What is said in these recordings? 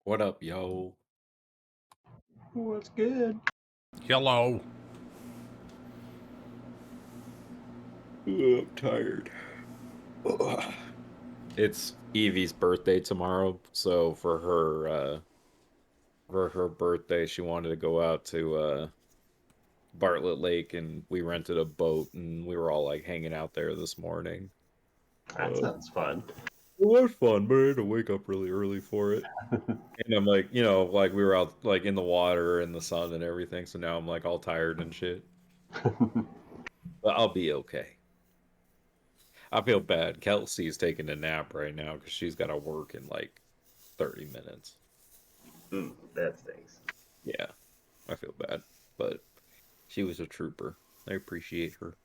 What up, yo? What's good? Hello. I'm tired. Ugh. It's Evie's birthday tomorrow, so for her birthday, she wanted to go out to Bartlett Lake, and we rented a boat, and we were all like hanging out there this morning. That sounds fun. It was fun, but I had to wake up really early for it. And I'm like, like we were out like in the water and the sun and everything, so now I'm like all tired and shit. But I'll be okay. I feel bad. Kelsey's taking a nap right now because she's got to work in like 30 minutes. That stinks. Yeah, I feel bad. But she was a trooper. I appreciate her.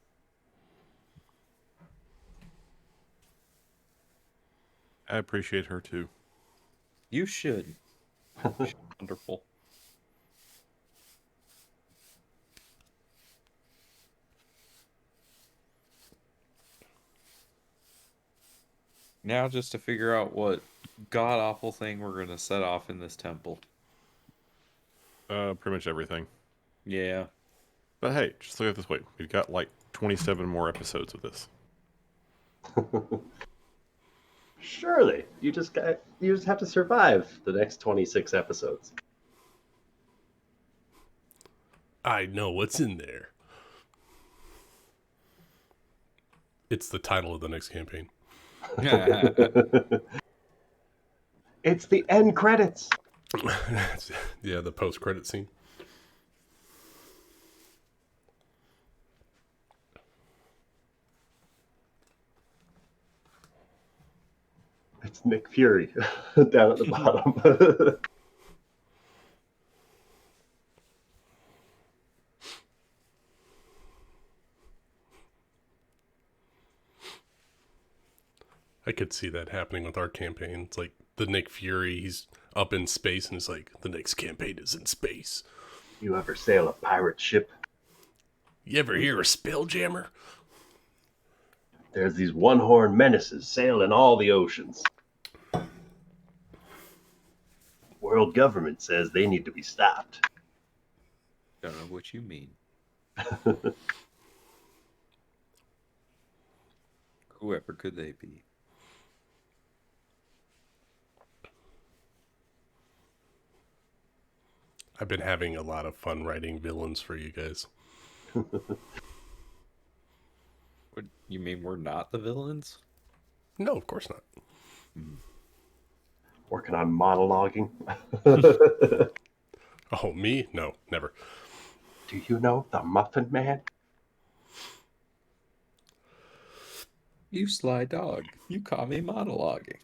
I appreciate her too. You should. She's wonderful. Now just to figure out what god-awful thing we're going to set off in this temple. Pretty much everything. Yeah. But hey, just look at it this way. We've got like 27 more episodes of this. Surely, you just have to survive the next 26 episodes. I know what's in there. It's the title of the next campaign. It's the end credits. Yeah, the post-credit scene. It's Nick Fury down at the bottom. I could see that happening with our campaign. It's like the Nick Fury, he's up in space and it's like, the next campaign is in space. You ever sail a pirate ship? You ever hear a spelljammer? There's these one-horned menaces sailing all the oceans. World government says they need to be stopped. Don't know what you mean. Whoever could they be? I've been having a lot of fun writing villains for you guys. What, you mean we're not the villains? No, of course not. Working on monologuing. Oh, me? No, never. Do you know the Muffin Man? You sly dog. You caught me monologuing.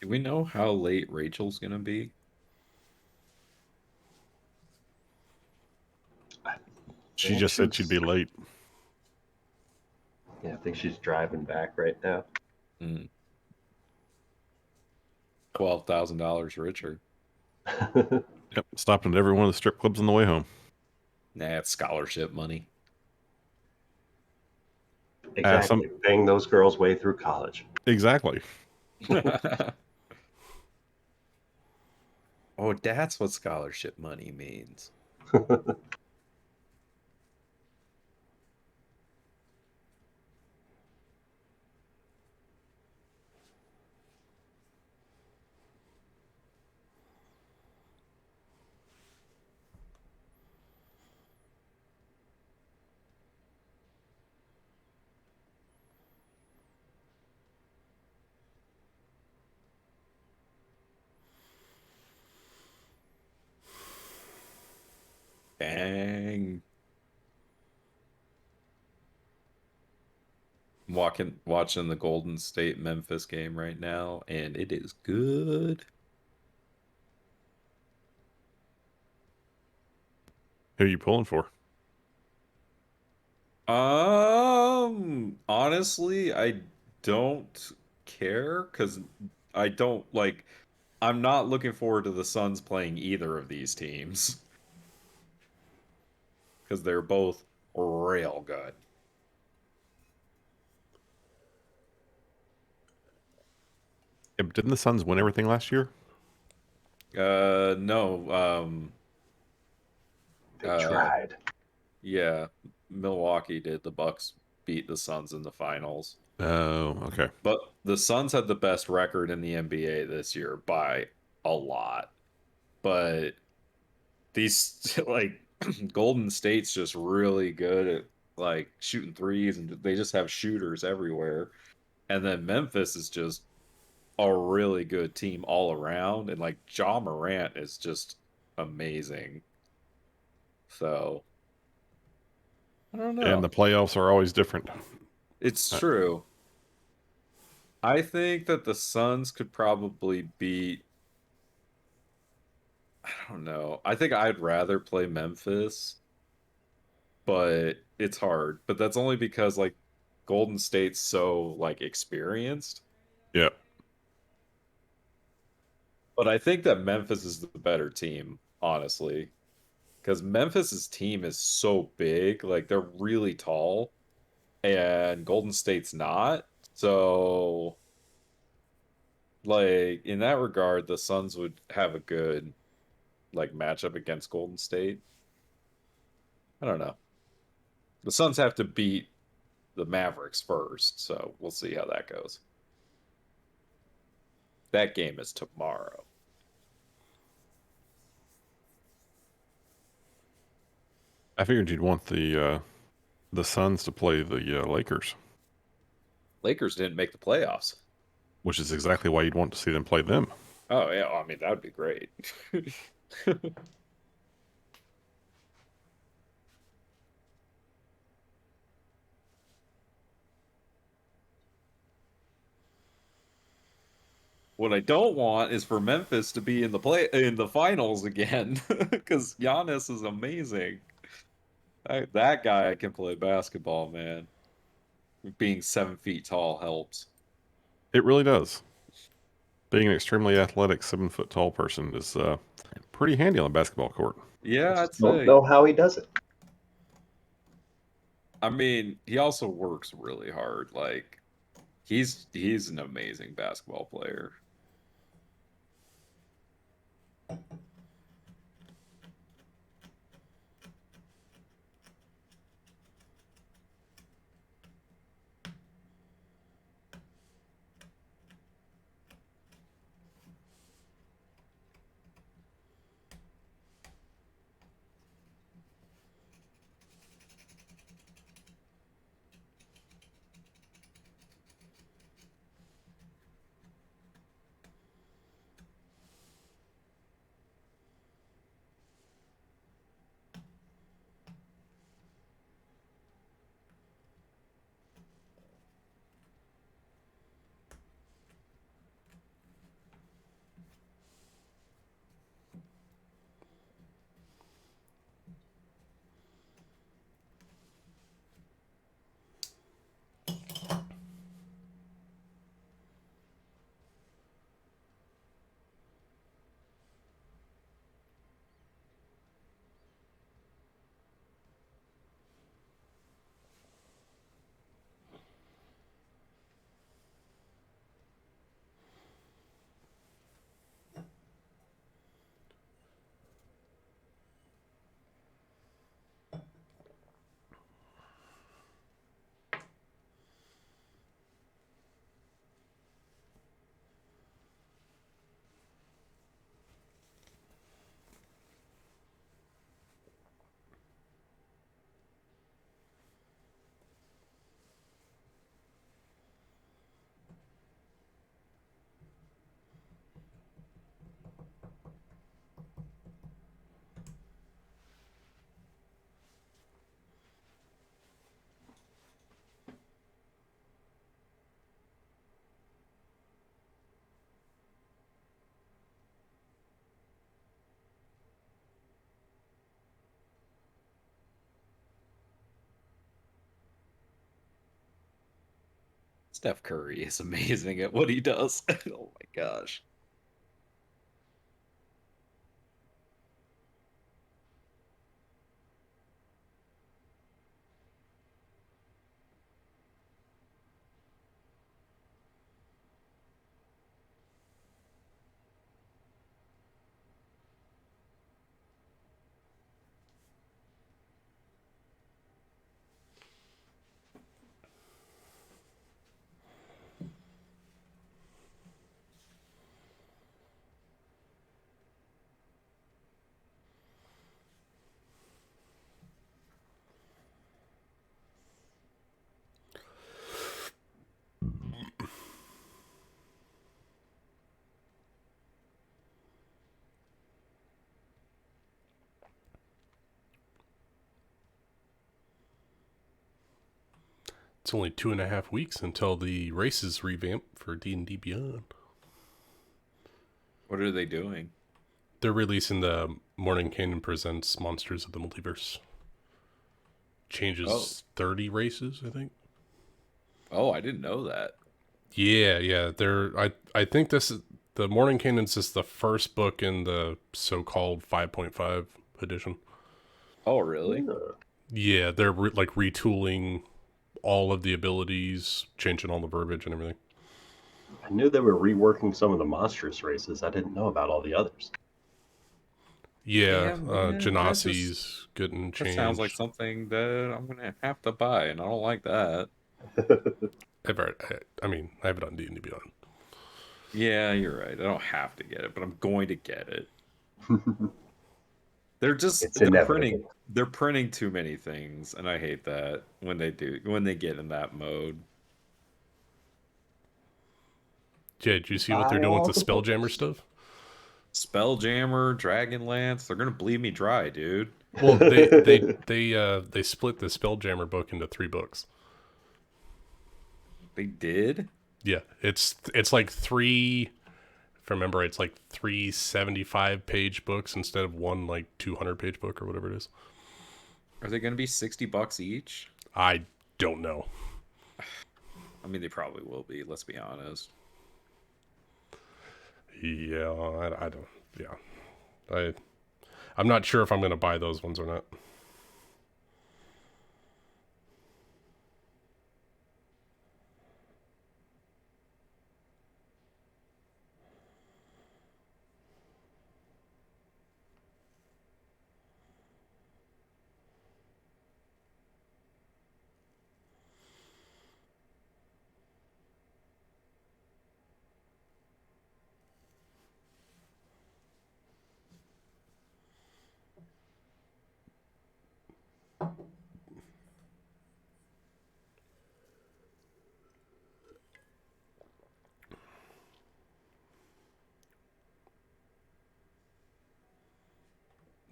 Do we know how late Rachel's gonna be? She just said she'd be late. Yeah, I think she's driving back right now. $12,000 richer. Yep, stopping at every one of the strip clubs on the way home. Nah, it's scholarship money. Exactly. Paying those girls' way through college. Exactly. Oh, that's what scholarship money means. Dang. Watching the Golden State Memphis game right now, and it is good. Who are you pulling for? honestly, I don't care because I don't like. I'm not looking forward to the Suns playing either of these teams because they're both real good. Yeah, but didn't the Suns win everything last year? No, They uh, tried. yeah, Milwaukee did. The Bucks beat the Suns in the finals. Oh, okay. But the Suns had the best record in the NBA this year by a lot. But these like Golden State's just really good at like shooting threes and they just have shooters everywhere. And then Memphis is just a really good team all around and like Ja Morant is just amazing. So, I don't And know. the playoffs are always different. It's Uh, true. I think that the Suns could probably beat I don't know. I think I'd rather play Memphis, but it's hard. But that's only because like Golden State's so like experienced. yeah. But I think that Memphis is the better team, honestly. Because Memphis's team is so big, like they're really tall, and Golden State's not. So like in that regard, the Suns would have a good like matchup against Golden State. I don't know. The Suns have to beat the Mavericks first, so we'll see how that goes. That game is tomorrow. I figured you'd want the Suns to play the Lakers, Lakers didn't make the playoffs. which is exactly why you'd want to see them play them. Oh yeah, I mean that would be great. What I don't want is for Memphis to be in the finals again because Giannis is amazing. That guy can play basketball, man. Being 7 feet tall helps. It really does. Being an extremely athletic 7 foot tall person is pretty handy on a basketball court. I Yeah, I'd just don't say. know how he does it. I mean, he also works really hard. Like he's an amazing basketball player. Steph Curry is amazing at what he does. Oh my gosh. It's only 2.5 weeks until the races revamp for D&D Beyond. What are they doing? They're releasing the Morning Canyon Presents Monsters of the Multiverse. Changes 30 races, I think. Oh, I didn't know that. Yeah. I think this is the Morning Canyon's is the first book in the so-called 5.5 edition. Oh, really? Yeah, they're like retooling all of the abilities, changing all the verbiage and everything. I knew they were reworking some of the monstrous races. I didn't know about all the others. Yeah, Damn, man, Genasi's getting that changed. sounds like something that I'm gonna have to buy, and I don't like that. I mean, I have it on D&D Beyond. Yeah, you're right. I don't have to get it, but I'm going to get it. They're inevitable. they're printing too many things, and I hate that when they get in that mode. Yeah, did you see what they're doing with the Spelljammer stuff? Spelljammer, Dragonlance, they're gonna bleed me dry, dude. Well, they split the Spelljammer book into 3 books. They did? Yeah, it's like 3. If I remember, it's like 3 75-page books instead of one like 200-page book or whatever it is. Are they gonna be $60 each? I don't know. I mean, they probably will be. Let's be honest. Yeah, I don't. Yeah, I'm not sure if I'm gonna buy those ones or not.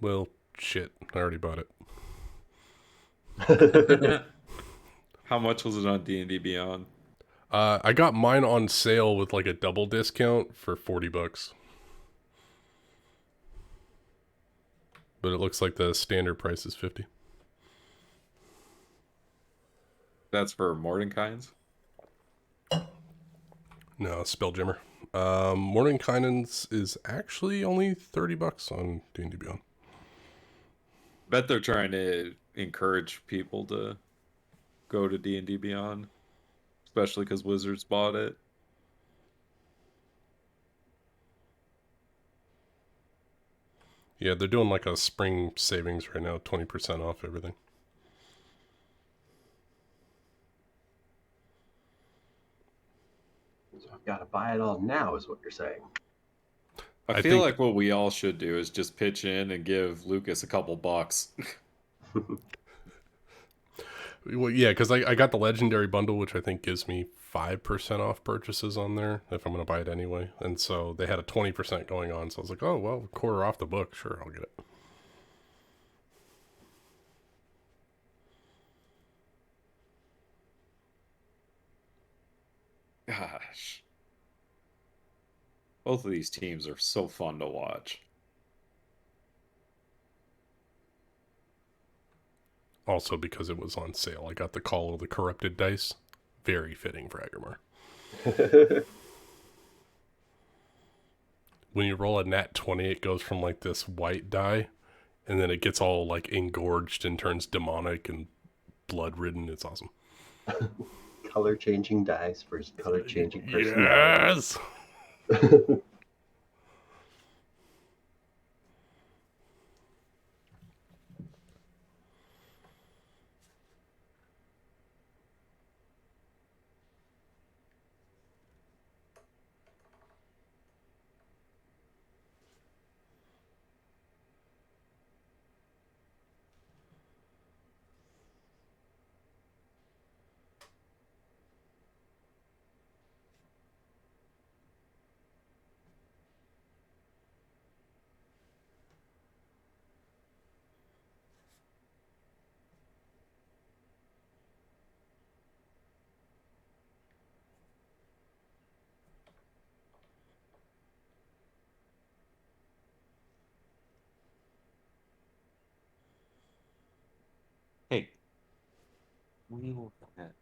Well, shit, I already bought it. How much was it on D&D Beyond? I got mine on sale with like a double discount for $40. But it looks like the standard price is $50. That's for Mordenkainen's? No, Spelljammer. Mordenkainen's is actually only $30 on D&D Beyond. Bet they're trying to encourage people to go to D&D Beyond, especially because Wizards bought it. Yeah, they're doing like a spring savings right now, 20% off everything. So I've got to buy it all now, is what you're saying. I feel like what we all should do is just pitch in and give Lucas a couple bucks. Well, yeah, because I got the Legendary Bundle, which I think gives me 5% off purchases on there if I'm going to buy it anyway. And so they had a 20% going on. So I was like, oh, well, quarter off the book. Sure, I'll get it. Gosh. Both of these teams are so fun to watch. Also, because it was on sale, I got the Call of the Corrupted dice. Very fitting for Aggramar. When you roll a nat 20, it goes from like this white die, and then it gets all like engorged and turns demonic and blood ridden. It's awesome. Color changing dice versus color changing personality. Yes. Hey, what are you looking at?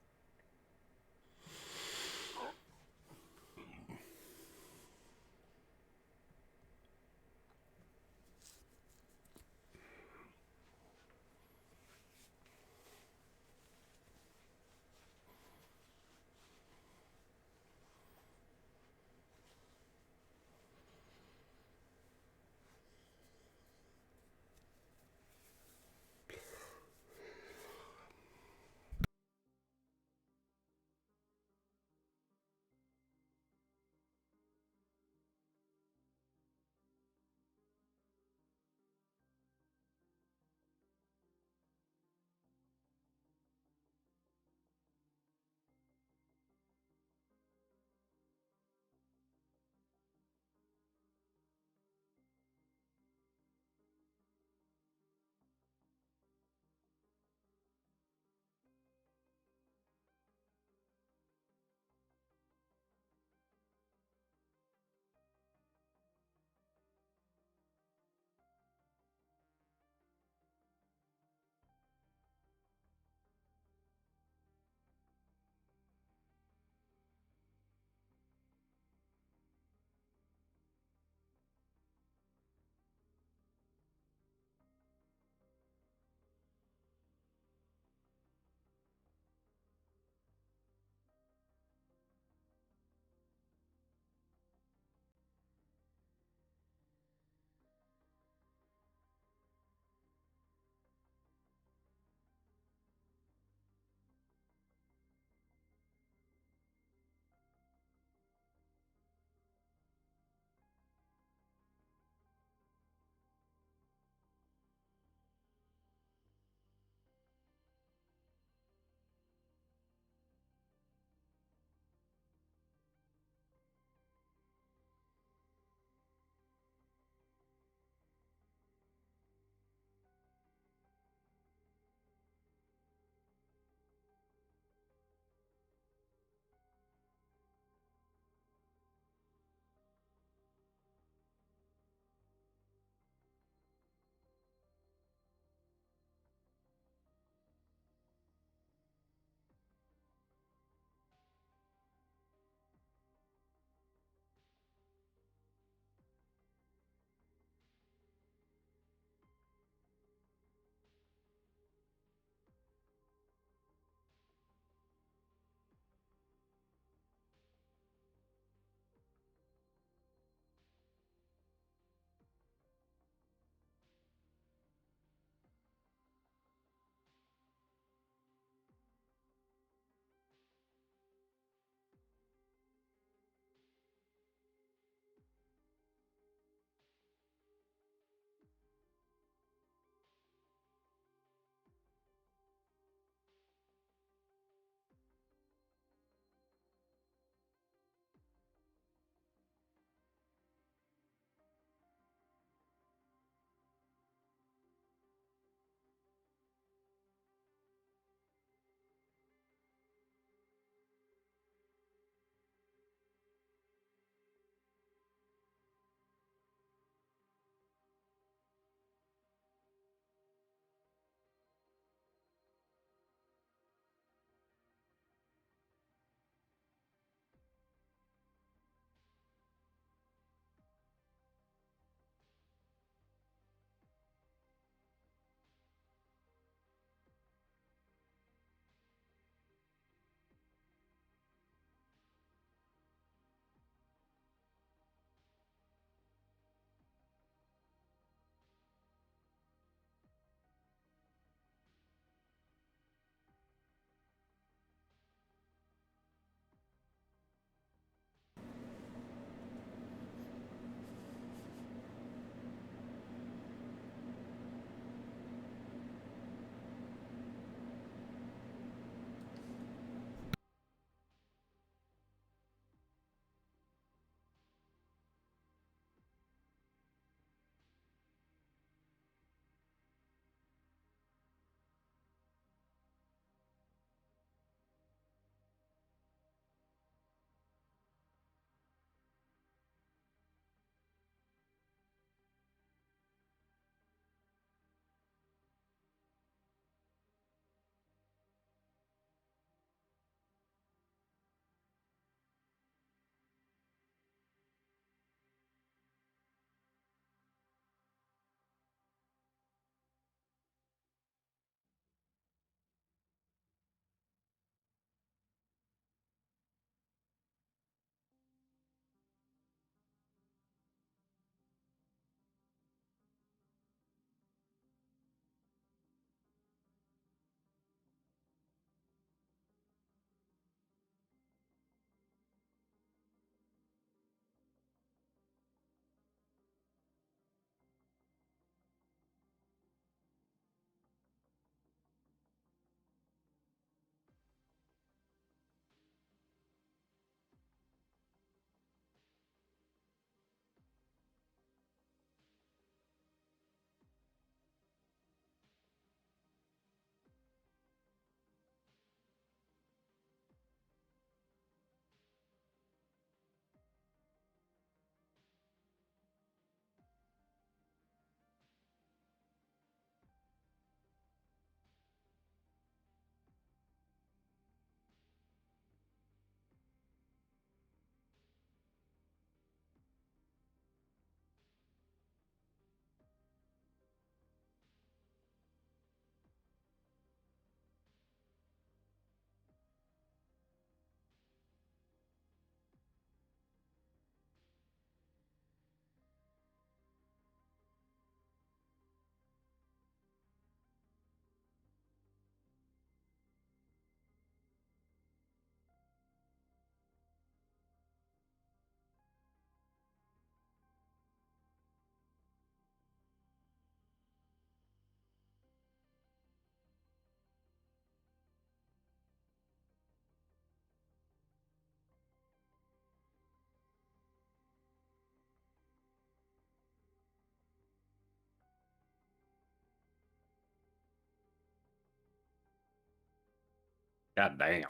God damn.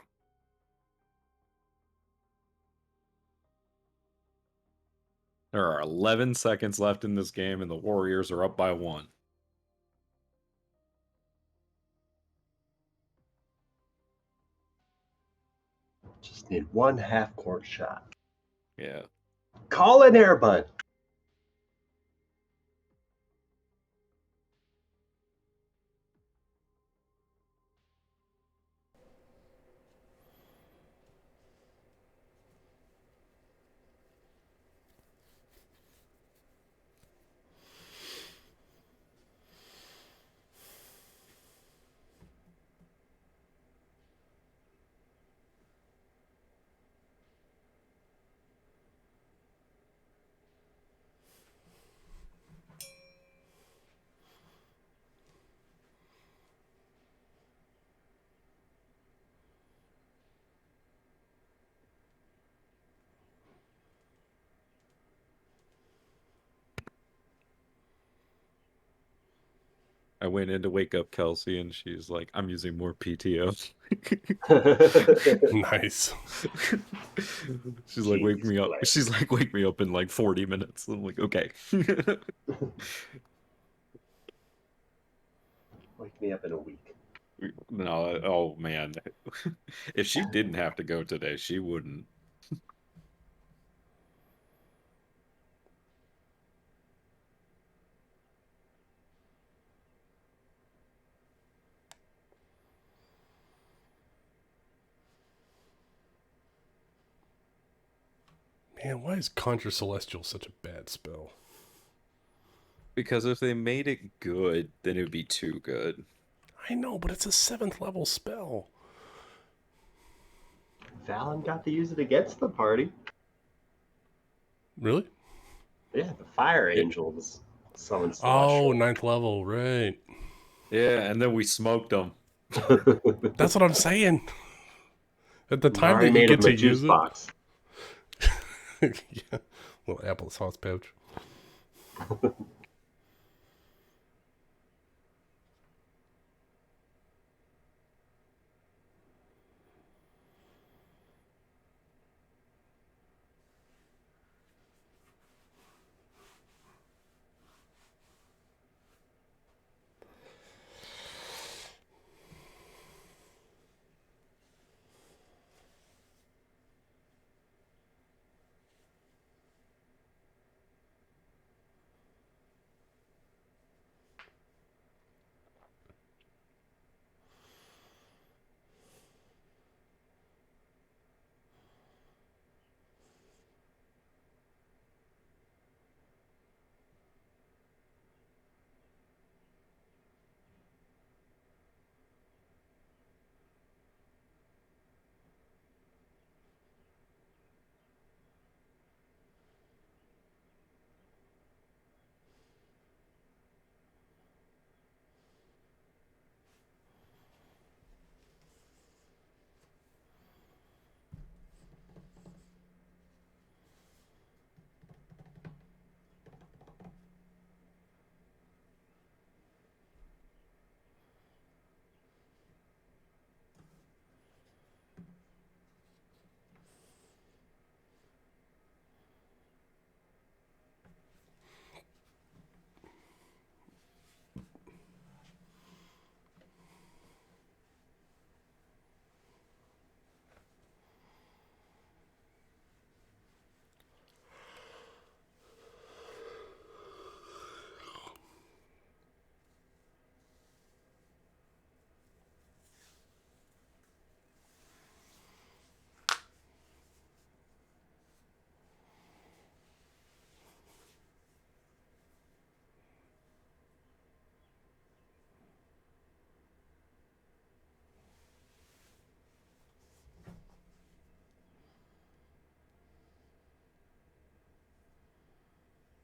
There are 11 seconds left in this game, and the Warriors are up by 1. Just need one half-court shot. Yeah. Call an air bud. I went in to wake up Kelsey, and she's like, I'm using more PTO. Nice. She's like, wake Jesus me up. Christ. She's like, wake me up in like 40 minutes. I'm like, okay. Wake me up in a week. No, oh man. If she didn't have to go today, she wouldn't. Man, why is Conjure Celestial such a bad spell? Because if they made it good, then it would be too good. I know, but it's a 7th level spell. Valen got to use it against the party. Really? Yeah, the Fire Angel was summoned Oh, Celestial. 9th level, right. Yeah, and then we smoked them. That's what I'm saying. At the time Already that you made get him to a juice use it. box. Yeah. Little apple sauce pouch.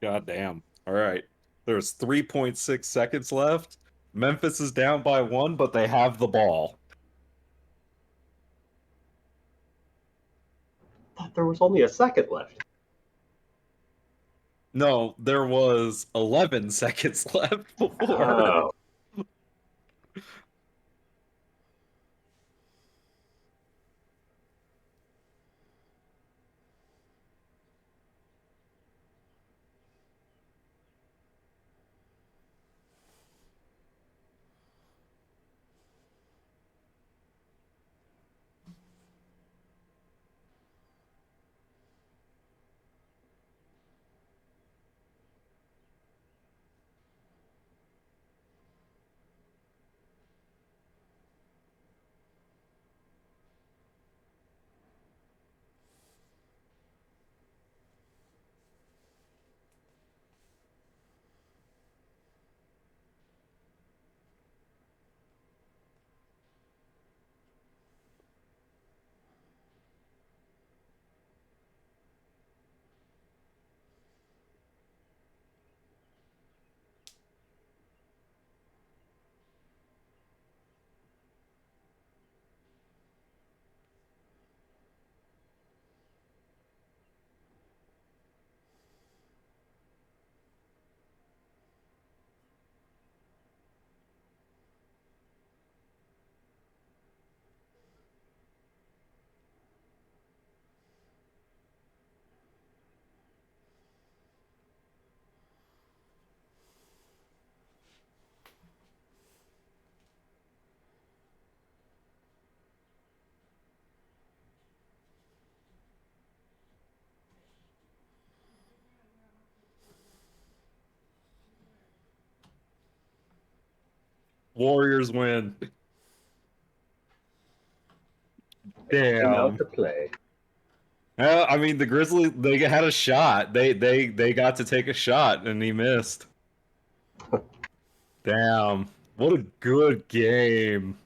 God damn. All right. There's 3.6 seconds left. Memphis is down by 1, but they have the ball. Thought there was only a second left. No, there was 11 seconds left before. Oh. Warriors win. Came out Damn. to play. I mean, the Grizzlies, they had a shot. They got to take a shot, and he missed. Damn. What a good game.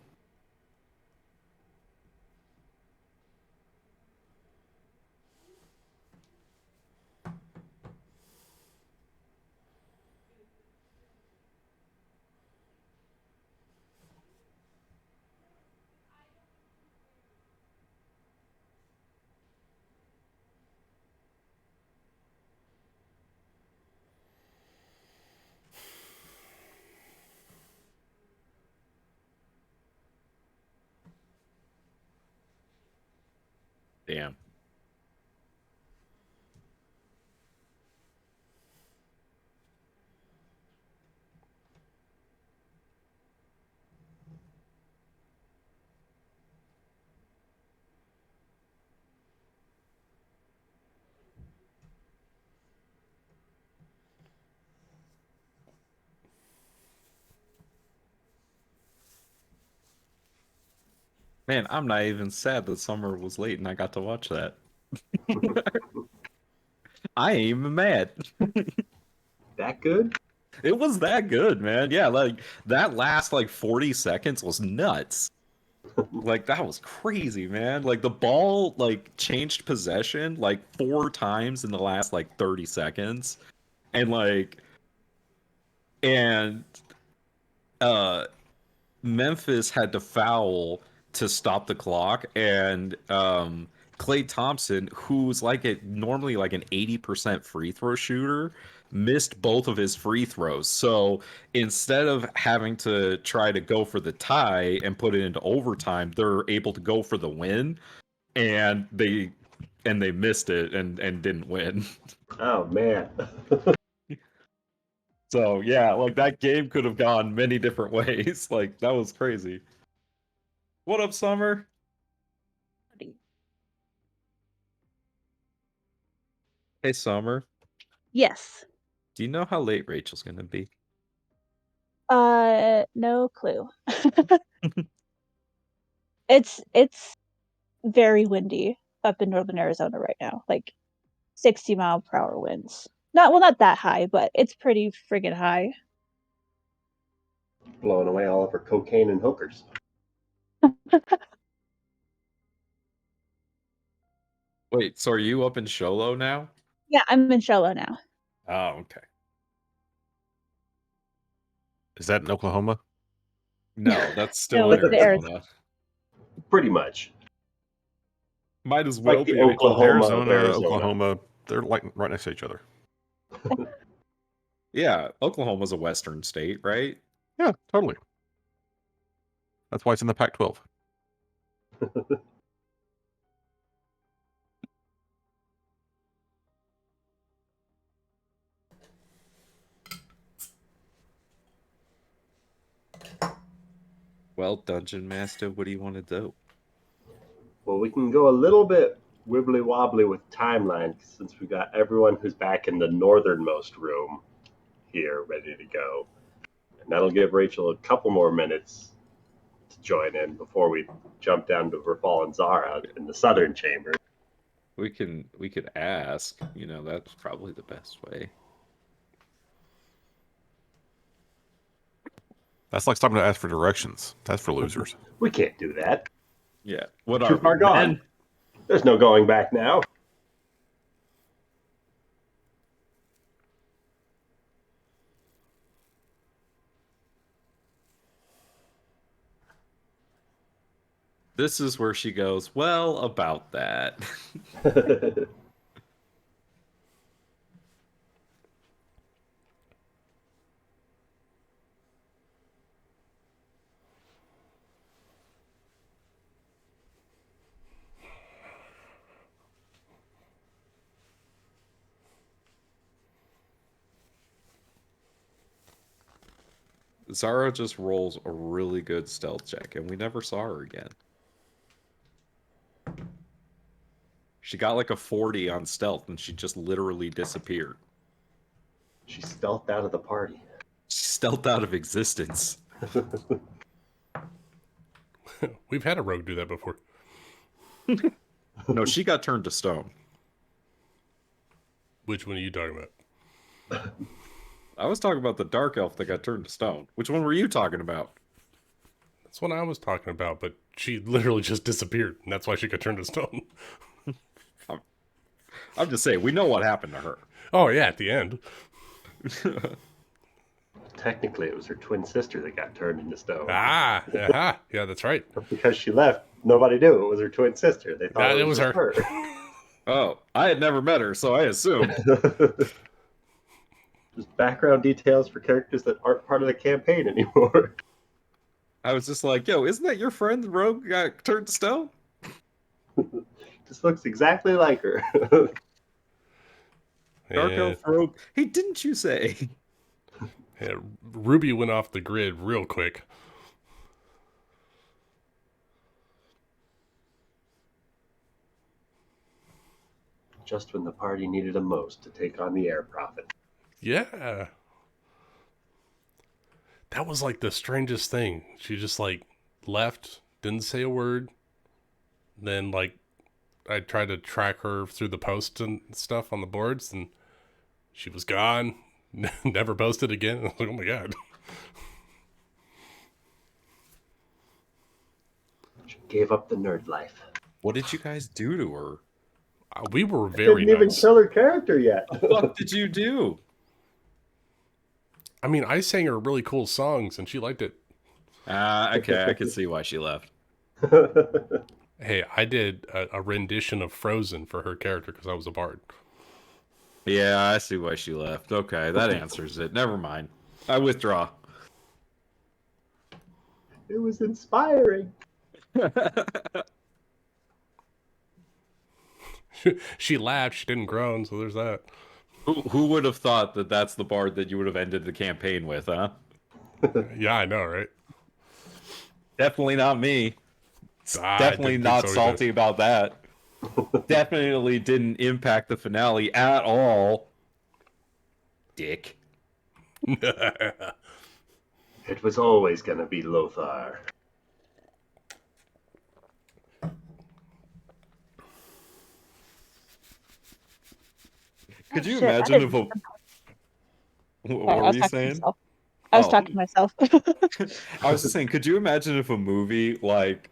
Damn. Man, I'm not even sad that summer was late and I got to watch that. I ain't even mad. That good? It was that good, man. Yeah, like that last like 40 seconds was nuts. Like that was crazy, man. Like the ball like changed possession like 4 times in the last like 30 seconds. And like and uh Memphis had to foul to stop the clock, and Klay Thompson, who's like normally like an 80% free throw shooter, missed both of his free throws. So instead of having to try to go for the tie and put it into overtime, they're able to go for the win, and they missed it and didn't win. Oh man. So yeah, like that game could have gone many different ways. Like that was crazy. What up, Summer? Hey, Summer. Yes. Do you know how late Rachel's gonna be? No clue. It's very windy up in northern Arizona right now. Like 60-mile-per-hour winds. Not that high, but it's pretty friggin' high. Blowing away all of her cocaine and hookers. Wait, so are you up in Sholo now? Yeah, I'm in Sholo now. Oh, okay. Is that in Oklahoma? No, that's still No, in it's the Arizona. Pretty much. Might as well Like the be. Oklahoma of Arizona, Arizona. Oklahoma, they're like right next to each other. Yeah, Oklahoma's a western state, right? Yeah, totally. That's why it's in the Pac-12. Well, Dungeon Master, what do you want to do? Well, we can go a little bit wibbly wobbly with timeline since we got everyone who's back in the northernmost room here ready to go. And that'll give Rachel a couple more minutes to join in before we jump down to Verfall and Zara in the southern chamber. We could ask. You know, that's probably the best way. That's like stopping to ask for directions. That's for losers. We can't do that. Yeah. What Too are far we, gone. men? There's no going back now. This is where she goes, well, about that. Zara just rolls a really good stealth check, and we never saw her again. She got like a 40 on stealth, and she just literally disappeared. She stealthed out of the party. She stealthed out of existence. We've had a rogue do that before. No, she got turned to stone. Which one are you talking about? I was talking about the dark elf that got turned to stone. Which one were you talking about? That's what I was talking about, but she literally just disappeared, and that's why she got turned to stone. I'm just saying, we know what happened to her. Oh, yeah, at the end. Technically, it was her twin sister that got turned into stone. Ah, aha. Yeah, that's right. But because she left, nobody knew it was her twin sister. They thought Nah, it was her. Oh, I had never met her, so I assumed. Just background details for characters that aren't part of the campaign anymore. I was just like, yo, isn't that your friend, the rogue got turned to stone? Just looks exactly like her. Dark Yeah, elf rogue. Hey, didn't you say? yeah, Ruby went off the grid real quick. Just when the party needed him most to take on the air prophet. Yeah. That was like the strangest thing. She just like left, didn't say a word. Then like I tried to track her through the posts and stuff on the boards, and she was gone. Never posted again. I was like, oh my god. She gave up the nerd life. What did you guys do to her? We were very Didn't even nice. kill her character yet. What did you do? I mean, I sang her really cool songs, and she liked it. Okay, I can see why she left. Hey, I did a rendition of Frozen for her character because I was a bard. Yeah, I see why she left. Okay, that answers it. Never mind. I withdraw. It was inspiring. She laughed, she didn't groan, so there's that. Who would have thought that that's the bard that you would have ended the campaign with, huh? Yeah, I know, right? Definitely not me. I Definitely didn't think not so either. salty about that. Definitely didn't impact the finale at all. Dick. It was always going to be Lothar. Could you Shit, I imagine didn't- if a... Sorry, What I were was you talking to saying? myself. I was Oh. talking to myself. I was just saying, could you imagine if a movie, like,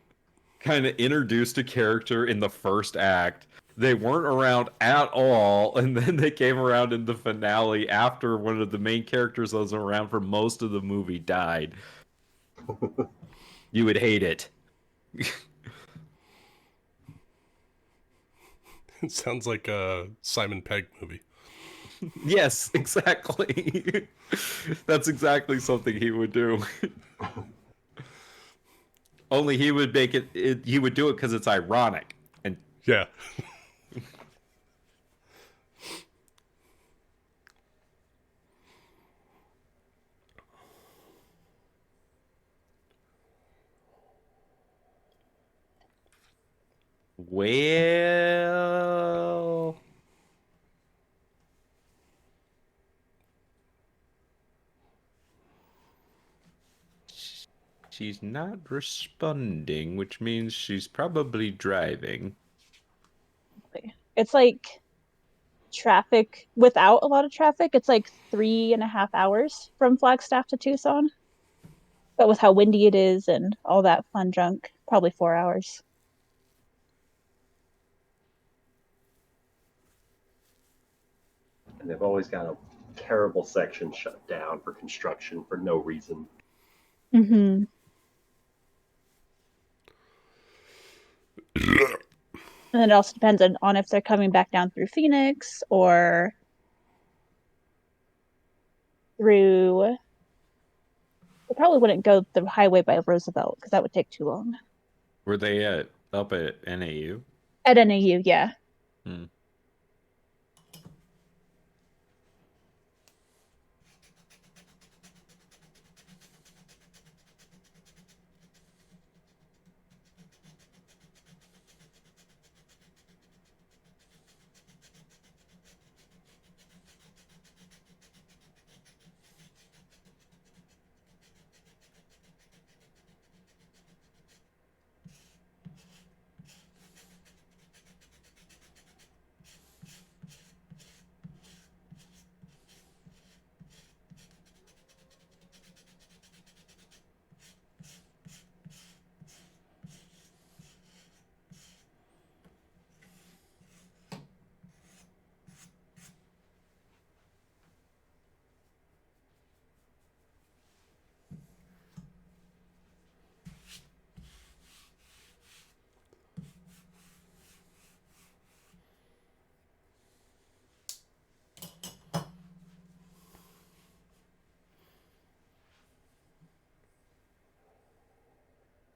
kind of introduced a character in the first act, they weren't around at all, and then they came around in the finale after one of the main characters that was around for most of the movie died? You would hate it. It sounds like a Simon Pegg movie. Yes, exactly. That's exactly something he would do. Only he would make it he would do it because it's ironic. And Yeah. well, she's not responding, which means she's probably driving. It's like traffic without a lot of traffic. It's like 3.5 hours from Flagstaff to Tucson. But with how windy it is and all that fun junk, probably 4 hours. And they've always got a terrible section shut down for construction for no reason. Mm-hmm. And then it also depends on if they're coming back down through Phoenix or through... They probably wouldn't go the highway by Roosevelt because that would take too long. Were they up at NAU? At NAU, yeah. Hmm.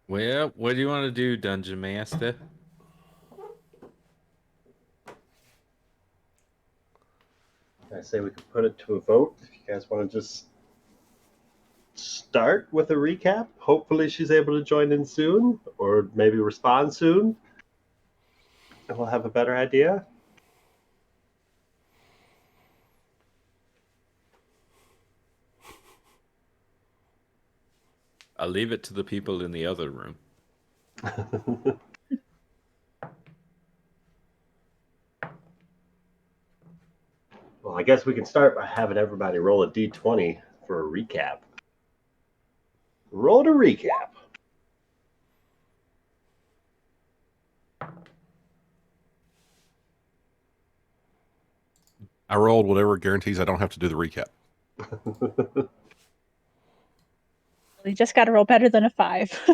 Well, what do you want to do, Dungeon Master? I say we could put it to a vote. If you guys want to just start with a recap, hopefully she's able to join in soon, or maybe respond soon, and we'll have a better idea. I'll leave it to the people in the other room. Well, I guess we can start by having everybody roll a d20 for a recap. Roll to recap. I rolled whatever guarantees I don't have to do the recap. You just got to roll better than a 5.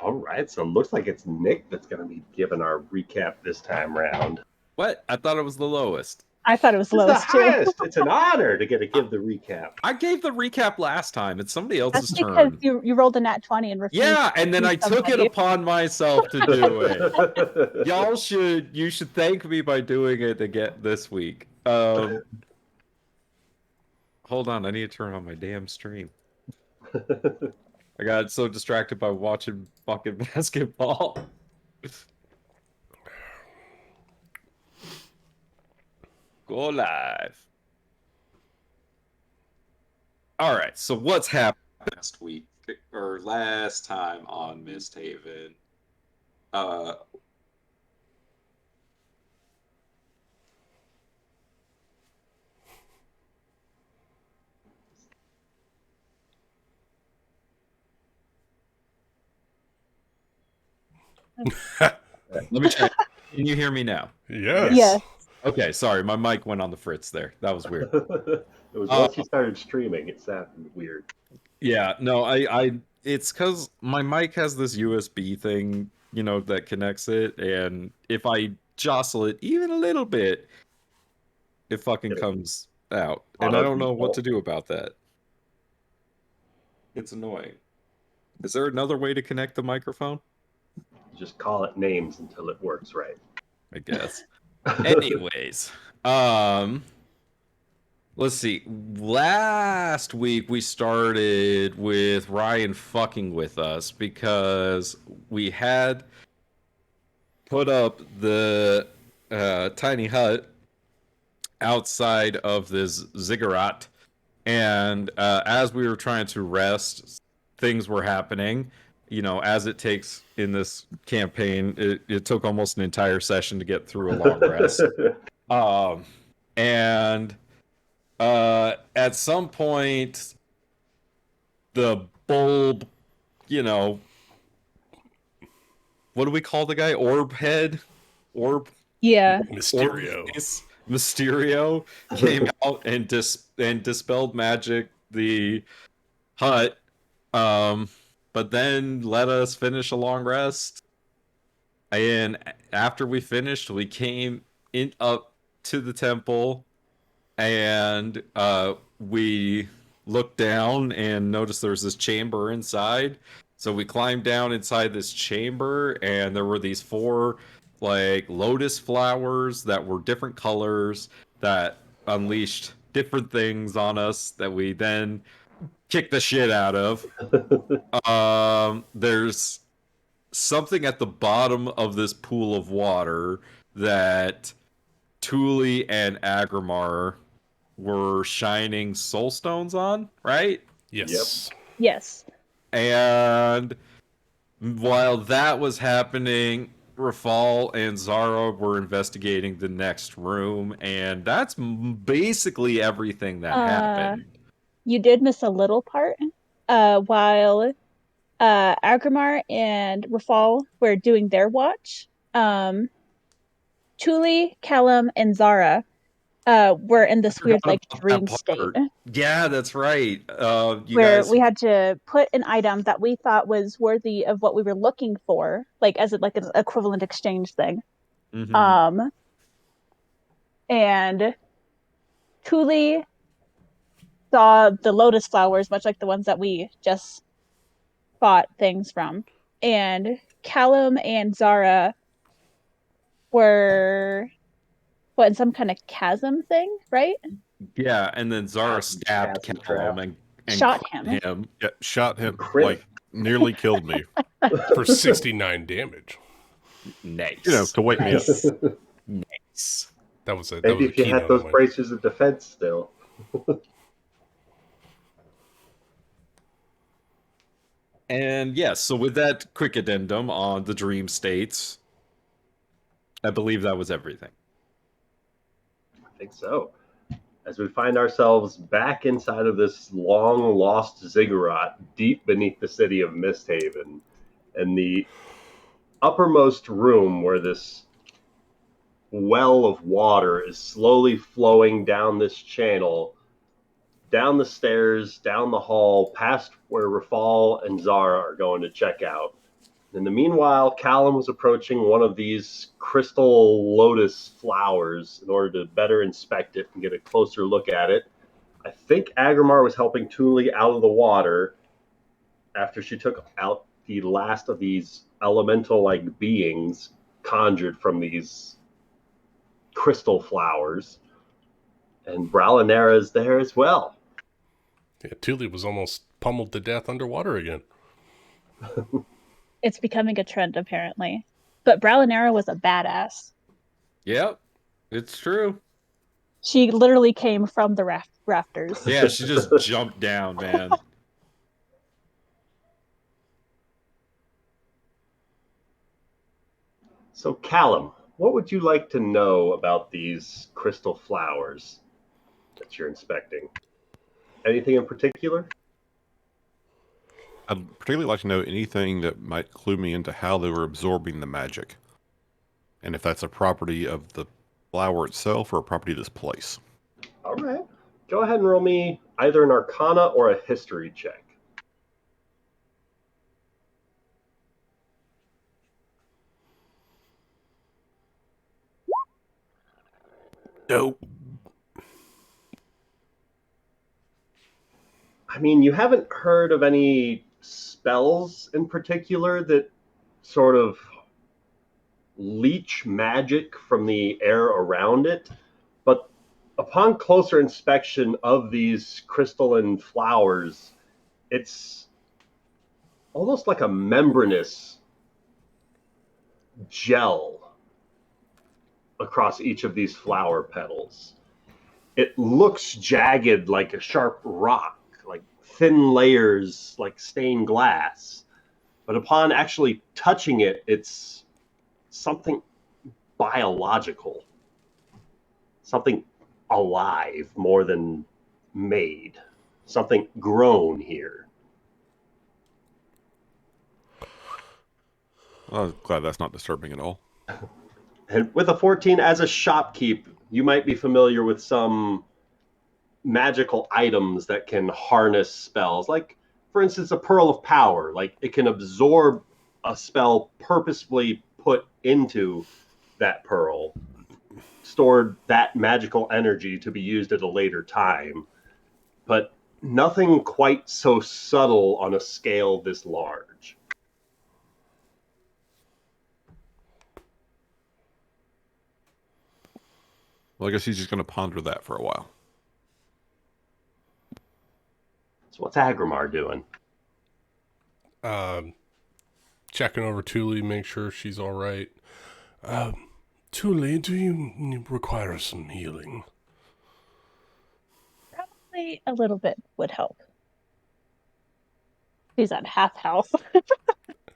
All right, so it looks like it's Nick that's going to be giving our recap this time round. What? I thought it was the lowest. I thought it was It's the lowest too. highest. It's an honor to get to give the recap. I gave the recap last time. It's somebody else's That's because turn. you rolled a nat 20 and refused. Yeah, and then to I took it somebody. upon myself to do it. You should thank me by doing it again this week. Hold on, I need to turn on my damn stream. I got so distracted by watching fucking basketball. Go live. All right, so what's happened last week or last time on MistHaven? Let me check. Can you hear me now? Yes. Yes. Okay, sorry, my mic went on the fritz there. That was weird. It was once you started streaming, it sounded weird. Yeah, no, it's because my mic has this USB thing, you know, that connects it, and if I jostle it even a little bit, it fucking comes out, and I don't know what to do about that. It's annoying. Is there another way to connect the microphone? Just call it names until it works right. I guess. Anyways, let's see. Last week we started with Ryan fucking with us because we had put up the tiny hut outside of this ziggurat, and as we were trying to rest, things were happening. You know, as it takes in this campaign, it took almost an entire session to get through a long rest. And at some point, the bulb, you know, what do we call the guy? Orb head? Orb? Yeah. Mysterio. Orb face? Mysterio came out and dispelled magic the hut, but then let us finish a long rest. And after we finished, we came in up to the temple, and we looked down and noticed there was this chamber inside. So we climbed down inside this chamber, and there were these 4 like lotus flowers that were different colors that unleashed different things on us that we then kicked the shit out of. There's something at the bottom of this pool of water that Thule and Agrimar were shining soul stones on, right? Yes. Yes. And while that was happening, Rafal and Zara were investigating the next room, and that's basically everything that happened. You did miss a little part. While Agrimar and Rafal were doing their watch, Thule, Callum, and Zara we're in this weird Forgot like about dream that state part. Yeah, that's right. You where guys. we had to put an item that we thought was worthy of what we were looking for, like as like an equivalent exchange thing. Mhm. And Thule saw the lotus flowers, much like the ones that we just bought things from. And Callum and Zara were in some kind of chasm thing, right? Yeah, and then Zara Chasm stabbed trap. Callum and Shot crit him. him. Yeah, shot him, Crit. nearly killed me. For 69 damage. Nice. To wake me up. Nice. Nice. That was a Maybe if you had keynote those of mine. braces of defense still. And yes, so with that quick addendum on the dream states, I believe that was everything. I think so. As we find ourselves back inside of this long lost ziggurat deep beneath the city of MistHaven, and the uppermost room where this well of water is slowly flowing down this channel, down the stairs, down the hall, past where Rafal and Zara are going to check out. In the meanwhile, Callum was approaching one of these crystal lotus flowers in order to better inspect it and get a closer look at it. I think Agrimar was helping Thule out of the water after she took out the last of these elemental-like beings conjured from these crystal flowers. And Bralinera is there as well. Yeah, Thule was almost pummeled to death underwater again. It's becoming a trend, apparently. But Bralinera was a badass. Yep, it's true. She literally came from the rafters. Yeah, she just jumped down, man. So, Callum, what would you like to know about these crystal flowers that you're inspecting? Anything in particular? I'd particularly like to know anything that might clue me into how they were absorbing the magic. And if that's a property of the flower itself or a property of this place. All right. Go ahead and roll me either an Arcana or a History check. Nope. I mean, you haven't heard of any spells in particular that sort of leech magic from the air around it, but upon closer inspection of these crystalline flowers, it's almost like a membranous gel across each of these flower petals. It looks jagged like a sharp rock, like thin layers like stained glass. But upon actually touching it, it's something biological, something alive more than made, something grown here. I'm glad that's not disturbing at all. And with a 14 as a shopkeep, you might be familiar with some magical items that can harness spells. Like, for instance, a Pearl of Power. Like, it can absorb a spell purposefully put into that pearl, stored that magical energy to be used at a later time. But nothing quite so subtle on a scale this large. Well, I guess he's just going to ponder that for a while. So what's Agrimar doing? Checking over Thule, make sure she's all right. Thule, do you require some healing? Probably a little bit would help. She's at half health.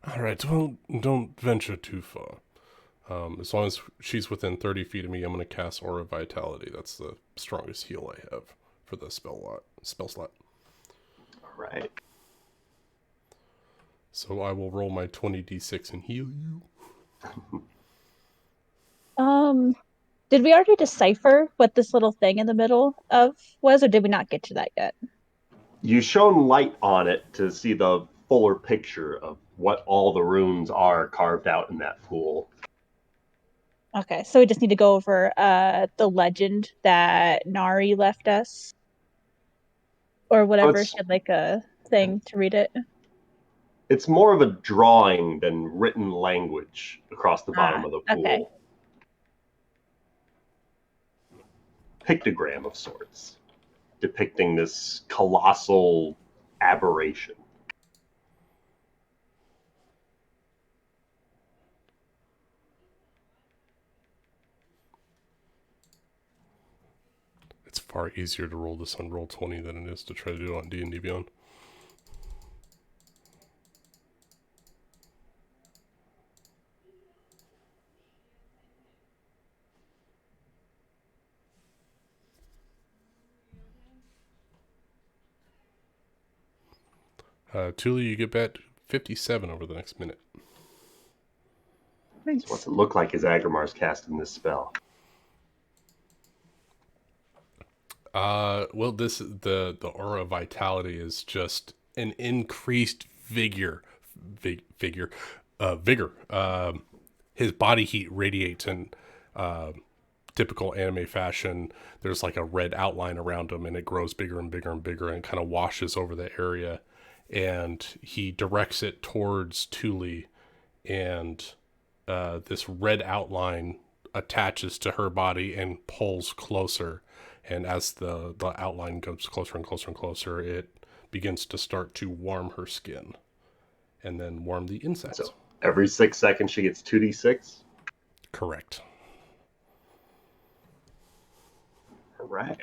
All right, well, don't venture too far. As long as she's within 30 feet of me, I'm going to cast Aura Vitality. That's the strongest heal I have for the spell slot. All right. So I will roll my 20d6 and heal you. Did we already decipher what this little thing in the middle of was, or did we not get to that yet? You shone light on it to see the fuller picture of what all the runes are carved out in that pool. Okay, so we just need to go over the legend that Nari left us, or whatever. She had like a thing to read it. It's more of a drawing than written language across the bottom of the pool. Okay. Pictogram of sorts, depicting this colossal aberration. It's far easier to roll this on Roll20 than it is to try to do it on D&D Beyond. Tuli, you get bet 57 over the next minute. Nice. So what's it look like as Agrimar's casting this spell? Well, the aura of vitality is just an increased vigor. His body heat radiates in typical anime fashion. There's like a red outline around him, and it grows bigger and bigger and bigger, and kind of washes over the area. And he directs it towards Tuli, and this red outline attaches to her body and pulls closer. And as the outline comes closer and closer and closer, it begins to start to warm her skin and then warm the insides. So every 6 seconds she gets 2d6? Correct. All right.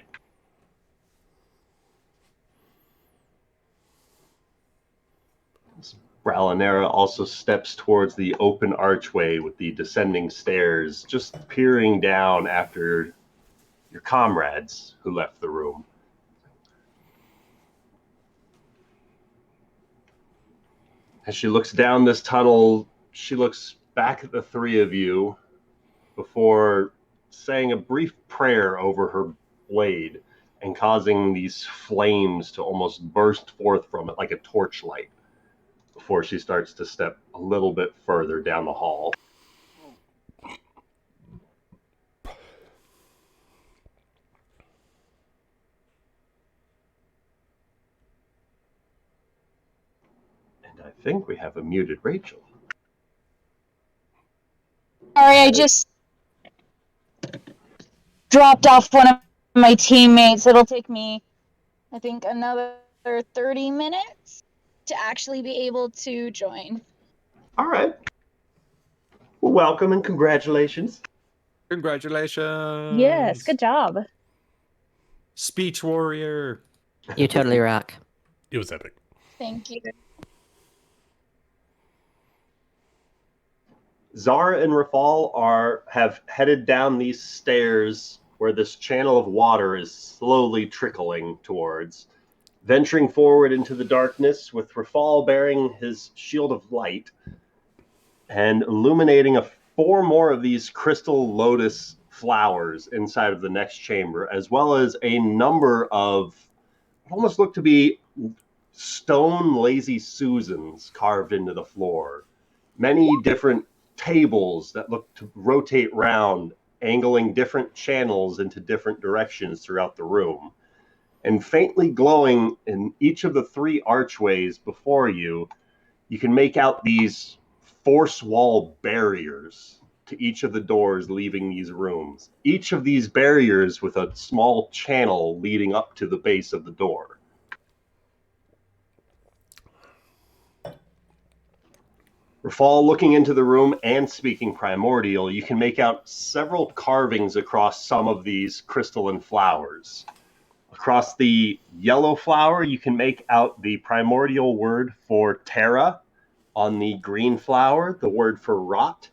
Bralinera also steps towards the open archway with the descending stairs, just peering down after your comrades who left the room. As she looks down this tunnel, she looks back at the three of you before saying a brief prayer over her blade and causing these flames to almost burst forth from it like a torchlight before she starts to step a little bit further down the hall. And I think we have a muted Rachel. Sorry, I just dropped off one of my teammates. It'll take me, I think, another 30 minutes to actually be able to join. All right. Well, welcome and congratulations. Congratulations. Yes, good job. Speech warrior. You totally rock. It was epic. Thank you. Zara and Rafal have headed down these stairs where this channel of water is slowly trickling towards, venturing forward into the darkness with Rafal bearing his shield of light and illuminating 4 more of these crystal lotus flowers inside of the next chamber, as well as a number of what almost look to be stone lazy Susans carved into the floor. Many different tables that look to rotate round, angling different channels into different directions throughout the room. And faintly glowing in each of the 3 archways before you, you can make out these force wall barriers to each of the doors leaving these rooms. Each of these barriers with a small channel leading up to the base of the door. Rafal, looking into the room and speaking Primordial, you can make out several carvings across some of these crystalline flowers. Across the yellow flower, you can make out the primordial word for terra. On the green flower, the word for rot.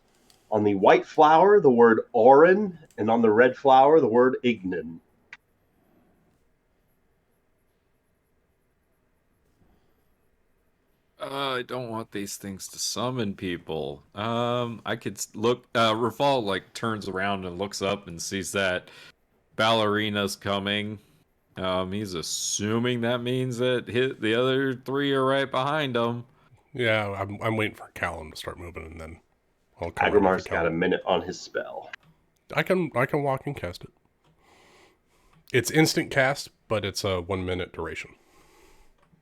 On the white flower, the word orin. And on the red flower, the word ignin. I don't want these things to summon people. I could look. Rafal like turns around and looks up and sees that ballerina's coming. He's assuming that means that the other three are right behind him. Yeah, I'm waiting for Callum to start moving, and then I'll come ready Agrimar's for got a Callum. minute on his spell. I can walk and cast it. It's instant cast, but it's a 1 minute duration.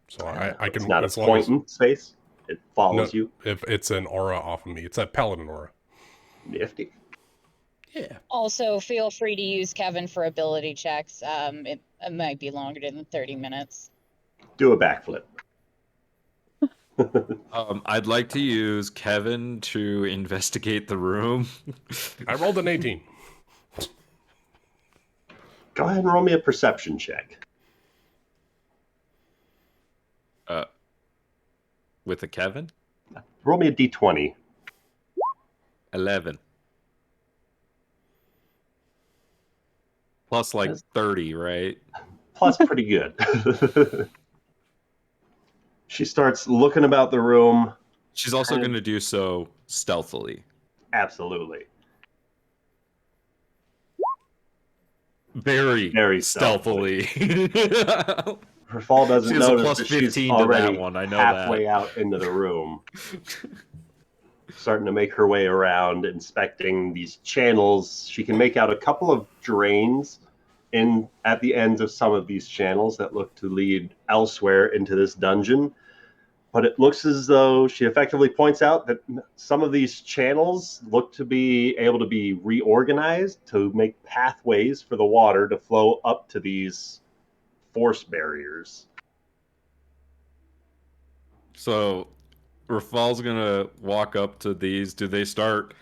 So I can. It's not as a long point as, in space. It follows no, you. if it's an aura off of me, it's a paladin aura. Nifty. Yeah. Also, feel free to use Kevin for ability checks. It might be longer than 30 minutes. Do a backflip. I'd like to use Kevin to investigate the room. I rolled an 18. Go ahead and roll me a perception check. With a Kevin? Roll me a d20. 11. Plus like 30, right? Plus, pretty good. She starts looking about the room. She's also going to do so stealthily. Absolutely. Very stealthily. Her fall doesn't She has a notice plus that 15 she's to already that one. I know halfway that. out into the room. Starting to make her way around, inspecting these channels. She can make out a couple of drains at the ends of some of these channels that look to lead elsewhere into this dungeon. But it looks as though she effectively points out that some of these channels look to be able to be reorganized to make pathways for the water to flow up to these force barriers. So, Rafal's gonna walk up to these. Do they start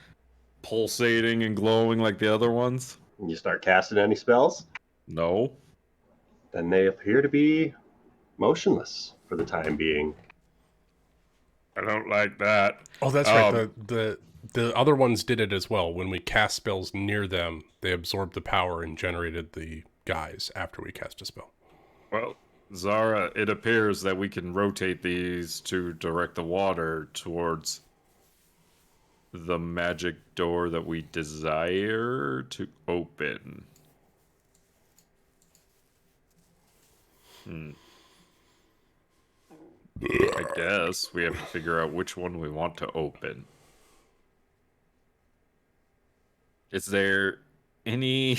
pulsating and glowing like the other ones? When you start casting any spells, No. then they appear to be motionless for the time being. I don't like that. Oh, that's right. The other ones did it as well. When we cast spells near them, they absorbed the power and generated the guys after we cast a spell. Well, Zara, it appears that we can rotate these to direct the water towards the magic door that we desire to open. I guess we have to figure out which one we want to open. Is there any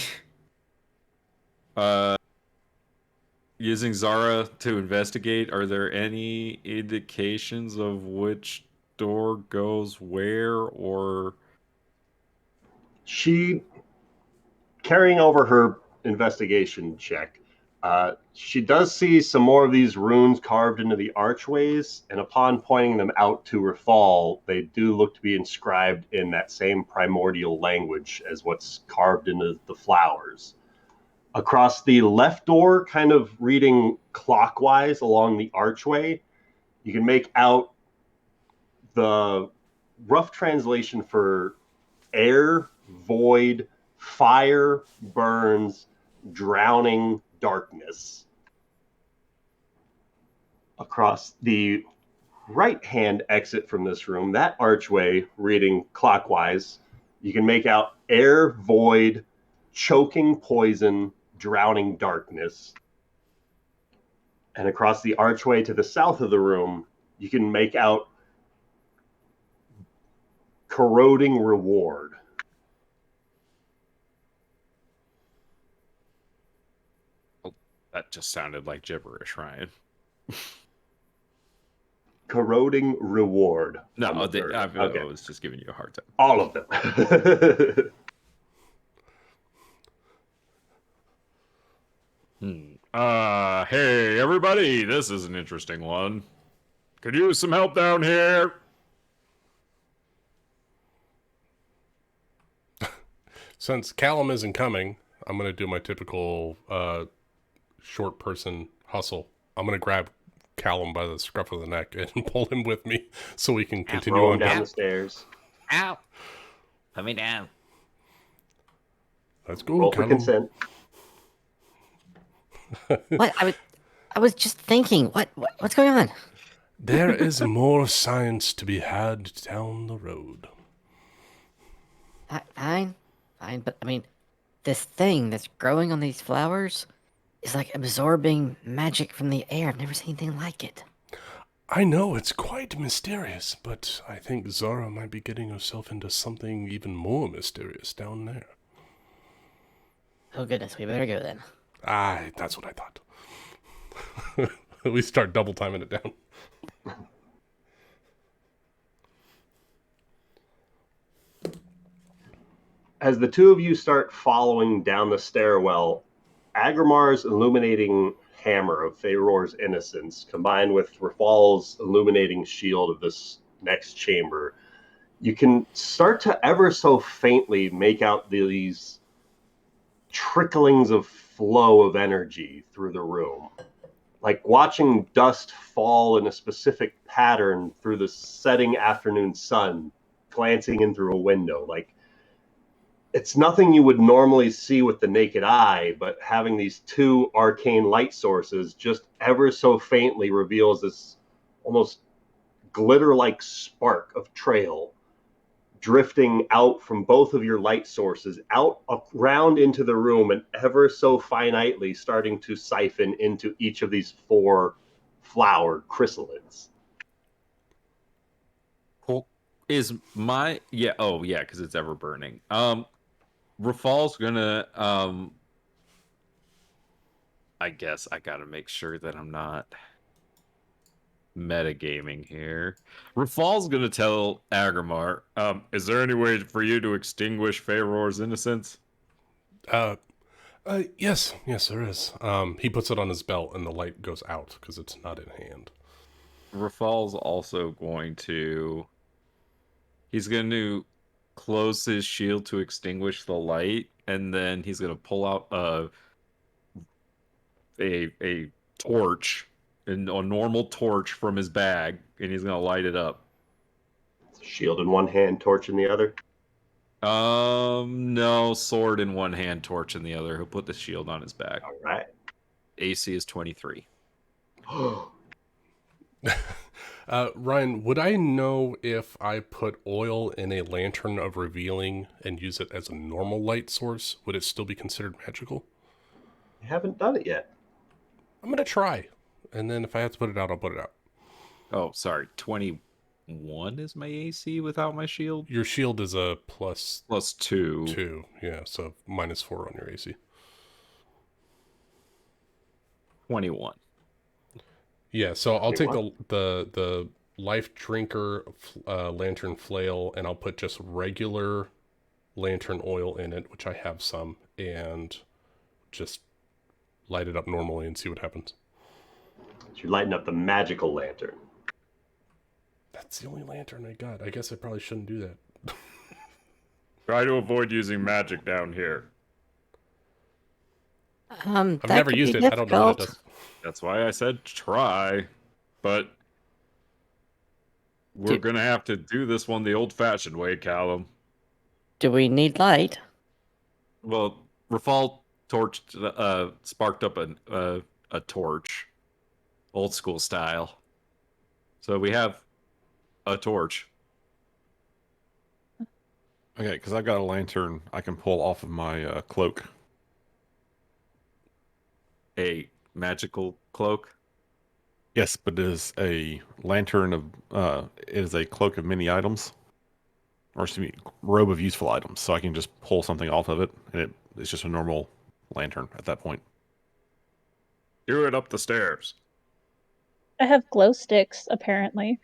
using Zara to investigate, are there any indications of which door goes where, or She, carrying over her investigation check, she does see some more of these runes carved into the archways, and upon pointing them out to Rafal, they do look to be inscribed in that same primordial language as what's carved into the flowers. Across the left door, kind of reading clockwise along the archway, you can make out the rough translation for air, void, fire, burns, drowning, darkness. Across the right-hand exit from this room, that archway reading clockwise, you can make out air, void, choking poison, drowning darkness. And across the archway to the south of the room, you can make out corroding reward. that just sounded like gibberish, Ryan. Corroding reward. No, Okay. I was just giving you a hard time. All of them. Hey, everybody, this is an interesting one. Could use some help down here. Since Callum isn't coming, I'm going to do my typical short person hustle. I'm going to grab Callum by the scruff of the neck and pull him with me so we can continue Throw him on down the stairs. Ow! Put me down. Let's go, Roll for Callum. consent. What? I was just thinking. What's going on? There is more science to be had down the road. Fine, but I mean, this thing that's growing on these flowers is like absorbing magic from the air. I've never seen anything like it. I know it's quite mysterious, but I think Zara might be getting herself into something even more mysterious down there. Oh goodness, we better go then. That's what I thought. We start double timing it down. As the two of you start following down the stairwell, Agrimar's illuminating hammer of Feyror's innocence, combined with Rafal's illuminating shield of this next chamber, you can start to ever so faintly make out these tricklings of flow of energy through the room. Like watching dust fall in a specific pattern through the setting afternoon sun, glancing in through a window. Like, it's nothing you would normally see with the naked eye, but having these two arcane light sources just ever so faintly reveals this almost glitter-like spark of trail drifting out from both of your light sources, out around into the room, and ever so finitely starting to siphon into each of these four flowered chrysalids. Cool. Is my because it's ever burning. Rafal's gonna I guess I gotta make sure that I'm not metagaming here. Rafal's gonna tell Agrimar, is there any way for you to extinguish Feyror's innocence? Yes, there is. He puts it on his belt and the light goes out because it's not in hand. Rafal's also going to... He's going to close his shield to extinguish the light, and then he's going to pull out a torch, a normal torch from his bag, and he's going to light it up. Shield in one hand, torch in the other? No, sword in one hand, torch in the other. He'll put the shield on his back. All right. AC is 23. Ryan, would I know if I put oil in a lantern of revealing and use it as a normal light source? Would it still be considered magical? You haven't done it yet. I'm going to try. And then if I have to put it out, I'll put it out. Oh, sorry. 21 is my AC without my shield? Your shield is a plus 2. 2. Yeah, so -4 on your AC. 21. Yeah, so I'll take the life drinker lantern flail, and I'll put just regular lantern oil in it, which I have some, and just light it up normally and see what happens. You're lighting up the magical lantern. That's the only lantern I got. I guess I probably shouldn't do that. Try to avoid using magic down here. I've never used it. I don't know what it does. That's why I said try, but we're going to have to do this one the old-fashioned way, Callum. Do we need light? Well, Rafal sparked up a torch, old school style. So we have a torch. Okay, because I've got a lantern I can pull off of my cloak. A magical cloak? Yes, but it is a lantern of, it is a cloak of many items. Or excuse me, robe of useful items. So I can just pull something off of it, and it's just a normal lantern at that point. Do it up the stairs. I have glow sticks, apparently.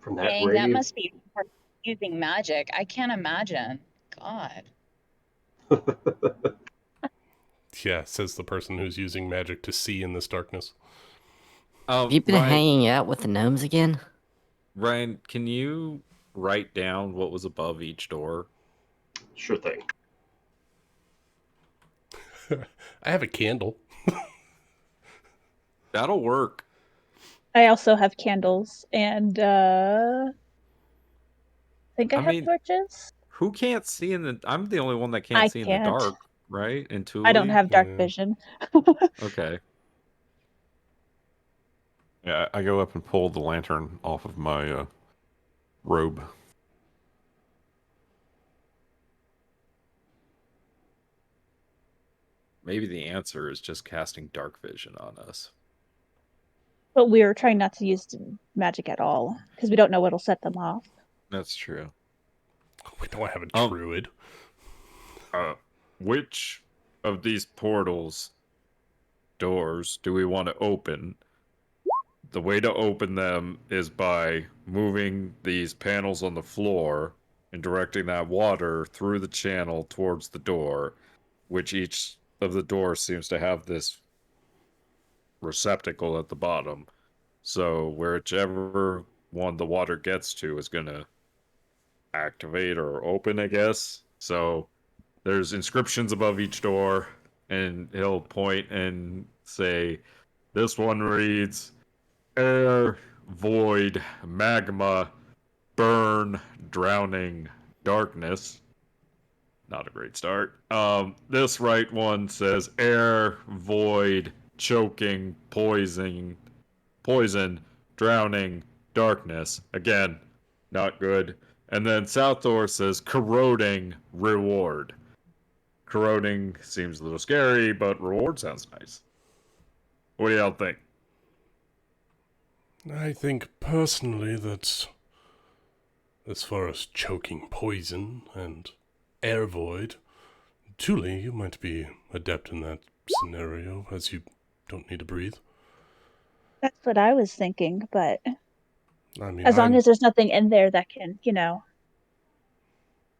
From that Dang, rave. that must be hard using magic. I can't imagine. God. Yeah, says the person who's using magic to see in this darkness. Have you been hanging out with the gnomes again? Ryan, can you write down what was above each door? Sure thing. I have a candle. That'll work. I also have candles, and I think I have torches. Who can't see in the... I'm the only one that can't see in the dark, right? And I don't have dark vision. Okay. Yeah, I go up and pull the lantern off of my robe. Maybe the answer is just casting dark vision on us. But we were trying not to use magic at all because we don't know what'll set them off. That's true. We don't have a druid. Which of these doors do we want to open? The way to open them is by moving these panels on the floor and directing that water through the channel towards the door, which each of the doors seems to have this receptacle at the bottom. So whichever one the water gets to is going to activate or open, I guess. So there's inscriptions above each door, and he'll point and say, this one reads, air, void, magma, burn, drowning, darkness. Not a great start. This right one says air, void, choking, poison, drowning, darkness. Again, not good. And then South Door says corroding, reward. Corroding seems a little scary, but reward sounds nice. What do y'all think? I think personally that as far as choking poison and air void, Julie, you might be adept in that scenario, as you don't need to breathe. That's what I was thinking, but I mean, as long as there's nothing in there that can,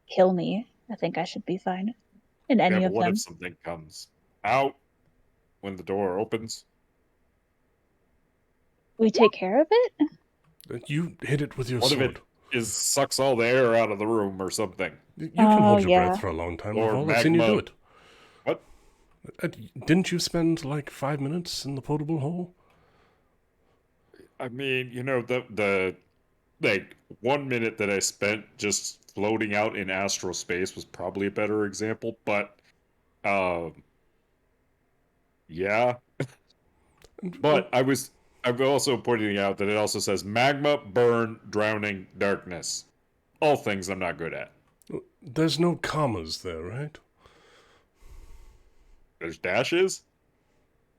kill me, I think I should be fine in any of what them. if something comes out when the door opens? We take care of it? You hit it with your What sword. if it sucks all the air out of the room or something? You can hold your yeah. breath for a long time. Or I've seen you do magma. it. What? Didn't you spend like 5 minutes in the potable hole? I mean, the like 1 minute that I spent just floating out in astral space was probably a better example, but yeah. But I'm also pointing out that it also says magma, burn, drowning, darkness. All things I'm not good at. There's no commas there, right? There's dashes.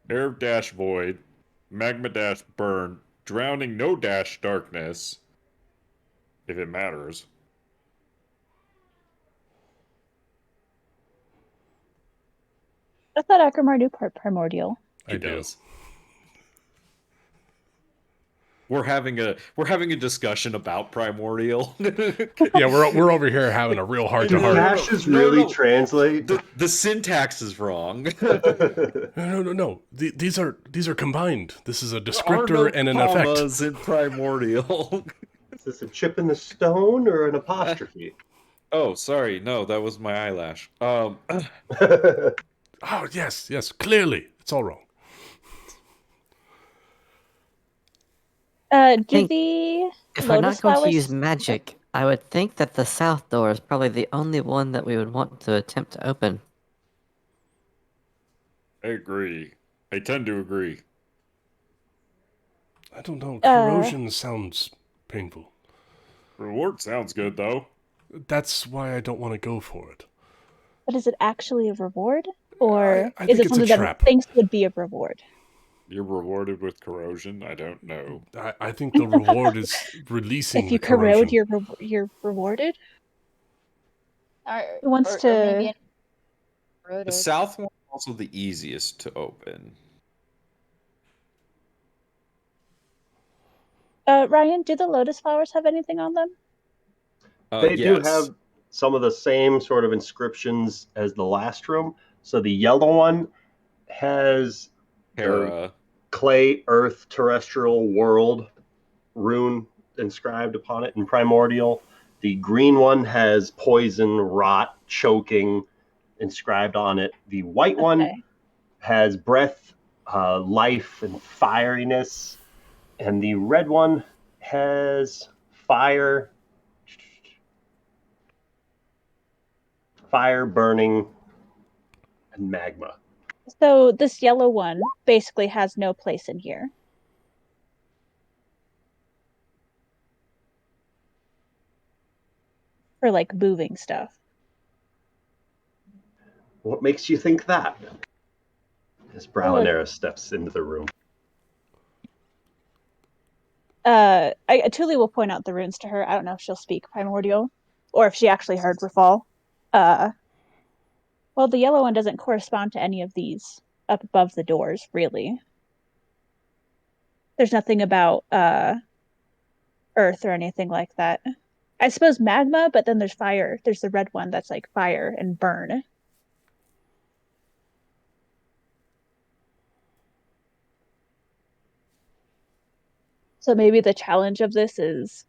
Air dash void, magma dash burn, drowning no dash darkness. If it matters. I thought Akramar knew primordial. He does. We're having a discussion about primordial. Yeah, we're over here having a real heart to Do heart. dashes really translate? The syntax is wrong. No. These are combined. This is a There are descriptor no and an effect. commas in primordial. Is this a chip in the stone or an apostrophe? Oh, sorry. No, that was my eyelash. Oh, yes. Clearly, it's all wrong. Do the If lotus we're not going to flowers- use magic, I would think that the south door is probably the only one that we would want to attempt to open. I agree. I tend to agree. I don't know. Corrosion sounds painful. Reward sounds good, though. That's why I don't want to go for it. But is it actually a reward? Or I is think it it's a something trap. that thinks would be a reward? You're rewarded with corrosion? I don't know. I think the reward is releasing If you the corrosion. corrode, you're rewarded? Or, Who wants or to... maybe The corroded. south one is also the easiest to open. Ryan, do the lotus flowers have anything on them? They do Yes. have some of the same sort of inscriptions as the last room. So the yellow one has Hera. clay, earth, terrestrial, world rune inscribed upon it in primordial. The green one has poison, rot, choking inscribed on it. The white one Okay. has breath, life, and fieriness. And the red one has fire, burning, and magma. So this yellow one basically has no place in here. for like moving stuff. What makes you think that? As Bralinera steps into the room. Tuli will point out the runes to her. I don't know if she'll speak Primordial or if she actually heard Rafal. Well, the yellow one doesn't correspond to any of these up above the doors, really. There's nothing about earth or anything like that. I suppose magma, but then there's fire. There's the red one that's like fire and burn. So maybe the challenge of this is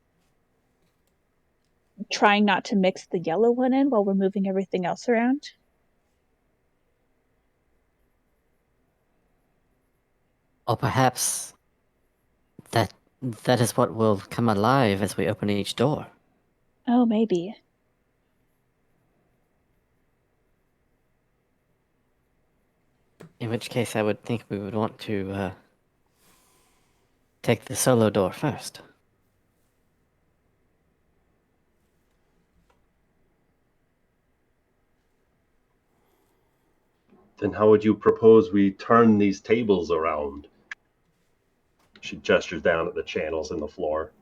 trying not to mix the yellow one in while we're moving everything else around. Or perhaps that is what will come alive as we open each door. Oh, maybe. In which case, I would think we would want to take the solo door first. Then how would you propose we turn these tables around? She gestures down at the channels in the floor.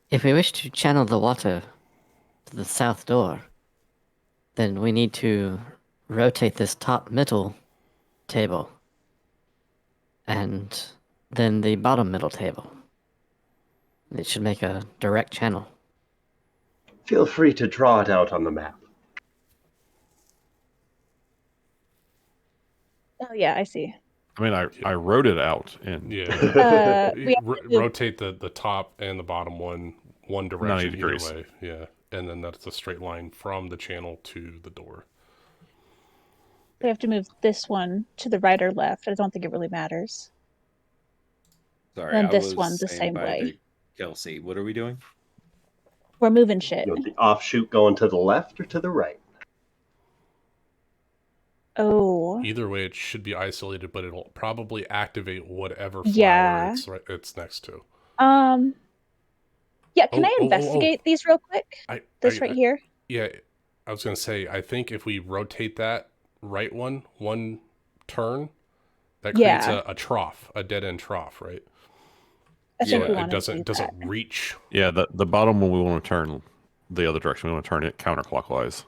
If we wish to channel the water to the south door, then we need to rotate this top middle table and then the bottom middle table. It should make a direct channel. Feel free to draw it out on the map. Oh, yeah, I see. I mean, I wrote it out, and Yeah. We Rotate the top and the bottom one direction 90 either degrees. way. Yeah. And then that's a straight line from the channel to the door. We have to move this one to the right or left. I don't think it really matters. Sorry, And I this was one the saying same bye way. to Kelsey. What are we doing? We're moving shit. You want the offshoot going to the left or to the right? Oh. Either way, it should be isolated, but it'll probably activate whatever flower Yeah. it's next to. Yeah, can I investigate these real quick? This right here? Yeah, I was going to say, I think if we rotate that right one turn, that creates a trough, a dead-end trough, right? I think we it want doesn't to do that. reach. yeah, the bottom one we want to turn the other direction. We want to turn it counterclockwise,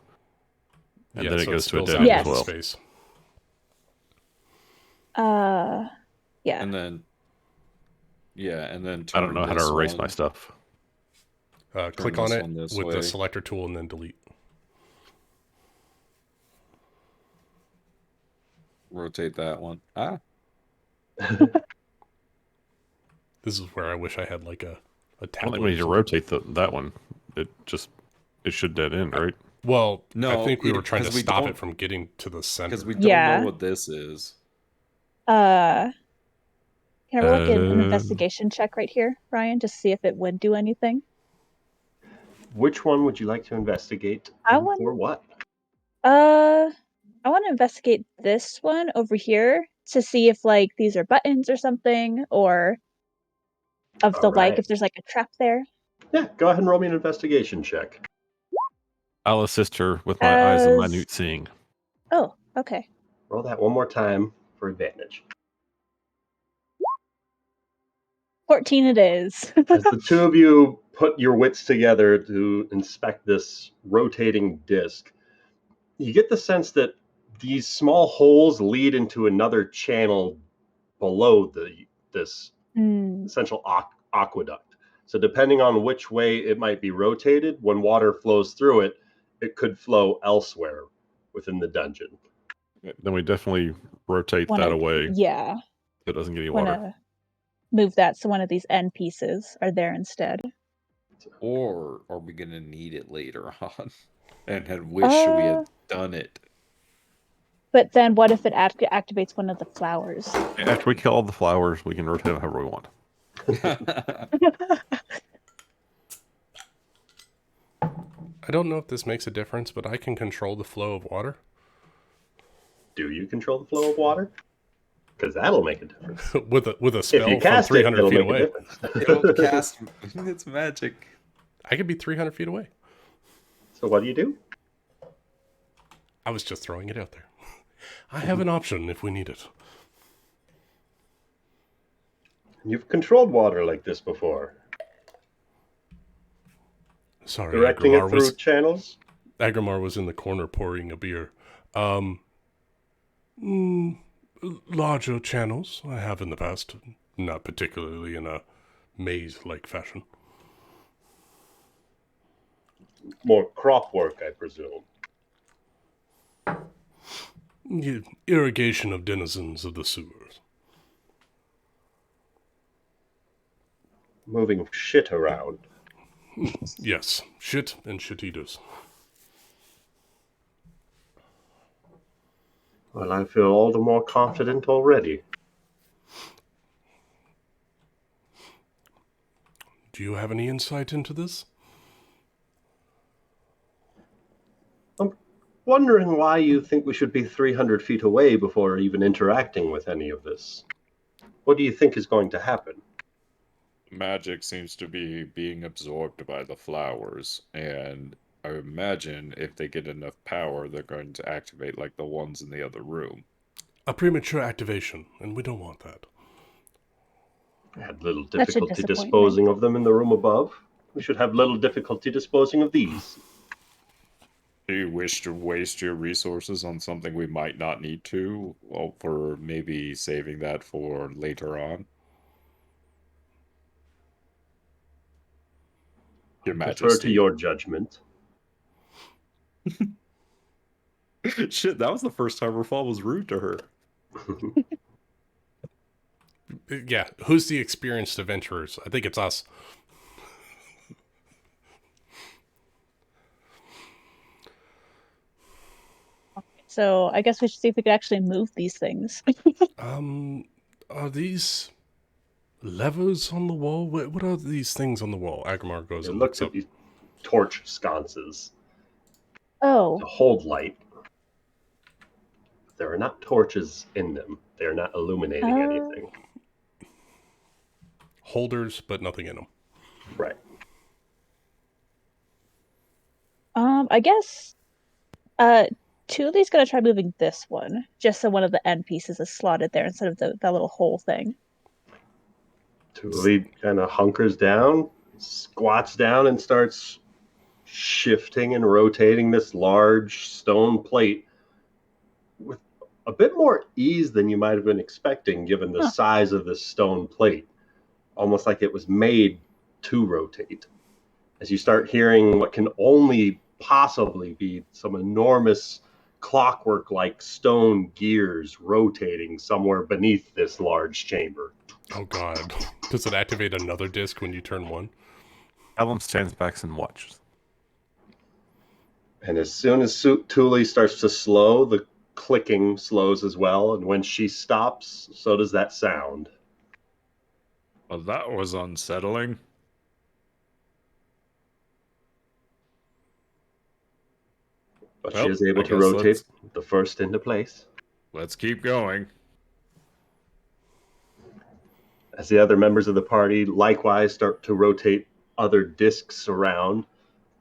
and then it so goes to a spills dead out end Yes. as well. Space. Yeah. And then, and then I don't know how to erase my one. stuff. Click on this it one this with way. the selector tool and then delete. Rotate that one. Ah, This is where I wish I had like a I don't tablet. think we need to rotate that one. It should dead end, right? Well, No, I think we were trying to 'cause we stop don't- it from getting to the center. because we don't Yeah. know what this is. Can I roll like an Uh, investigation check right here, Ryan, just to see if it would do anything? Which one would you like to investigate? I and want- for what? I want to investigate this one over here to see if like these are buttons or something, or of the like, Alright. if there's like a trap there. Yeah, go ahead and roll me an investigation check. I'll assist her with my eyes and As- minute seeing. Oh, okay. Roll that one more time for advantage. 14 it is. As the two of you put your wits together to inspect this rotating disc, you get the sense that these small holes lead into another channel below this essential aqueduct. So depending on which way it might be rotated, when water flows through it, it could flow elsewhere within the dungeon. Then we definitely rotate that away. Yeah. So it doesn't get any Want water. to move that so one of these end pieces are there instead. Or are we gonna need it later on? And had wish we had done it. But then what if it activates one of the flowers? After we kill all the flowers, we can rotate it however we want. I don't know if this makes a difference, but I can control the flow of water. Do you control the flow of water? Because that'll make a difference. with a If spell you from cast it, 300 it'll feet make a away. difference. It'll cast. It's magic. I could be 300 feet away. So what do you do? I was just throwing it out there. I have an option if we need it. You've controlled water like this before. Sorry, Directing it through channels? Agrimar was in the corner pouring a beer. Larger channels I have in the past, not particularly in a maze-like fashion. More crop work, I presume. Irrigation of denizens of the sewers. Moving shit around. Yes, shit and shit eaters. Well, I feel all the more confident already. Do you have any insight into this? I'm wondering why you think we should be 300 feet away before even interacting with any of this. What do you think is going to happen? Magic seems to be being absorbed by the flowers, and I imagine if they get enough power, they're going to activate like the ones in the other room. A premature activation, and we don't want that. I had little That should difficulty disappoint me. disposing of them in the room above. We should have little difficulty disposing of these. Do you wish to waste your resources on something we might not need to? Well, for maybe saving that for later on? Your Defer to Majesty. your judgment. Shit, that was the first time Rafal was rude to her. Yeah, who's the experienced adventurers? I think it's us. So I guess we should see if we could actually move these things. Are these levers on the wall? What are these things on the wall? Agrimar goes It and looks looks at up. these torch sconces Oh, to hold light. There are not torches in them. They are not illuminating anything. Holders, but nothing in them. Right. I guess Thule's gonna try moving this one, just so one of the end pieces is slotted there instead of that little hole thing. Thule kind of hunkers down, squats down, and starts shifting and rotating this large stone plate with a bit more ease than you might have been expecting given the size of this stone plate. Almost like it was made to rotate. As you start hearing what can only possibly be some enormous clockwork-like stone gears rotating somewhere beneath this large chamber. Oh god. Does it activate another disc when you turn one? Callum stands back and watches. And as soon as Thule starts to slow, the clicking slows as well. And when she stops, so does that sound. Well, that was unsettling. But Well, she is able I to guess rotate the first into place. Let's keep going. As the other members of the party likewise start to rotate other discs around.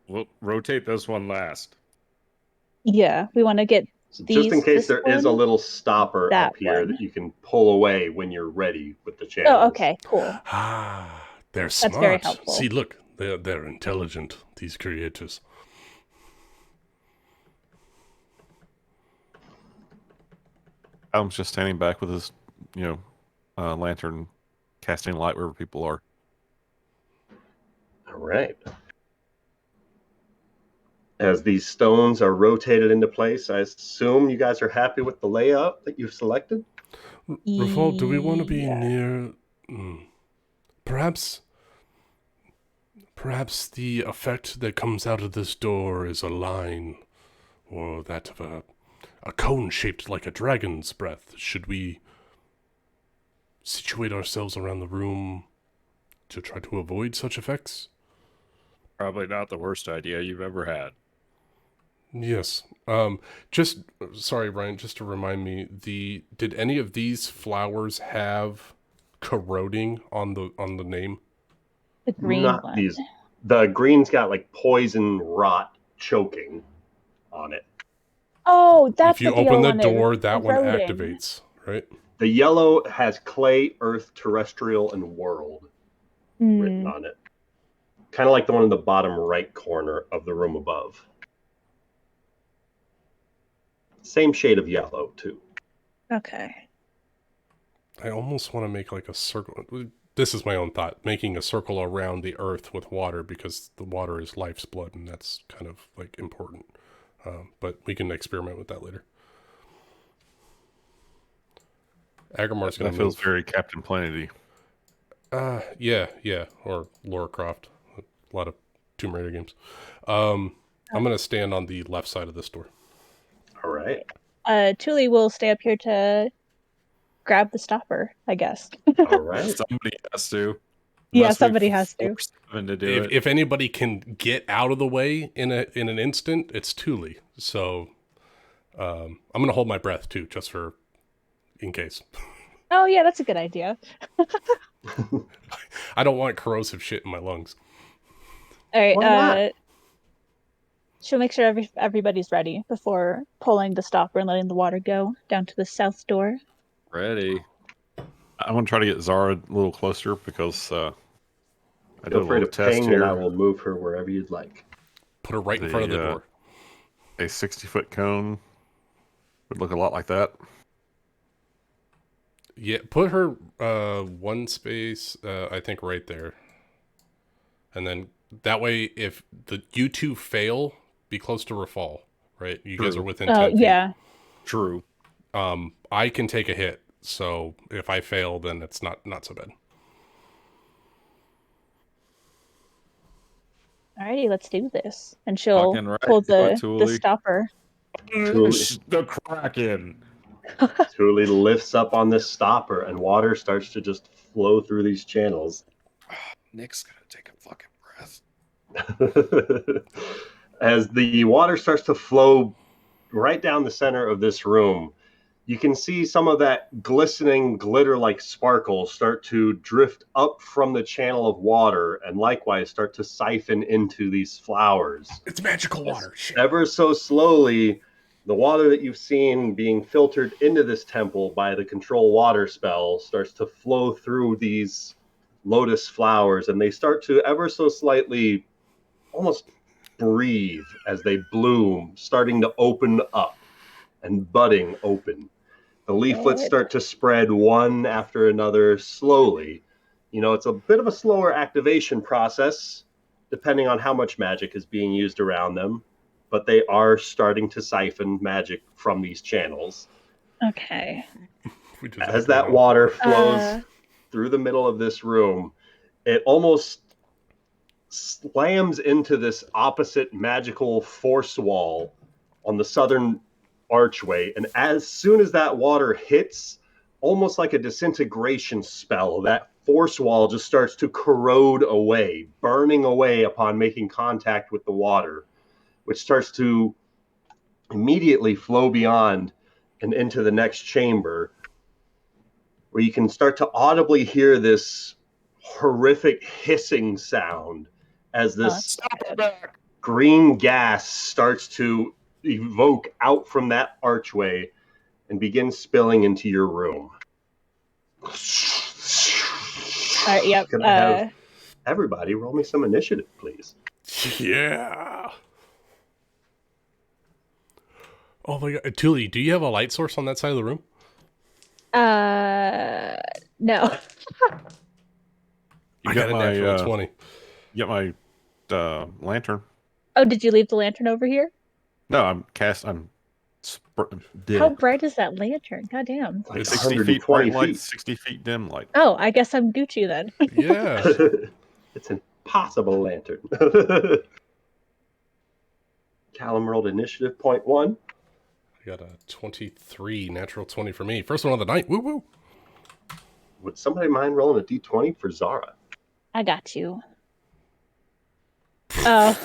We'll rotate this one last. Yeah, we want to get So just in case there is a one, little stopper that up here one. that you can pull away when you're ready with the channels. Oh, okay, cool. Ah, they're smart. That's very helpful. See, look, they're intelligent, these creators. Callum's just standing back with his, lantern, casting light wherever people are. All right. As these stones are rotated into place, I assume you guys are happy with the layout that you've selected? Rafal, do we want to be Yeah. near... Perhaps the effect that comes out of this door is a line, or that of a cone shaped like a dragon's breath. Should we situate ourselves around the room to try to avoid such effects? Probably not the worst idea you've ever had. Yes. Sorry, Ryan, just to remind me, did any of these flowers have corroding on the name? The green Not one. these The green's got like poison rot choking on it. Oh, that's If you what the open yellow the one is. door, that one Eroding. activates, right? The yellow has clay, earth, terrestrial, and world written on it. Kind of like the one in the bottom right corner of the room above. Same shade of yellow, too. Okay. I almost want to make like a circle. This is my own thought, making a circle around the earth with water, because the water is life's blood, and that's kind of like important. But we can experiment with that later. Agramar's going That to feels move. very Captain Planet-y. Yeah, or Lara Croft. A lot of Tomb Raider games. I'm going to stand on the left side of this door. All right. Tuli will stay up here to grab the stopper, I guess. All right. Somebody has to. Yeah, Unless we somebody has to. force Seven to do it. If anybody can get out of the way in an instant, it's Tuli. So I'm going to hold my breath too, just for in case. Oh yeah, that's a good idea. I don't want corrosive shit in my lungs. All right. Why not? She'll make sure everybody's ready before pulling the stopper and letting the water go down to the south door. Ready. I want to try to get Zara a little closer because I did a Feel free to little test ping, here. and I will move her wherever you'd like. Put her right in front of the door. A 60-foot cone would look a lot like that. Yeah, put her one space, I think, right there. And then that way, if you two fail, be close to Rafal, right? You guys are within 10 feet. Yeah. True. I can take a hit, so if I fail, then it's not so bad. Alrighty, let's do this. And she'll Fucking right, pull the Tuli. stopper. The Kraken. Tuli lifts up on this stopper, and water starts to just flow through these channels. Nick's gonna take a fucking breath. As the water starts to flow right down the center of this room, you can see some of that glistening glitter-like sparkle start to drift up from the channel of water and likewise start to siphon into these flowers. It's magical water. Shit. Ever so slowly, the water that you've seen being filtered into this temple by the control water spell starts to flow through these lotus flowers, and they start to ever so slightly almost breathe as they bloom, starting to open up and budding open. The leaflets start to spread one after another slowly. You know, it's a bit of a slower activation process, depending on how much magic is being used around them, but they are starting to siphon magic from these channels. Okay. As that water flows through the middle of this room, it almost slams into this opposite magical force wall on the southern archway, and as soon as that water hits, almost like a disintegration spell, that force wall just starts to corrode away, burning away upon making contact with the water, which starts to immediately flow beyond and into the next chamber, where you can start to audibly hear this horrific hissing sound as this green gas starts to evoke out from that archway and begin spilling into your room. All right, yep. Can I have everybody roll me some initiative, please? Yeah. Oh my god. Tuli, do you have a light source on that side of the room? No. I got a natural 20. You got my lantern. Oh, did you leave the lantern over here? No, I'm How bright is that lantern? God damn. Like 60 feet bright 120 light, feet. 60 feet dim light. Oh, I guess I'm Gucci then. Yeah. It's an impossible lantern. Callum rolled initiative point 1. I got a 23, natural 20 for me. First one of the night. Woo woo. Would somebody mind rolling a d20 for Zara? I got you. Oh.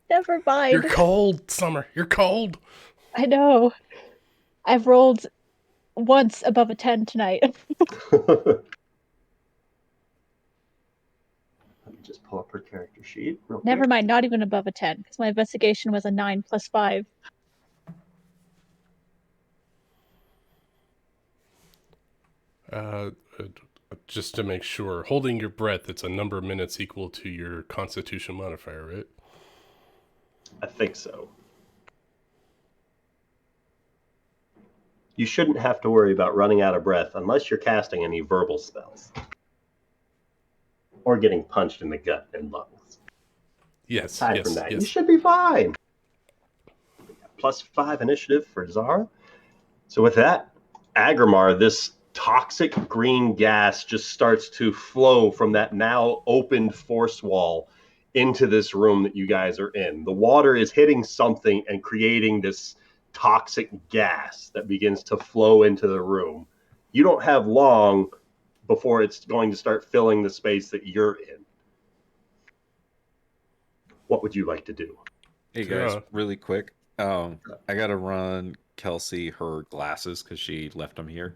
Never mind. You're cold, Summer. You're cold. I know. I've rolled once above a 10 tonight. Just pull up her character sheet real quick. Never mind, not even above a 10, because my investigation was a 9 plus 5. Just to make sure, holding your breath, it's a number of minutes equal to your Constitution modifier, right? I think so. You shouldn't have to worry about running out of breath unless you're casting any verbal spells. Or getting punched in the gut and lungs. Yes, Aside yes, from that, yes. you should be fine. +5 initiative for Zara. So with that, Agrimar, this toxic green gas just starts to flow from that now opened force wall into this room that you guys are in. The water is hitting something and creating this toxic gas that begins to flow into the room. You don't have long before it's going to start filling the space that you're in. What would you like to do? Hey guys, Yeah. really quick. I gotta run Kelsey her glasses because she left them here.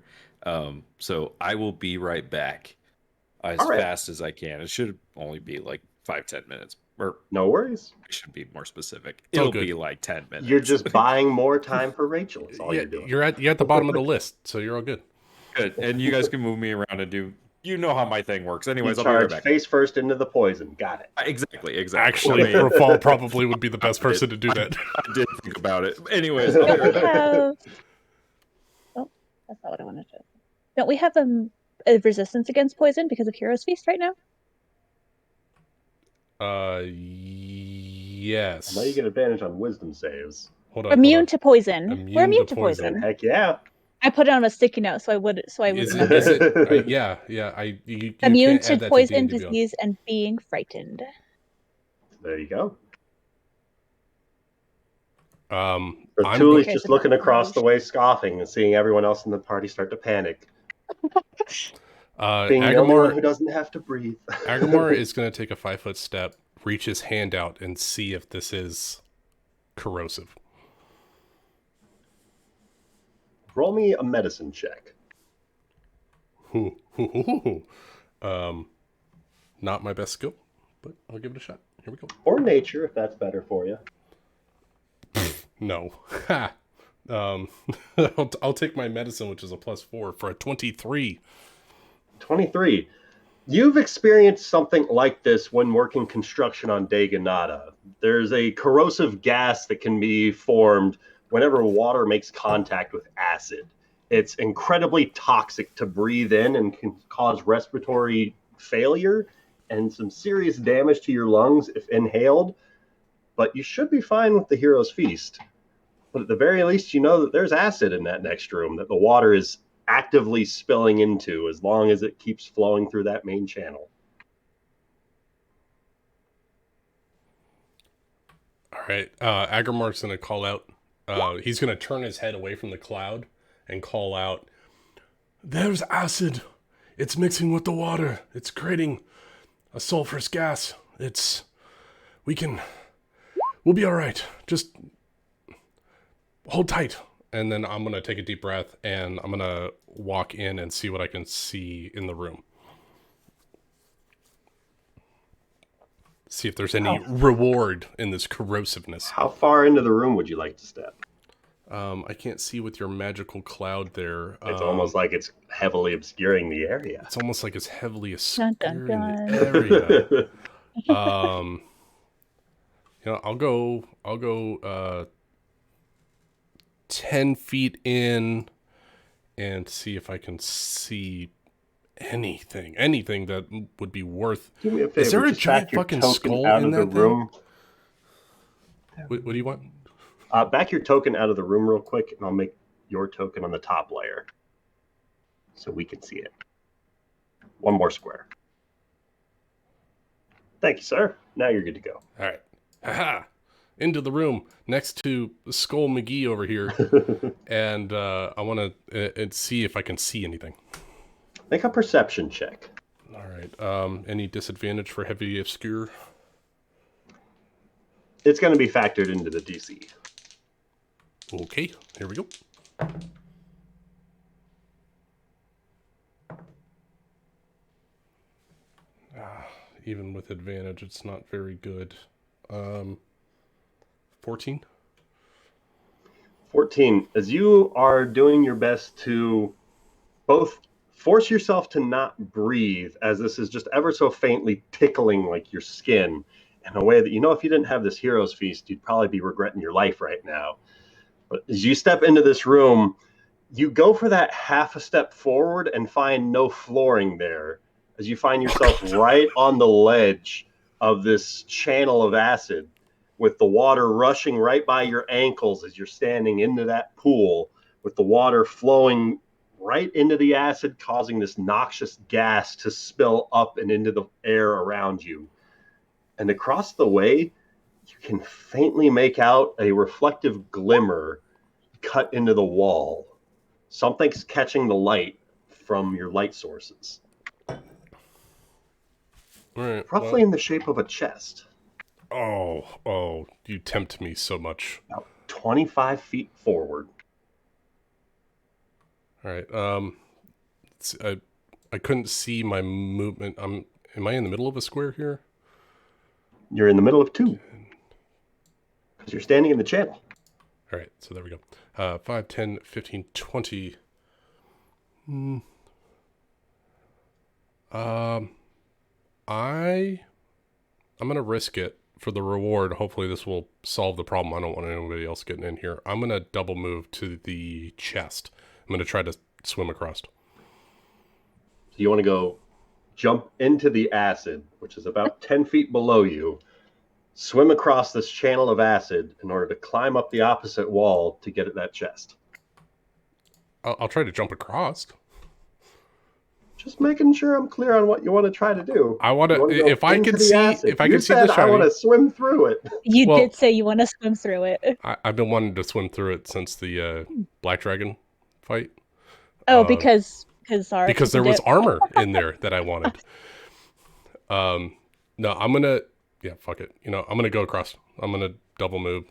So I will be right back as All right. fast as I can. It should only be like 5-10 minutes, or No worries. I should be more specific. It's all It'll good. be like 10 minutes. You're just buying more time for Rachel. Is all Yeah, you're doing. you're at the bottom of the list, so you're all good. Good, and you guys can move me around and do. You know how my thing works. You Anyways, I'll be right charge back. face first into the poison. Got it. Exactly. Actually, I mean, Rafal probably would be the best person to do that. I did think about it. Anyways, I'll be Don't we right back. have... Oh, that's not what I wanted to... Don't we have a resistance against poison because of Hero's Feast right now? Yes. I know you get advantage on wisdom saves. Hold on. Immune to poison. Immune We're immune to to poison. poison. Heck yeah. I put it on a sticky note so I would Is remember. it? Yeah. You Immune can't add to that poison, D&D Beyond. disease, and being frightened. There you go. I'm Tully's Okay, just so looking that's across the evolution. way, scoffing, and seeing everyone else in the party start to panic. Being the only one who doesn't have to breathe. Agrimar is going to take a 5-foot step, reach his hand out, and see if this is corrosive. Roll me a medicine check. Not my best skill, but I'll give it a shot. Here we go. Or nature, if that's better for you. No. I'll take my medicine, which is a +4, for a 23. 23. You've experienced something like this when working construction on Daganada. There's a corrosive gas that can be formed whenever water makes contact with acid. It's incredibly toxic to breathe in and can cause respiratory failure and some serious damage to your lungs if inhaled. But you should be fine with the Hero's Feast. But at the very least, you know that there's acid in that next room that the water is actively spilling into as long as it keeps flowing through that main channel. All right. Agrimark's going to call out. He's going to turn his head away from the cloud and call out, "There's acid. It's mixing with the water. It's creating a sulfurous gas. We'll be all right. Just hold tight." And then I'm going to take a deep breath and I'm going to walk in and see what I can see in the room. See if there's any reward in this corrosiveness. How far into the room would you like to step? I can't see with your magical cloud there. It's almost like it's heavily obscuring the area. It's almost like it's heavily Dun, obscuring dun, the area. I'll go 10 feet in and see if I can see anything that would be worth. Do me a favor. Is there a just giant back your fucking token skull out in of the that thing? room. What do you want? Back your token out of the room real quick, and I'll make your token on the top layer so we can see it. One more square. Thank you, sir. Now you're good to go. All right. Haha. Into the room next to Skull McGee over here. And I want to see if I can see anything. Make a perception check. All right. Any disadvantage for heavy obscure? It's going to be factored into the DC. Okay. Here we go. even with advantage, it's not very good. 14. 14. As you are doing your best to both force yourself to not breathe, as this is just ever so faintly tickling like your skin in a way that, you know, if you didn't have this hero's feast, you'd probably be regretting your life right now. But as you step into this room, you go for that half a step forward and find no flooring there, as you find yourself right on the ledge of this channel of acid, with the water rushing right by your ankles as you're standing into that pool, with the water flowing right into the acid, causing this noxious gas to spill up and into the air around you. And across the way, you can faintly make out a reflective glimmer cut into the wall. Something's catching the light from your light sources. All right. Roughly in the shape of a chest. Oh, you tempt me so much. About 25 feet forward. All right. I couldn't see my movement. Am I in the middle of a square here? You're in the middle of two. Because you're standing in the channel. All right, so there we go. 5, 10, 15, 20. I'm gonna risk it for the reward. Hopefully this will solve the problem. I don't want anybody else getting in here. I'm gonna double move to the chest. I'm gonna try to swim across. So you want to go jump into the acid, which is about 10 feet below you, swim across this channel of acid in order to climb up the opposite wall to get at that chest. I'll try to jump across. Just making sure I'm clear on what you want to try to do. I want to, if I can see, if I can can see the I shiny. want to swim through it. You did say you want to swim through it. I've been wanting to swim through it since the Black Dragon fight. Oh, because there was armor in there that I wanted. No, I'm gonna, fuck it. You know, I'm gonna go across. I'm gonna double move.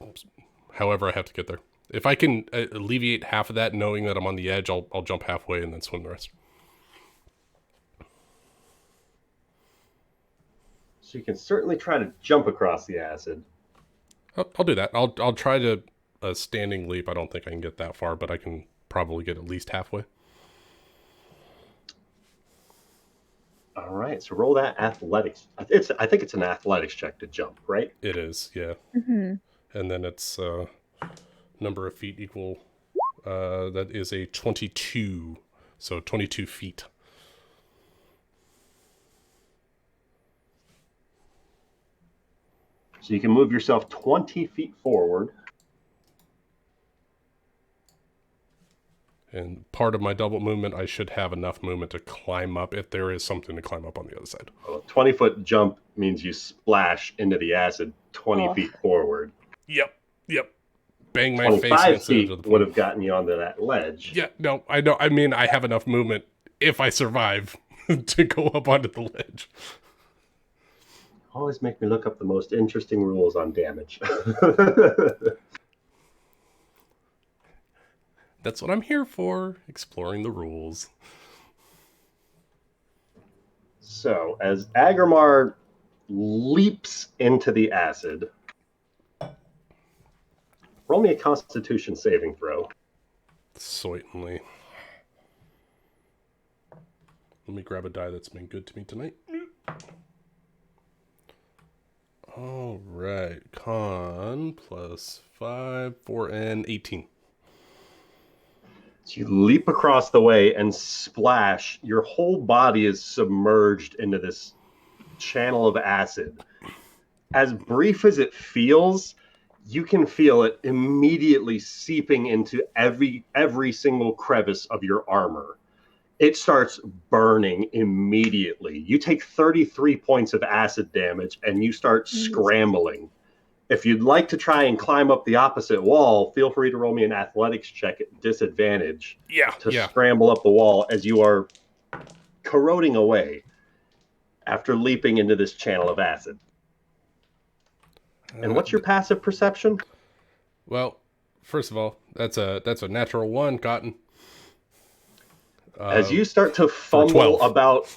However, I have to get there. If I can alleviate half of that, knowing that I'm on the edge, I'll jump halfway and then swim the rest. So you can certainly try to jump across the acid. I'll do that. I'll try to a standing leap. I don't think I can get that far, but I can probably get at least halfway. All right, so roll that athletics. I think it's an athletics check to jump, right? It is, yeah. Mm-hmm. And then it's number of feet equal. That is a 22, so 22 feet. So you can move yourself 20 feet forward. And part of my double movement, I should have enough movement to climb up if there is something to climb up on the other side. Well, a 20-foot jump means you splash into the acid 20 feet forward. Yep. Bang my face against 25 the edge feet of the would pool. have gotten you onto that ledge. Yeah, no, I know. I mean, I have enough movement if I survive to go up onto the ledge. Always make me look up the most interesting rules on damage. That's what I'm here for, exploring the rules. So, as Agrimar leaps into the acid, roll me a Constitution saving throw. Certainly. Let me grab a die that's been good to me tonight. All right, con plus 5, 4, and 18. So you leap across the way and splash. Your whole body is submerged into this channel of acid. As brief as it feels, you can feel it immediately seeping into every single crevice of your armor. It starts burning immediately. You take 33 points of acid damage and you start scrambling. If you'd like to try and climb up the opposite wall, feel free to roll me an athletics check at disadvantage to scramble up the wall as you are corroding away after leaping into this channel of acid. And what's your passive perception? Well, first of all, that's a natural 1, Cotton. As you start to fumble about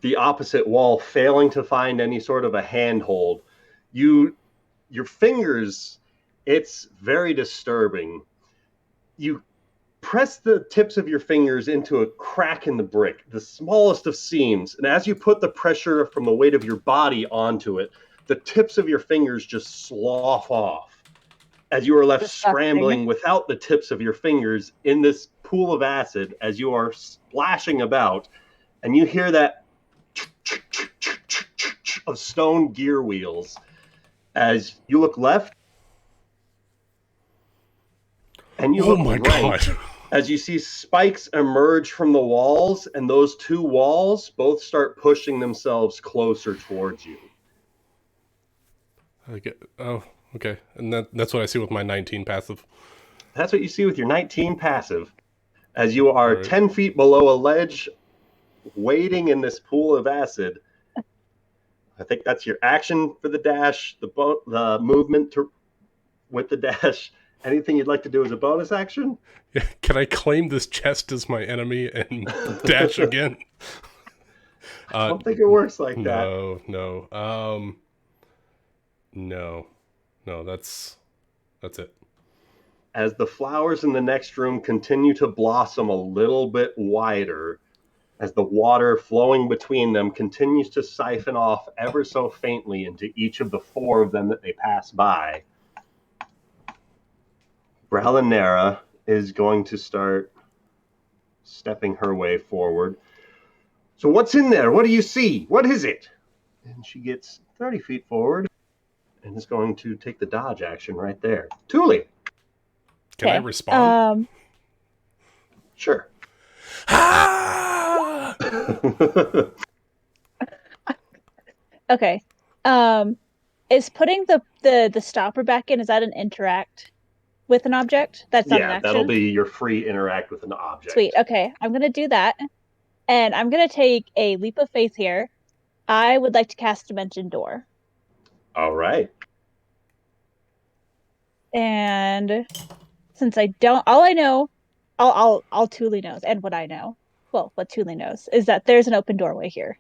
the opposite wall, failing to find any sort of a handhold. Your fingers, it's very disturbing. You press the tips of your fingers into a crack in the brick, the smallest of seams, and as you put the pressure from the weight of your body onto it, the tips of your fingers just slough off as you are left scrambling without the tips of your fingers in this pool of acid as you are splashing about, and you hear that of stone gear wheels as you look left and you look right. As you see spikes emerge from the walls, and those two walls both start pushing themselves closer towards you. Okay. And that's what I see with my 19 passive. That's what you see with your 19 passive. As you are 10 feet below a ledge, wading in this pool of acid. I think that's your action for the dash, the movement with the dash. Anything you'd like to do as a bonus action? Yeah, can I claim this chest as my enemy and dash again? I don't think it works like that. No, that's it. As the flowers in the next room continue to blossom a little bit wider, as the water flowing between them continues to siphon off ever so faintly into each of the four of them that they pass by, Bralinera is going to start stepping her way forward. So what's in there? What do you see? What is it? And she gets 30 feet forward and is going to take the dodge action right there. Thule. Can I respond? Sure. Okay. Is putting the stopper back in, is that an interact with an object? That's not an action? That'll be your free interact with an object. Sweet. Okay. I'm going to do that. And I'm going to take a leap of faith here. I would like to cast Dimension Door. All right. And since I don't, all I know, all Thule knows, and what I know, well, what Thule knows, is that there's an open doorway here.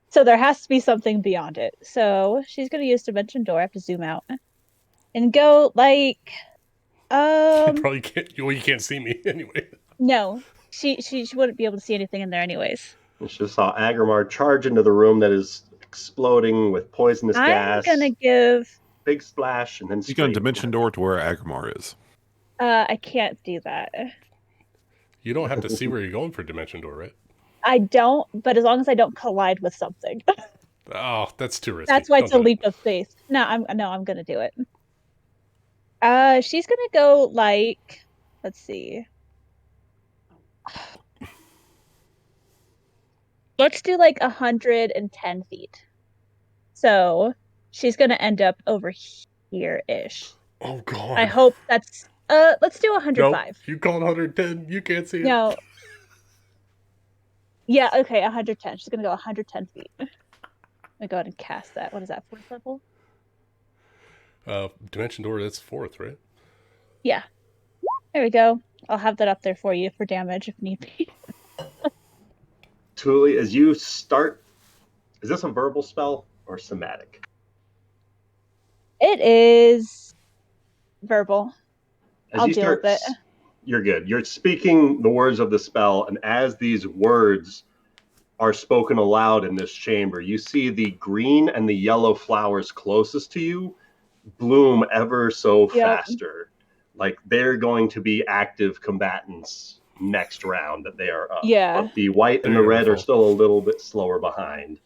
So there has to be something beyond it. So she's going to use Dimension Door. I have to zoom out and go like, You probably can't. Well, you can't see me anyway. No, she wouldn't be able to see anything in there anyways. And she just saw Agrimar charge into the room that is exploding with poisonous gas. I'm gonna give big splash and then she's going to Dimension Door to where Agrimar is. I can't do that. You don't have to see where you're going for Dimension Door, right? I don't, but as long as I don't collide with something. Oh, that's too risky. That's why it's a leap of faith. No, I'm gonna do it. She's gonna go like, let's see. Let's do like 110 feet. So she's gonna end up over here-ish. Oh god. I hope that's let's do 105. Nope. You called 110. You can't see it. No. Yeah, okay, 110. She's gonna go 110 feet. I'm gonna go ahead and cast that. What is that, 4th level? Dimension Door, that's 4th, right? Yeah. There we go. I'll have that up there for you for damage if need be. Thule, as you start, is this a verbal spell or somatic? It is verbal. As I'll you deal start, with it. You're good. You're speaking the words of the spell, and as these words are spoken aloud in this chamber, you see the green and the yellow flowers closest to you bloom ever so faster. Like they're going to be active combatants next round that they are up. Yeah. But the white and the red are still a little bit slower behind.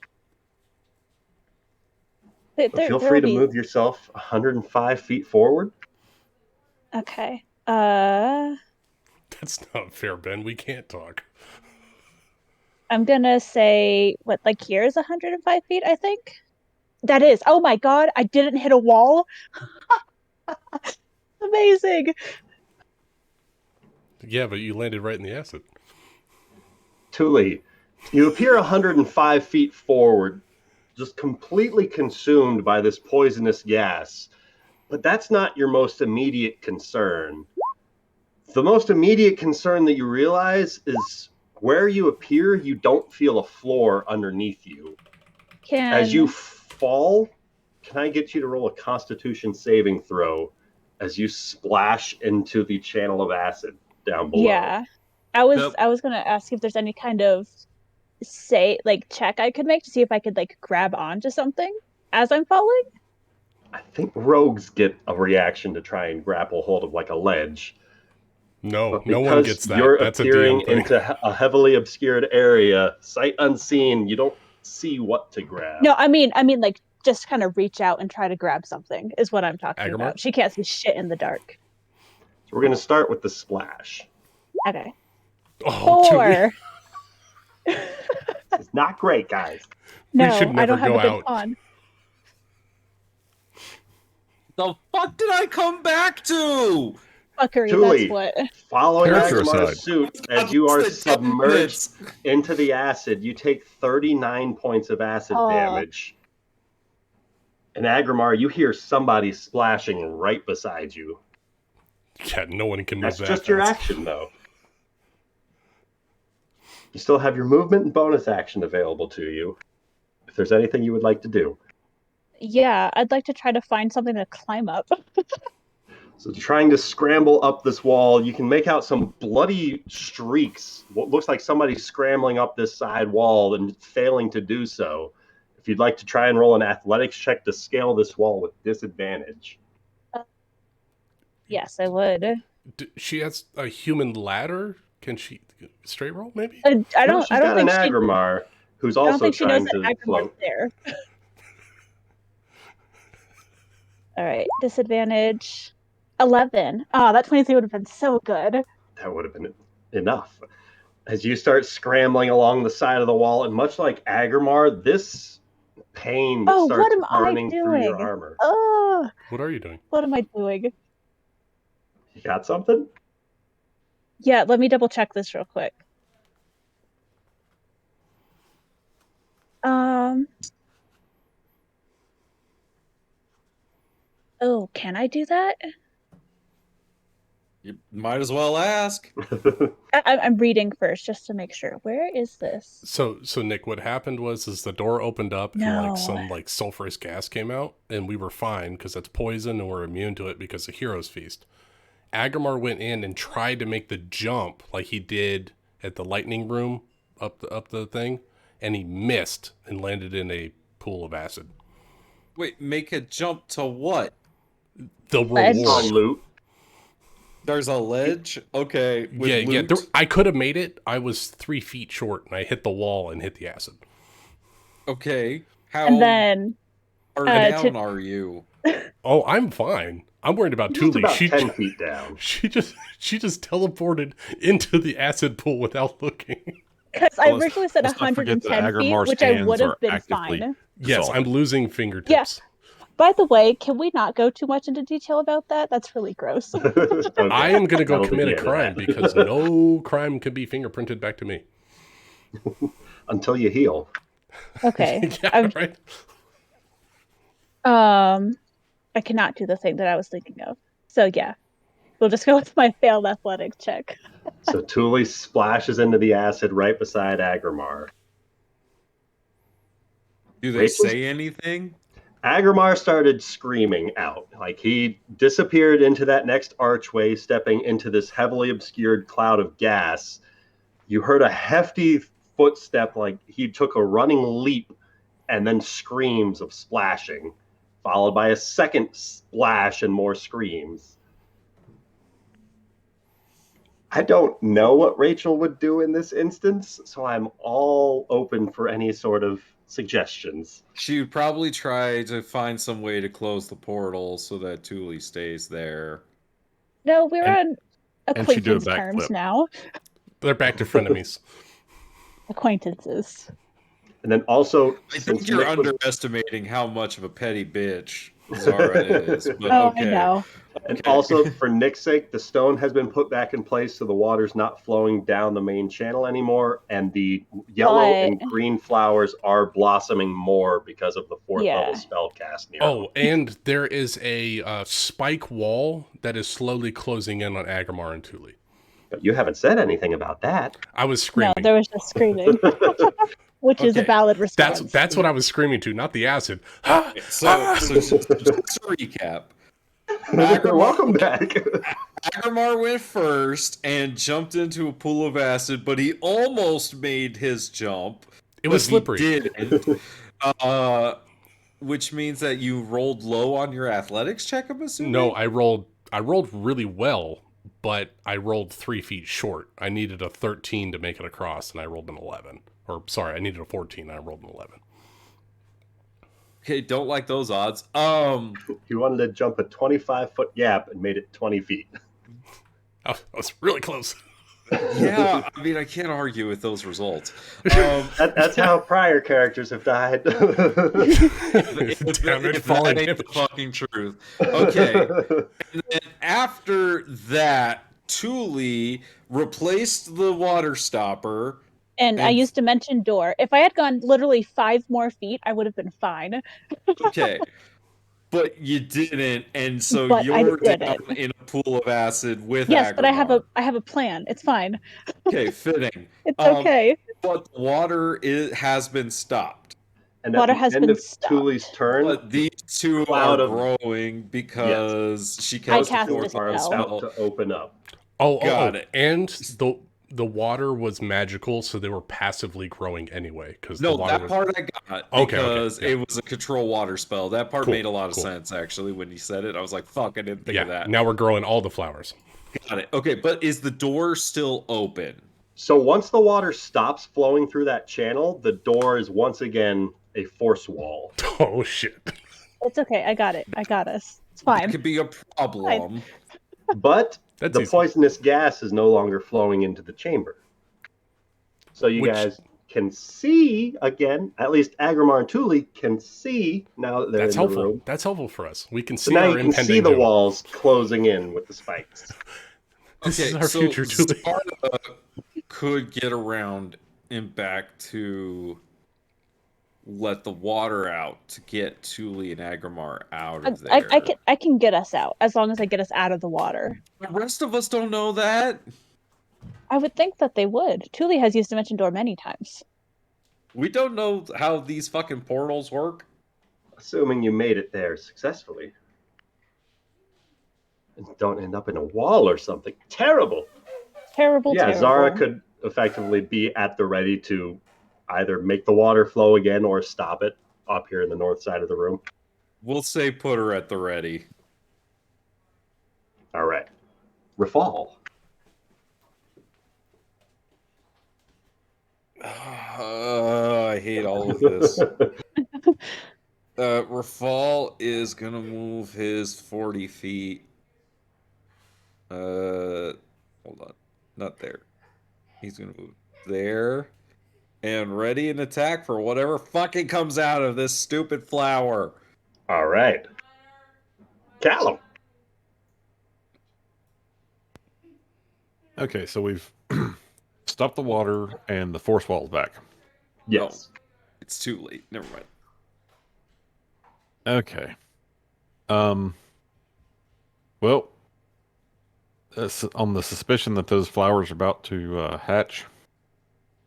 Feel free to move yourself 105 feet forward. Okay. That's not fair, Ben. We can't talk. I'm gonna say what, like here's 105 feet, I think. That is. Oh my god, I didn't hit a wall. Amazing. Yeah, but you landed right in the acid. Thule, you appear 105 feet forward, just completely consumed by this poisonous gas. But that's not your most immediate concern. The most immediate concern that you realize is where you appear, you don't feel a floor underneath you. As you fall, can I get you to roll a Constitution saving throw as you splash into the channel of acid down below? Yeah. I was gonna ask if there's any kind of check I could make to see if I could like grab onto something as I'm falling. I think rogues get a reaction to try and grapple hold of like a ledge. No, But no one because gets that. you're That's a appearing DM thing. into a heavily obscured area, sight unseen, you don't see what to grab. No, I mean like just kind of reach out and try to grab something is what I'm talking Agrimar? about. She can't see shit in the dark. So we're going to start with the splash. Okay. Oh, Four. It's not great, guys. No, should I don't never have go a good out. con. The fuck did I come back to? Fuckery, Julie, that's what. following Character Agrimar's aside. suit, as you are That's the submerged damage. into the acid, you take 39 points of acid Oh. damage. And Agrimar, you hear somebody splashing right beside you. Yeah, no one can move That's that just your fast. action, though. You still have your movement and bonus action available to you. If there's anything you would like to do. Yeah, I'd like to try to find something to climb up. So trying to scramble up this wall, you can make out some bloody streaks. What looks like somebody scrambling up this side wall and failing to do so. If you'd like to try and roll an athletics check to scale this wall with disadvantage. Yes, I would. She has a human ladder. Can she straight roll? Maybe. I No, don't. she's I don't got think an she. Agrimar who's I don't also think she knows trying that to Agrimar's float. there. All right, disadvantage. 11. Oh, that 23 would have been so good. That would have been enough. As you start scrambling along the side of the wall, and much like Agrimar, this pain Oh, starts what am I burning through your doing? armor. Oh, What are you doing? what am I doing? You got something? Yeah, let me double check this real quick. Oh, can I do that? You might as well ask. I'm reading first just to make sure. Where is this? So Nick, what happened was the door opened up and No. some sulfurous gas came out, and we were fine because that's poison and we're immune to it because of Hero's Feast. Agrimar went in and tried to make the jump like he did at the lightning room up the thing, and he missed and landed in a pool of acid. Wait, make a jump to what? The Ledge. On reward. loot. There's a ledge? Okay. With Yeah. loot? I could have made it. I was 3 feet short, and I hit the wall and hit the acid. Okay. How And then far to- down are you? Oh, I'm fine. I'm worried about Just Thule. about 10 feet down. She just teleported into the acid pool without looking. because I Well, originally said let's not forget that 110 feet, Agrimar's which I hands would have are been actively fine. Yes, dissolved. I'm losing fingertips. Yes. By the way, can we not go too much into detail about that? That's really gross. Okay. I am going to go That'll be commit the a end of crime that. because no crime can be fingerprinted back to me. Until you heal. Okay. Yeah, right. I cannot do the thing that I was thinking of. So yeah, we'll just go with my failed athletic check. So Thule splashes into the acid right beside Agrimar. Do they Rachel's- say anything? Agrimar started screaming out. Like he disappeared into that next archway, stepping into this heavily obscured cloud of gas. You heard a hefty footstep, like he took a running leap, and then screams of splashing, followed by a second splash and more screams. I don't know what Rachel would do in this instance, so I'm all open for any sort of suggestions. She would probably try to find some way to close the portal so that Thule stays there. No, we're And- on and she do a acquaintance terms backflip. now. They're back to frenemies. Acquaintances. And then also, I since think you're Nick was- underestimating how much of a petty bitch Zara is. But Oh, okay. I know. and Okay. also for Nick's sake, the stone has been put back in place so the water's not flowing down the main channel anymore, and the yellow and green flowers are blossoming more because of the fourth Yeah. level spell cast near. Oh, and there is a spike wall that is slowly closing in on Agrimar and Thule. But you haven't said anything about that. I was No, screaming. there was just screaming, which is a Okay. valid response. That's what I was screaming to, not the acid. So just to recap, Welcome back. Agrimar went first and jumped into a pool of acid, but he almost made his jump. It was but slippery. He didn't. Which means that you rolled low on your athletics check, I'm assuming? No, I rolled really well, but I rolled 3 feet short. I needed a 13 to make it across, and I rolled an 11. Or sorry, I needed a 14 and I rolled an 11. Okay, don't like those odds. You wanted to jump a 25-foot gap and made it 20 feet. I was really close. Yeah, I mean, I can't argue with those results. That's how prior characters have died. If Damage that falling ain't the damage. fucking truth. Okay. And then after that, Thule replaced the water stopper. And I And- used Dimension Door. If I had gone literally 5 more feet, I would have been fine. Okay. But you didn't, and so But I you're down didn't. in a pool of acid with Yes, but I Agrimar. have a plan. It's fine. Okay, fitting. It's okay. But the water has been stopped. And Water at the has end been of Thule's turn, But these two Cloud are of- growing because she I cast cast the a fourth are spell. about to open up. Got it. And the water was magical, so they were passively growing anyway. Because No, the water that part I got Okay, because yeah. it was a control water spell. That part Cool, made a lot of cool. sense actually when you said it. I was like, "Fuck, I didn't think of that." Now we're growing all the flowers. Got it. Okay, but is the door still open? So once the water stops flowing through that channel, the door is once again a force wall. Oh shit! It's okay. I got it. I got us. It's That fine. could be a problem. But That's the easy. poisonous gas is no longer flowing into the chamber. So you Which- guys can see again, at least Agrimar and Thule can see now that they're That's in the helpful. room. That's helpful for us. We can So see now our you can impending see the doom. walls closing in with the spikes. This Okay, is our so future, Thule. Sparta could get around and back to let the water out to get Thule and Agrimar out of there. I can get us out as long as I get us out of the water. The rest of us don't know that. I would think that they would. Thule has used Dimension Door many times. We don't know how these fucking portals work. Assuming you made it there successfully. And don't end up in a wall or something. Terrible. Terrible, Yeah, terrible. Zara could effectively be at the ready to either make the water flow again or stop it up here in the north side of the room. We'll say put her at the ready. All right. Rafal. I hate all of this. Rafal is gonna move his 40 feet. Hold on, not there. He's gonna move there, and ready an attack for whatever fucking comes out of this stupid flower. All right. Callum. Okay, so we've stopped the water and the force wall's back. Yes. It's too late. Never mind. Okay. Well, on the suspicion that those flowers are about to hatch,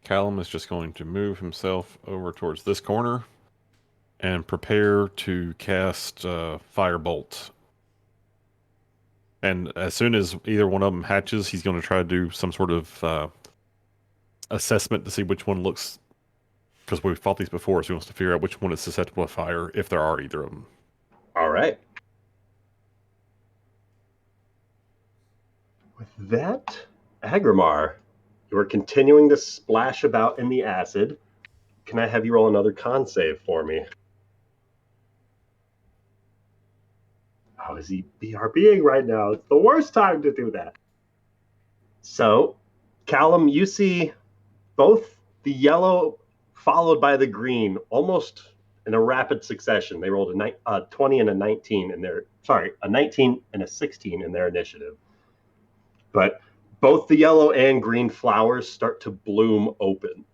Callum is just going to move himself over towards this corner and prepare to cast Firebolt. And as soon as either one of them hatches, he's going to try to do some sort of assessment to see which one looks... Because we've fought these before, so he wants to figure out which one is susceptible to fire, if there are either of them. All right. With that, Agrimar, you are continuing to splash about in the acid. Can I have you roll another con save for me? How is he BRBing right now? It's the worst time to do that. So, Callum, you see both the yellow followed by the green almost in a rapid succession. They rolled a 20 and a 19 in their, a 19 and a 16 in their initiative. But both the yellow and green flowers start to bloom open,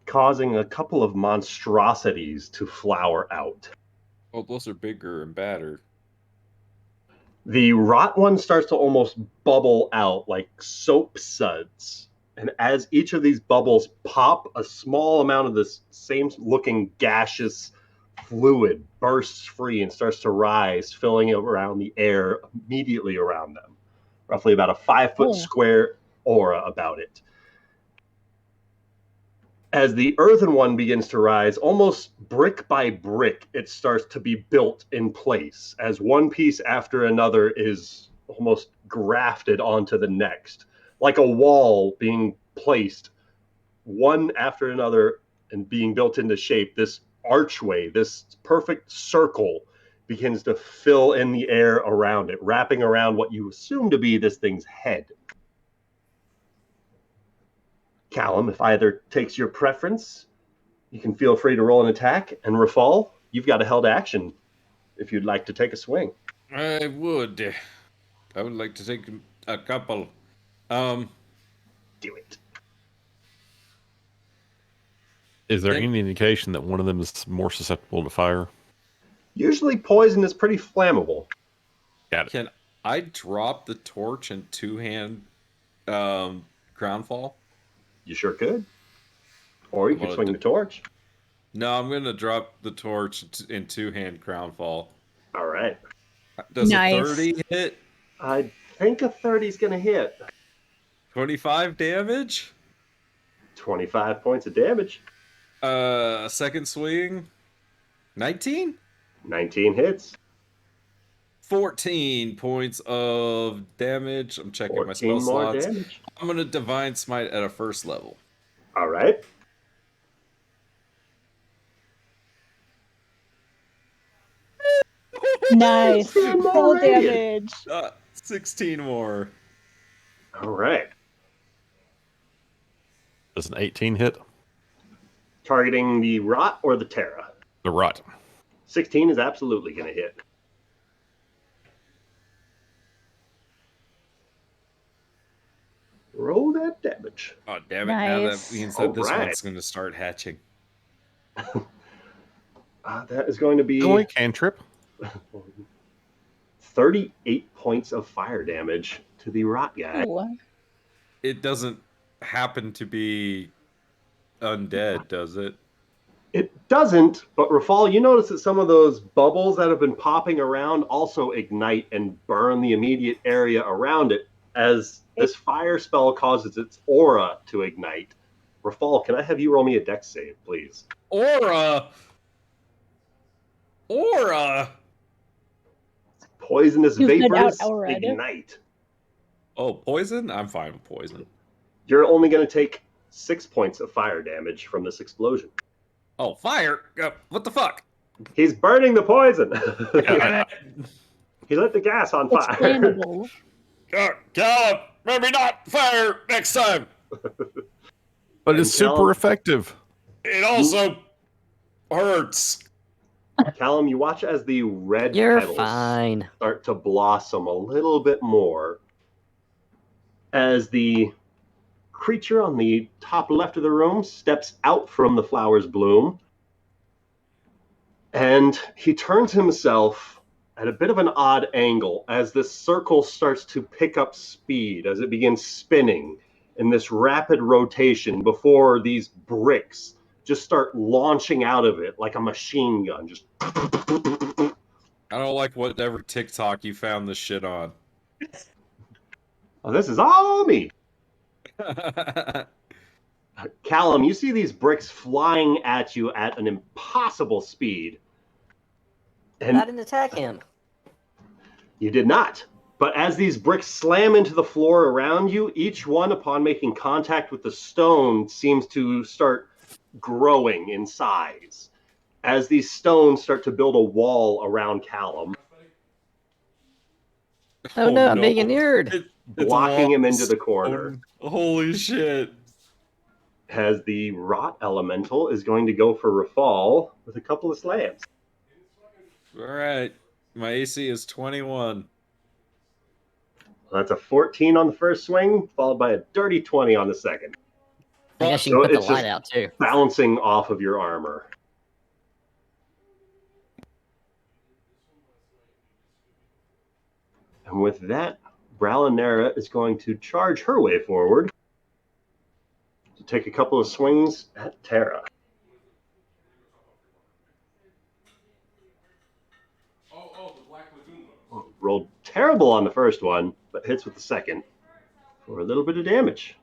causing a couple of monstrosities to flower out. Oh, those are bigger and badder. The rot one starts to almost bubble out like soap suds. And as each of these bubbles pop, a small amount of this same looking gaseous fluid bursts free and starts to rise, filling around the air immediately around them. Roughly about a 5-foot square aura about it. As the earthen one begins to rise, almost brick by brick, it starts to be built in place as one piece after another is almost grafted onto the next, like a wall being placed one after another and being built into shape. This archway, this perfect circle, begins to fill in the air around it, wrapping around what you assume to be this thing's head. Callum, if either takes your preference, you can feel free to roll an attack. And Rafal, you've got a held action if you'd like to take a swing. I would like to take a couple. Do it. Is there any indication that one of them is more susceptible to fire? Usually poison is pretty flammable. Got it. Can I drop the torch and two-hand ground fall? You sure could. Or you could swing the torch. No, I'm going to drop the torch in two-hand ground fall. All right. Does a 30 hit? I think a 30 is going to hit. 25 damage? 25 points of damage. Second swing? 19? 19 hits. 14 points of damage. I'm checking my spell slots. Damage. I'm going to Divine Smite at a first level. All right. Nice. Full damage. 16 more. All right. Does an 18 hit? Targeting the rot or the Terra? The rot. 16 is absolutely going to hit. Roll that damage. Oh, damn it. Now that means that this right. one's going to start hatching. That is going to be... Only cantrip. 38 points of fire damage to the rot guy. Ooh. It doesn't happen to be undead, does it? It doesn't, but Rafal, you notice that some of those bubbles that have been popping around also ignite and burn the immediate area around it as this fire spell causes its aura to ignite. Rafal, can I have you roll me a dex save, please? Aura! Poisonous vapors already. ignite. Oh, poison? I'm fine with poison. You're only going to take 6 points of fire damage from this explosion. Oh, fire? What the fuck? He's burning the poison. He lit the gas on It's fire. flammable. Callum, maybe not fire next time. But it's super effective. It also hurts. Callum, you watch as the red You're petals fine. start to blossom a little bit more as the creature on the top left of the room steps out from the flower's bloom, and he turns himself at a bit of an odd angle as this circle starts to pick up speed as it begins spinning in this rapid rotation before these bricks just start launching out of it like a machine gun. Just I don't like whatever TikTok you found this shit on. oh, this is all me. Callum, you see these bricks flying at you at an impossible speed. And I didn't attack him. you did not. But as these bricks slam into the floor around you, each one, upon making contact with the stone, seems to start growing in size. As these stones start to build a wall around Callum, Oh no, I'm being inured. blocking him into the corner. Holy shit. As the rot elemental is going to go for Rafal with a couple of slams. Alright. My AC is 21. That's a 14 on the first swing, followed by a dirty 20 on the second. I guess you So can put it's the light just out too. bouncing off of your armor. And with that, Bralinera is going to charge her way forward to take a couple of swings at Terra. The Black Lagoon one. Rolled terrible on the first one, but hits with the second for a little bit of damage.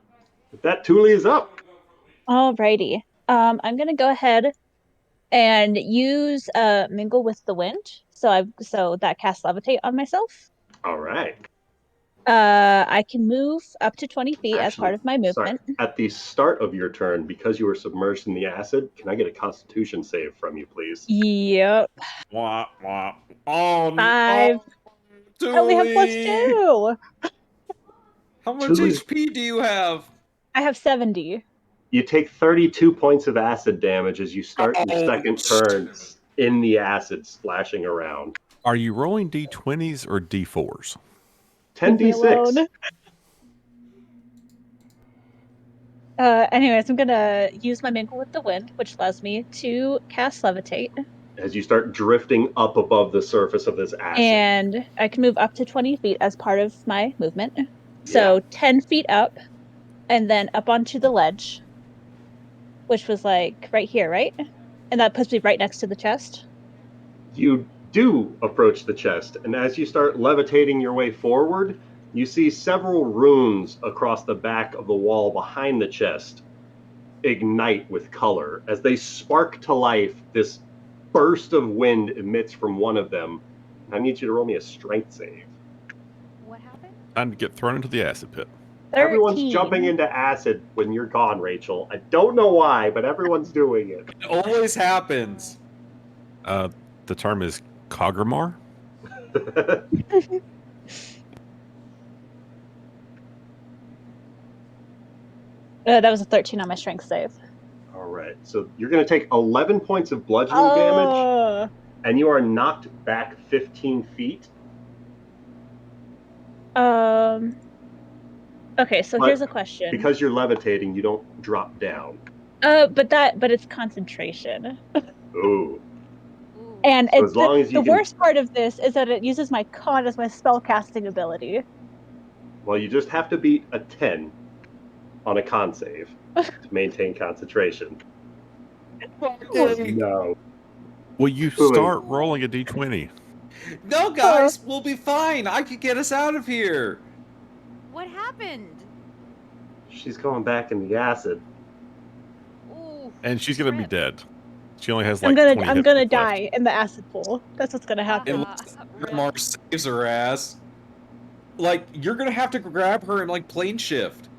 With that, Thule is up. Alrighty. I'm gonna go ahead and use Mingle with the Wind. So that casts Levitate on myself. All right. I can move up to 20 feet as part of my Sorry. movement. At the start of your turn, because you were submerged in the acid, can I get a Constitution save from you, please? Yep. Wah, wah. Oh, 5. no, I only have Tuli! +2. How much Tuli. HP do you have? I have 70. You take 32 points of acid damage as you start your Oh, second turn in the acid splashing around. Are you rolling d20s or d4s? Leave me 10d6. alone. Anyways, I'm gonna use my Mingle with the Wind, which allows me to cast Levitate. As you start drifting up above the surface of this acid. And I can move up to 20 feet as part of my movement. So 10 feet up, and then up onto the ledge, which was like right here, right? And that puts me right next to the chest. You do approach the chest, and as you start levitating your way forward, you see several runes across the back of the wall behind the chest ignite with color. As they spark to life, this burst of wind emits from one of them. I need you to roll me a strength save. What happened? Time to get thrown into the acid pit. 13. Everyone's jumping into acid when you're gone, Rachel. I don't know why, but everyone's doing it. It always happens. The term is Kagramar. That was a 13 on my strength save. All right, so you're going to take 11 points of bludgeoning damage, and you are knocked back 15 feet. Okay, so here's a question. Because you're levitating, you don't drop down. But it's concentration. Ooh. And So as long as you can... worst part of this is that it uses my con as my spellcasting ability. Well, you just have to beat a 10 on a con save to maintain concentration. Oh, no. Will you start rolling a d20? No, guys, we'll be fine. I could get us out of here. What happened? She's going back in the acid. Ooh, And she's going to be dead. She only has like I'm gonna die in the acid pool. That's what's gonna happen. Unless Grimar saves her ass. Like, you're gonna have to grab her and, like, plane shift.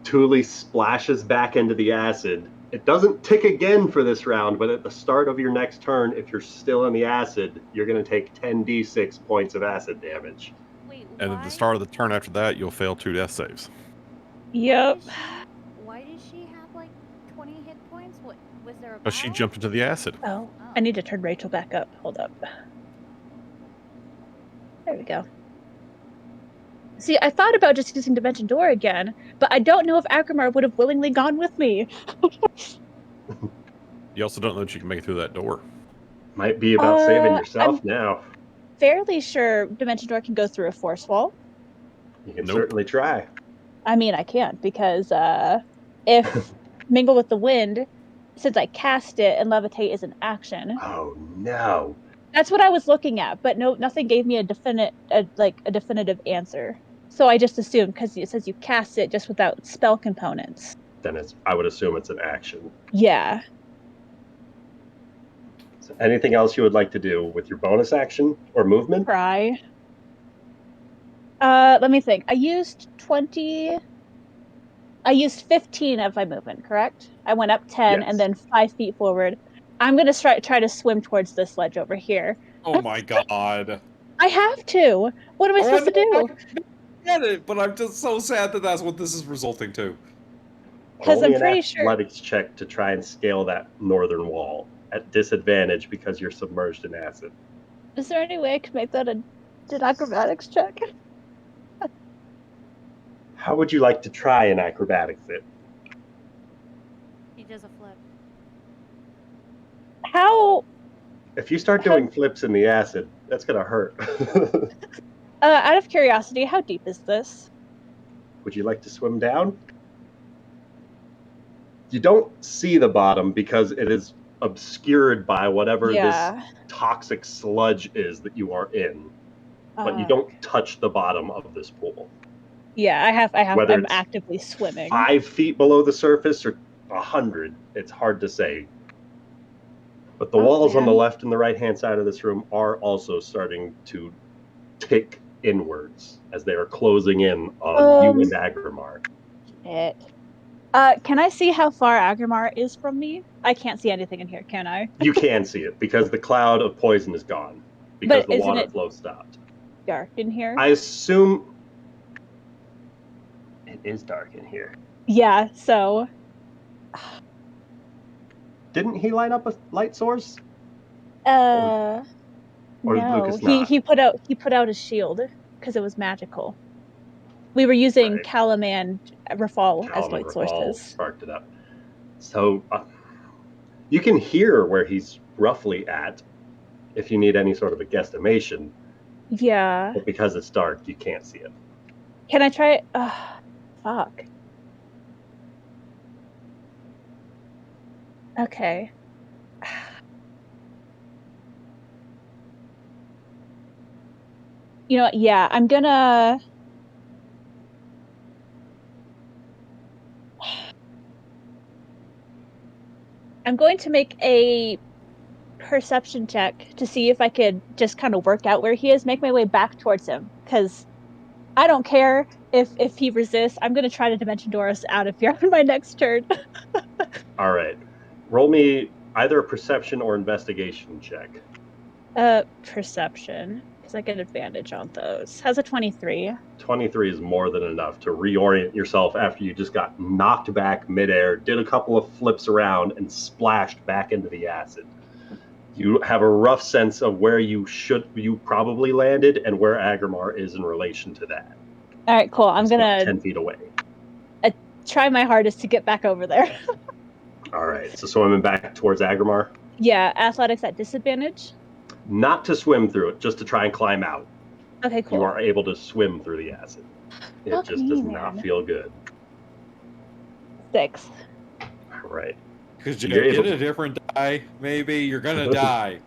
Thule splashes back into the acid. It doesn't tick again for this round, but at the start of your next turn, if you're still in the acid, you're going to take 10d6 points of acid damage. Wait, And at the start of the turn after that, you'll fail 2 death saves. Yep. Why does she have like 20 hit points? What was there? But she jumped into the acid. Oh, I need to turn Rachel back up. Hold up. There we go. See, I thought about just using Dimension Door again, but I don't know if Akramar would have willingly gone with me. You also don't know that you can make it through that door. Might be about saving yourself now. Fairly sure Dimension Door can go through a force wall. You can certainly try. I mean, I can't, because if Mingle with the Wind, since I cast it and Levitate is an action. Oh, no. That's what I was looking at, but nothing gave me a definitive answer. So I just assumed, because it says you cast it just without spell components. Then I would assume it's an action. Yeah. So anything else you would like to do with your bonus action or movement? Try. Let me think. I used 15 of my movement, correct? I went up 10 and then 5 feet forward. I'm going to try to swim towards this ledge over here. Oh my god. I have to. What am I supposed to do? I get it, but I'm just so sad that that's what this is resulting to. Because I'm pretty sure... athletics check to try and scale that northern wall at disadvantage because you're submerged in acid. Is there any way I could make that an acrobatics check? How would you like to try an acrobatics it? He does a flip. How? If you start doing flips in the acid, That's gonna hurt. Out of curiosity, how deep is this? Would you like to swim down? You don't see the bottom because it is obscured by whatever this toxic sludge is that you are in. But you don't touch the bottom of this pool. Yeah, I have. Whether I'm it's actively swimming. 5 feet below the surface or 100, it's hard to say. But the walls on the left and the right-hand side of this room are also starting to tick inwards as they are closing in on you and Agrimar. Shit. Can I see how far Agrimar is from me? I can't see anything in here, can I? You can see it because the cloud of poison is gone. Because the water flow stopped. Dark in here? I assume it is dark in here. Yeah, so... Didn't he light up a light source? No. Lucas not? He put out his shield because it was magical. We were using Callum and Rafal as light sources. Sparked it up. So you can hear where he's roughly at if you need any sort of a guesstimation. Yeah. But because it's dark, you can't see it. Can I try it? Fuck. Okay. You know what? Yeah, I'm going to make a perception check to see if I could just kind of work out where he is, make my way back towards him, because I don't care if he resists. I'm going to try to Dimension Door us out of here on my next turn. All right. Roll me either a perception or investigation check. Perception, because I get advantage on those. Has a 23. 23 is more than enough to reorient yourself after you just got knocked back midair, did a couple of flips around, and splashed back into the acid. You have a rough sense of where you probably landed and where Agrimar is in relation to that. All right, cool. I'm gonna 10 feet away. Try my hardest to get back over there. All right, so swimming back towards Agrimar. Yeah, athletics at disadvantage. Not to swim through it, just to try and climb out. Okay, cool. You are able to swim through the acid. It just does not feel good. 6. All right. Could you get a different die? Maybe you're gonna die.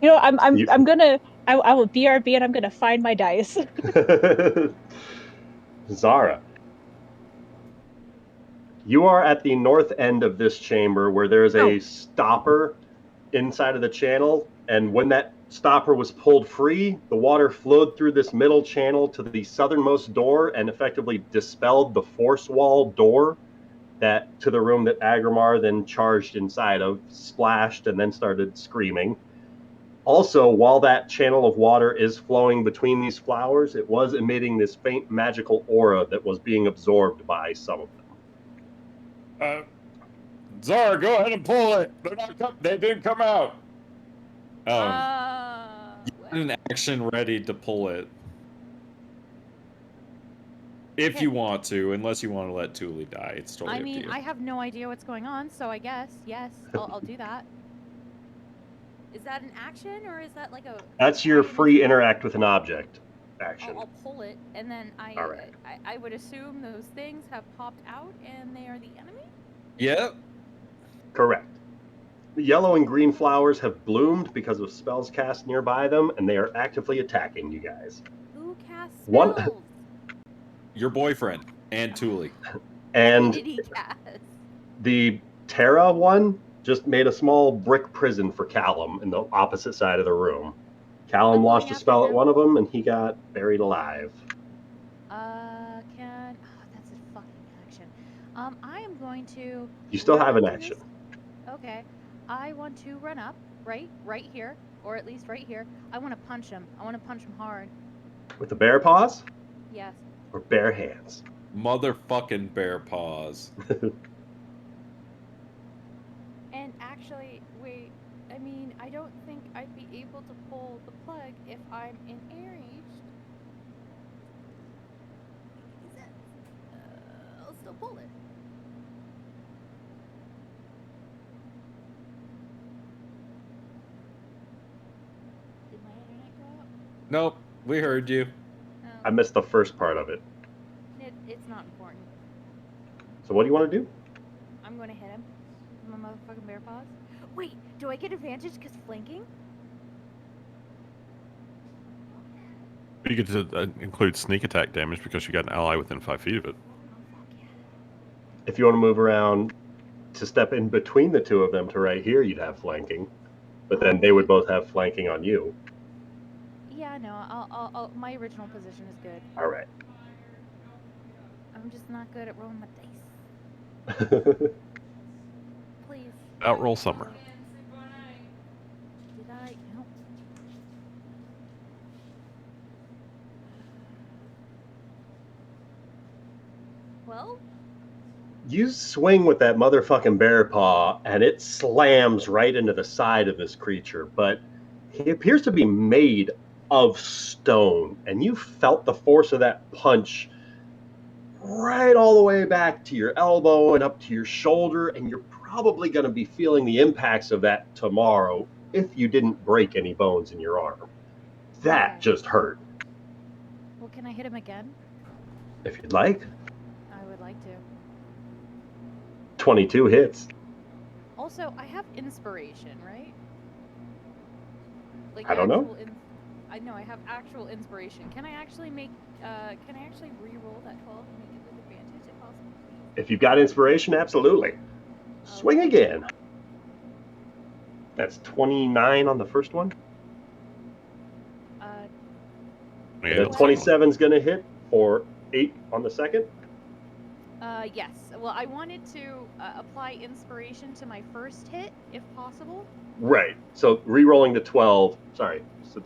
You know, I'm gonna I will BRB and I'm gonna find my dice. Zara, you are at the north end of this chamber where there's a stopper inside of the channel, and when that stopper was pulled free, the water flowed through this middle channel to the southernmost door and effectively dispelled the force wall door that to the room that Agrimar then charged inside of, splashed, and then started screaming. Also, while that channel of water is flowing between these flowers, it was emitting this faint magical aura that was being absorbed by some of them. Zara, go ahead and pull it. They didn't come out. You had an action ready to pull it. If you want to, unless you want to let Thule die. It's totally up to you. I have no idea what's going on, so I guess, yes, I'll do that. Is that an action, or is that like a... That's your free interact with an object action. I'll pull it, and then I would assume those things have popped out, and they are the enemy? Yep. Correct. The yellow and green flowers have bloomed because of spells cast nearby them, and they are actively attacking you guys. Who casts spells? Your boyfriend and Thule. And did he cast? The Terra one just made a small brick prison for Callum in the opposite side of the room. Callum launched a spell at one of them, and he got buried alive. That's a fucking action. I am going to... You still have an action. Okay. I want to run up, right here, or at least right here. I want to punch him. I want to punch him hard. With the bear paws? Yes. Or bare hands? Motherfucking bear paws. And actually, wait, I mean, I don't think I'd be able to pull the plug if I'm in air reach. I'll still pull it. Did my internet go out? Nope, we heard you. I missed the first part of it. It's not important. So what do you want to do? I'm going to hit him with my motherfucking bear paws. Wait, do I get advantage because flanking? You get to include sneak attack damage because you got an ally within 5 feet of it. If you want to move around to step in between the two of them to right here, you'd have flanking. But then they would both have flanking on you. Yeah, no, I'll my original position is good. All right. I'm just not good at rolling my dice. Please. Outroll Summer. Did I? No. Well, You swing with that motherfucking bear paw, and it slams right into the side of this creature, but he appears to be made of stone, and you felt the force of that punch right all the way back to your elbow and up to your shoulder, and you're probably going to be feeling the impacts of that tomorrow if you didn't break any bones in your arm. That Okay. just hurt. well, can I hit him again? If you'd like, I would like to. 22 hits. Also, I have inspiration, right? Like I don't know. actual I know I have actual inspiration. Can I actually make? Can I actually re-roll that 12 and make it with advantage if possible? If you've got inspiration, absolutely. Swing again. That's 29 on the first one. Yeah, And then that's fine. 27's going to hit for 8 on the second. Yes. Well, I wanted to apply inspiration to my first hit, if possible. Right. So re-rolling the 12. Sorry. So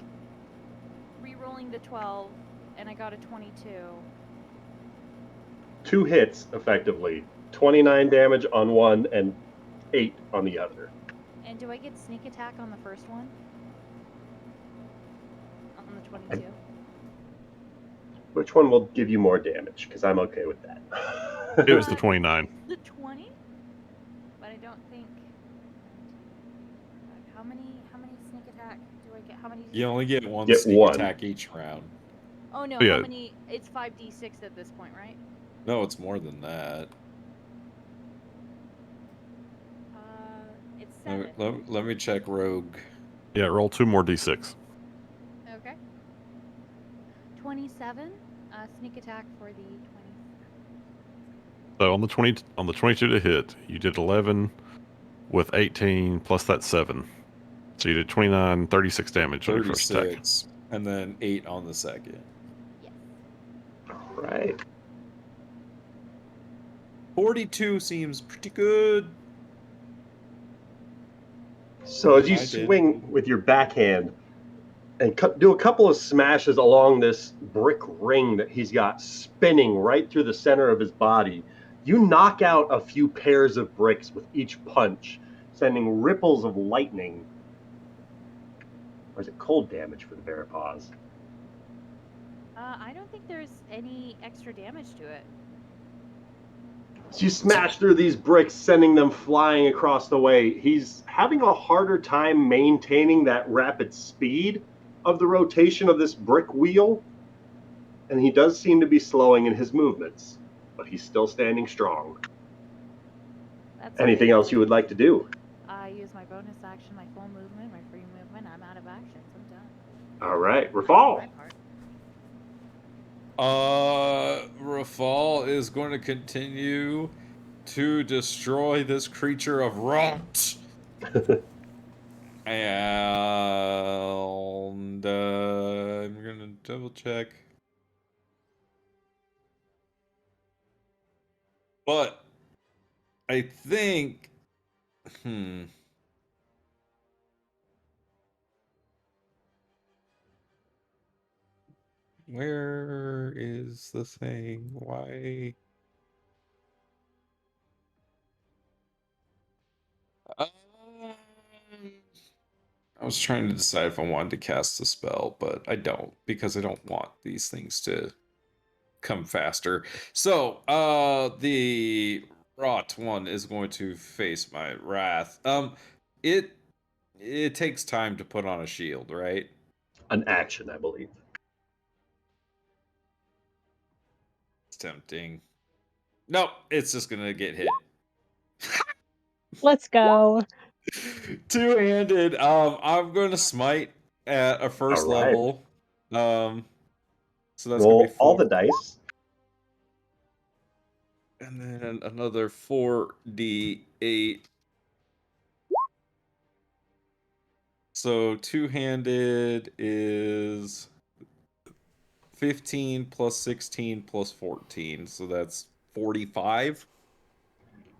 Re-rolling the 12, and I got a 22. 2 hits, effectively. 29 damage on one and 8 on the other. And do I get sneak attack on the first one? On the 22? Which one will give you more damage? Because I'm okay with that. It was the 29. The 20? But I don't think. How many sneak attack do I get? How many? You only get one Get sneak one. attack each round. Oh no, Yeah. how many? It's 5d6 at this point, right? No, it's more than that. It's 7. Let me check Rogue. Yeah, roll 2 more d6. Okay. 27. Sneak attack for the 20. So on the 22 to hit, you did 11 with 18 plus that 7. So you did 29, 36 damage on your first attack. 36, and then 8 on the second. Yes. All right. 42 seems pretty good. So as you I did. swing with your backhand and do a couple of smashes along this brick ring that he's got spinning right through the center of his body, you knock out a few pairs of bricks with each punch, sending ripples of lightning. Or is it cold damage for the bear paws? I don't think there's any extra damage to it. So you smash through these bricks, sending them flying across the way. He's having a harder time maintaining that rapid speed of the rotation of this brick wheel, and he does seem to be slowing in his movements, but he's still standing strong. That's Anything okay. else you would like to do? I use my bonus action, my full movement, my free movement. I'm out of actions. I'm done. All right, My Rafal. part. Rafal is going to continue to destroy this creature of rot. And I'm gonna double check. But I think where is the thing? Why? I was trying to decide if I wanted to cast a spell, but I don't, because I don't want these things to come faster. So, the rot one is going to face my wrath. It takes time to put on a shield, right? An action, I believe. It's tempting. Nope, it's just gonna get hit. Let's go. Two-handed. I'm going to smite at a first All right. level. So that's Roll gonna be 4. all the dice. And then another 4d8. So two-handed is 15 plus 16 plus 14. So that's 45.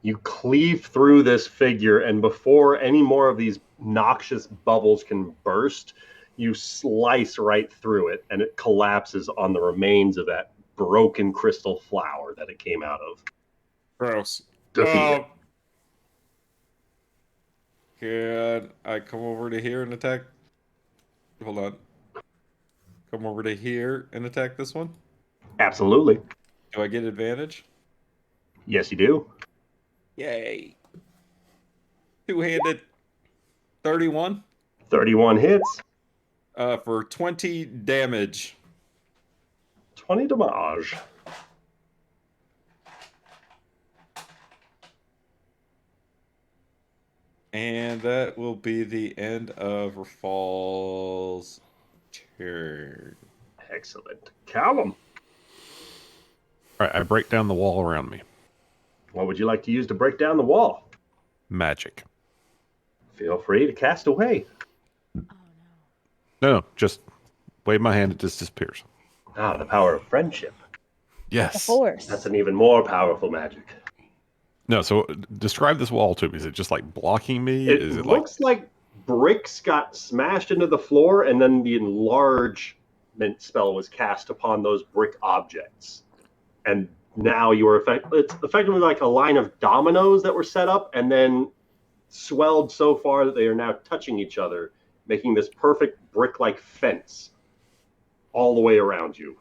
You cleave through this figure, and before any more of these noxious bubbles can burst, you slice right through it, and it collapses on the remains of that broken crystal flower that it came out of. Gross. Defeated. Can I come over to here and attack? Hold on. Come over to here and attack this one? Absolutely. Do I get advantage? Yes, you do. Yay. Two-handed. 31. 31 hits. For 20 damage. 20 damage. And that will be the end of Rafal's turn. Excellent. Callum, All right, I break down the wall around me. what would you like to use to break down the wall? Magic. Feel free to cast away. Oh no. No, just wave my hand, it just disappears. Ah, the power of friendship. The Yes. force. That's an even more powerful magic. No, so describe this wall to me. Is it just like blocking me? It Is it looks like bricks got smashed into the floor, and then the enlargement spell was cast upon those brick objects. And now you are it's effectively like a line of dominoes that were set up and then swelled so far that they are now touching each other, making this perfect brick-like fence all the way around you.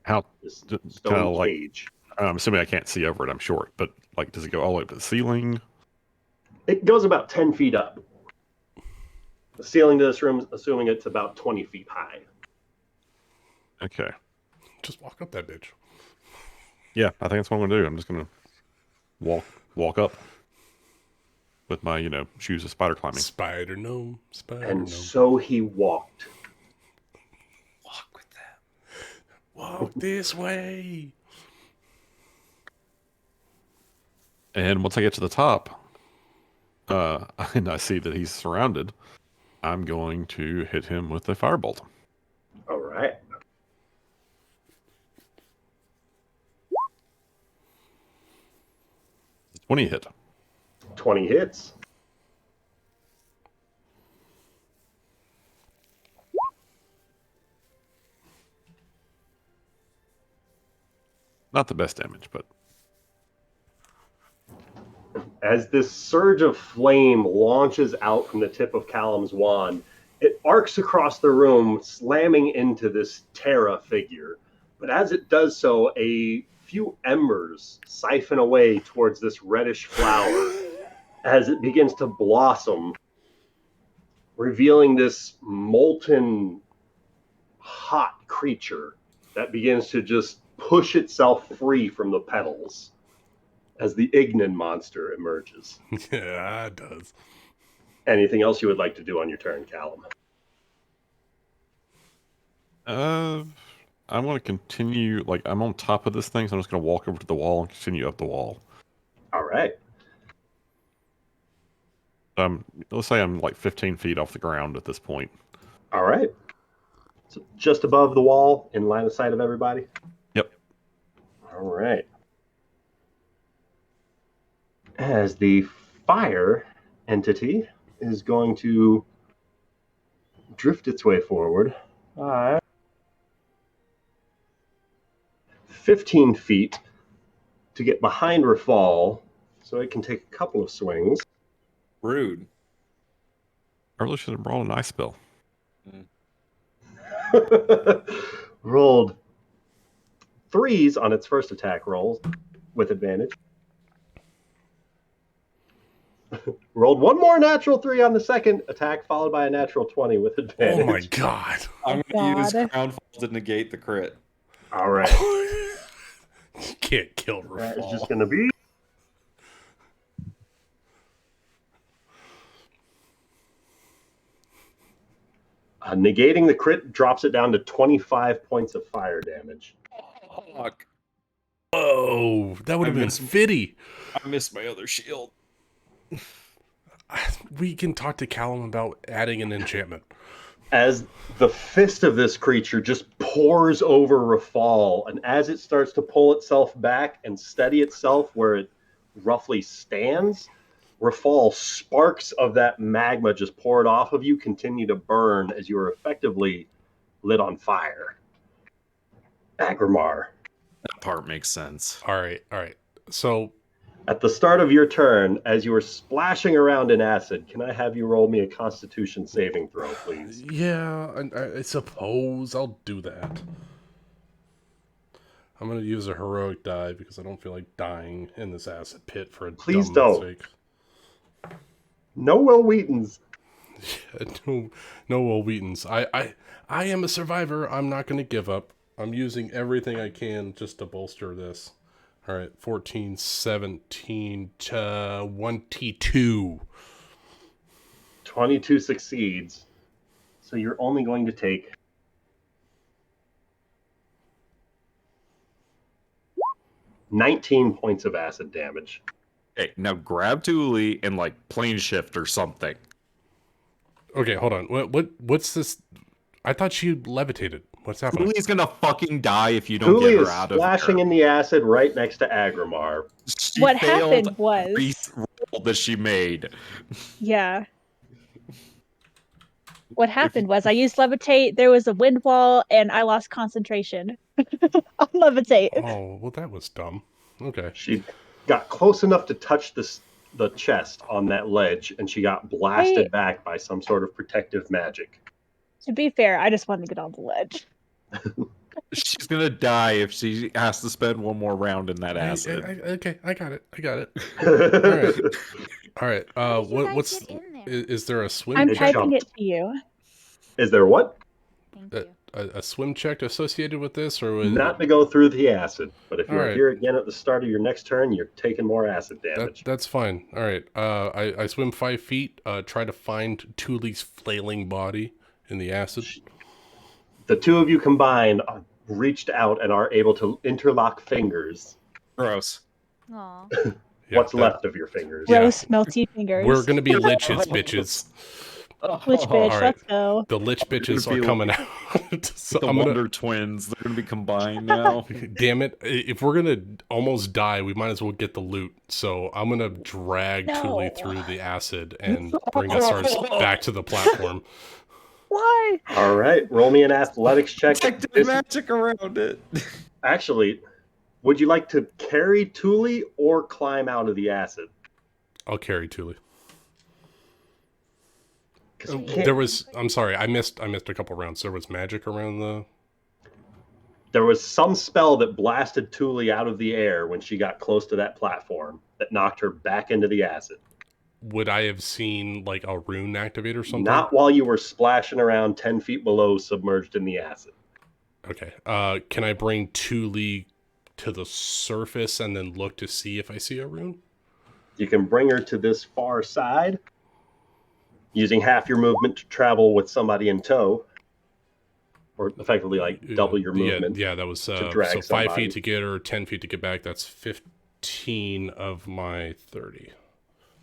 how? This Kinda stone like- cage. I'm assuming I can't see over it. I'm short, but like, does it go all the way up to the ceiling? It goes about 10 feet up. The ceiling to this room, assuming it's about 20 feet high. Okay. Just walk up that bitch. Yeah, I think that's what I'm gonna do. I'm just gonna walk up with my shoes of spider climbing. Spider gnome. Spider And gnome. so he walked. Walk with them. Walk this way. And once I get to the top, and I see that he's surrounded, I'm going to hit him with a firebolt. All right. 20 hit. 20 hits. Not the best damage, but As this surge of flame launches out from the tip of Callum's wand, it arcs across the room, slamming into this Terra figure. But as it does so, a few embers siphon away towards this reddish flower as it begins to blossom, revealing this molten, hot creature that begins to just push itself free from the petals as the Ignan monster emerges. Yeah, it does. Anything else you would like to do on your turn, Callum? I'm going to continue. Like, I'm on top of this thing, so I'm just going to walk over to the wall and continue up the wall. All right. Let's say I'm like 15 feet off the ground at this point. All right. So just above the wall, in line of sight of everybody? Yep. All right. As the fire entity is going to drift its way forward. 15 feet to get behind Rafal so it can take a couple of swings. Rude. I really should have brought an ice spell. Rolled 3s on its first attack rolls with advantage. Rolled one more natural 3 on the second attack, followed by a natural 20 with advantage. Oh my god. I'm going to use God. Crown Fall to negate the crit. All right. You can't kill That is just Rafal. going to be... negating the crit drops it down to 25 points of fire damage. Fuck. Oh, that would have I been miss- fitty. I missed my other shield. We can talk to Callum about adding an enchantment. As the fist of this creature just pours over Rafal, and as it starts to pull itself back and steady itself where it roughly stands, Rafal, sparks of that magma just poured off of you continue to burn as you are effectively lit on fire. Agrimar, That part makes sense. All right. So, at the start of your turn, as you are splashing around in acid, can I have you roll me a Constitution saving throw, please? yeah, I suppose I'll do that. I'm going to use a heroic die because I don't feel like dying in this acid pit for a Please dumb don't. mistake. No Will Wheatons. No Will Wheatons. I am a survivor. I'm not going to give up. I'm using everything I can just to bolster this. All right, 14, 17, 22. 22 succeeds. So you're only going to take 19 points of acid damage. Hey, now grab Thule and like plane shift or something. Okay, hold on. What's this? I thought she levitated. What's happening? Thule's gonna fucking die if you don't Thule get her is out of splashing there. in the acid right next to Agrimar. She What failed happened was, every roll that she made. yeah. What happened was I used levitate, there was a wind wall, and I lost concentration on levitate. Oh, well, that was dumb. Okay. She got close enough to touch the chest on that ledge, and she got blasted back by some sort of protective magic. To be fair, I just wanted to get on the ledge. She's gonna die if she has to spend one more round in that acid. Okay, I got it. Alright. All right. How did you guys What's get in there? is there a swim I'm It check? typing jumped. it to you. Is there what? Thank you. A swim check associated with this, or was Not to go through the acid, but if you're Alright. here again at the start of your next turn, you're taking more acid damage. that's fine. All right. I swim 5 feet. Try to find Thule's flailing body in the acid. The two of you combined reached out and are able to interlock fingers. Gross. Aw. Yeah, What's that- left of your fingers? Yeah. Gross, melty fingers. We're gonna be liches, bitches. Lich bitch, Alright. let's go. The lich bitches gonna are be coming out. So The I'm gonna. Wonder Twins, they're gonna be combined now. Damn it! If we're gonna almost die, we might as well get the loot. So I'm gonna drag No. Thule through the acid and bring us back to the platform. Why? All right, roll me an athletics check. Protective This- magic around it. Actually, would you like to carry Thule or climb out of the acid? I'll carry Thule. 'Cause you can't- There was. I'm sorry. I missed a couple rounds. There was magic around the. There was some spell that blasted Thule out of the air when she got close to that platform that knocked her back into the acid. Would I have seen like a rune activate or something? Not while you were splashing around 10 feet below, submerged in the acid. Okay. Can I bring Thule to the surface and then look to see if I see a rune? You can bring her to this far side, using half your movement to travel with somebody in tow, or effectively like double your movement. Yeah, that was to drag so 5 somebody. feet to get her, 10 feet to get back. That's 15 of my 30.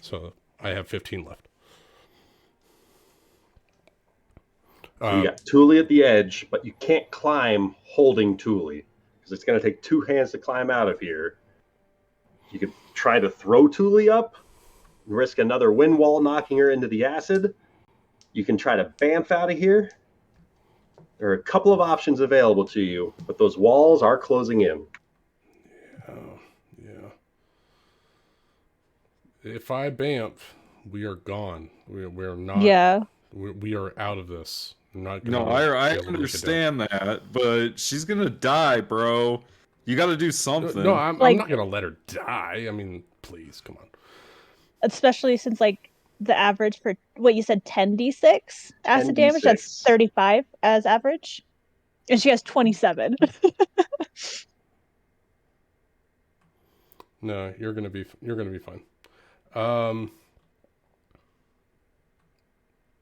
So I have 15 left. So you got Thule at the edge, but you can't climb holding Thule because it's going to take 2 hands to climb out of here. You could try to throw Thule up, risk another wind wall knocking her into the acid. You can try to bamf out of here. There are a couple of options available to you, but those walls are closing in. Yeah. If I bamf, we are gone. We're not. Yeah. We are out of this. I'm not No, gonna I be able to make it down. understand that, but she's gonna die, bro. You got to do something. No, I'm Like- not gonna let her die. I mean, please, come on. Especially since, like, the average for what you said, 10d6 acid damage. That's 35 as average, and she has 27. No, you're gonna be fine.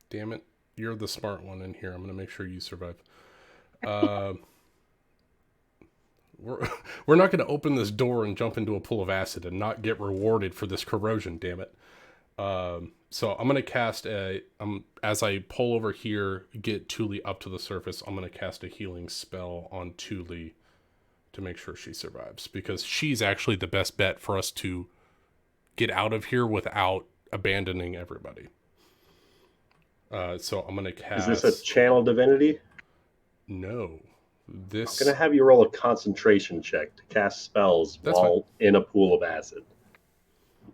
Damn it, you're the smart one in here. I'm gonna make sure you survive. We're not gonna open this door and jump into a pool of acid and not get rewarded for this corrosion. Damn it. So I'm gonna cast as I pull over here, get Thule up to the surface. I'm gonna cast a healing spell on Thule to make sure she survives, because she's actually the best bet for us to get out of here without abandoning everybody. So I'm gonna cast. Is this a channel divinity? No. This. I'm gonna have you roll a concentration check to cast spells while in a pool of acid.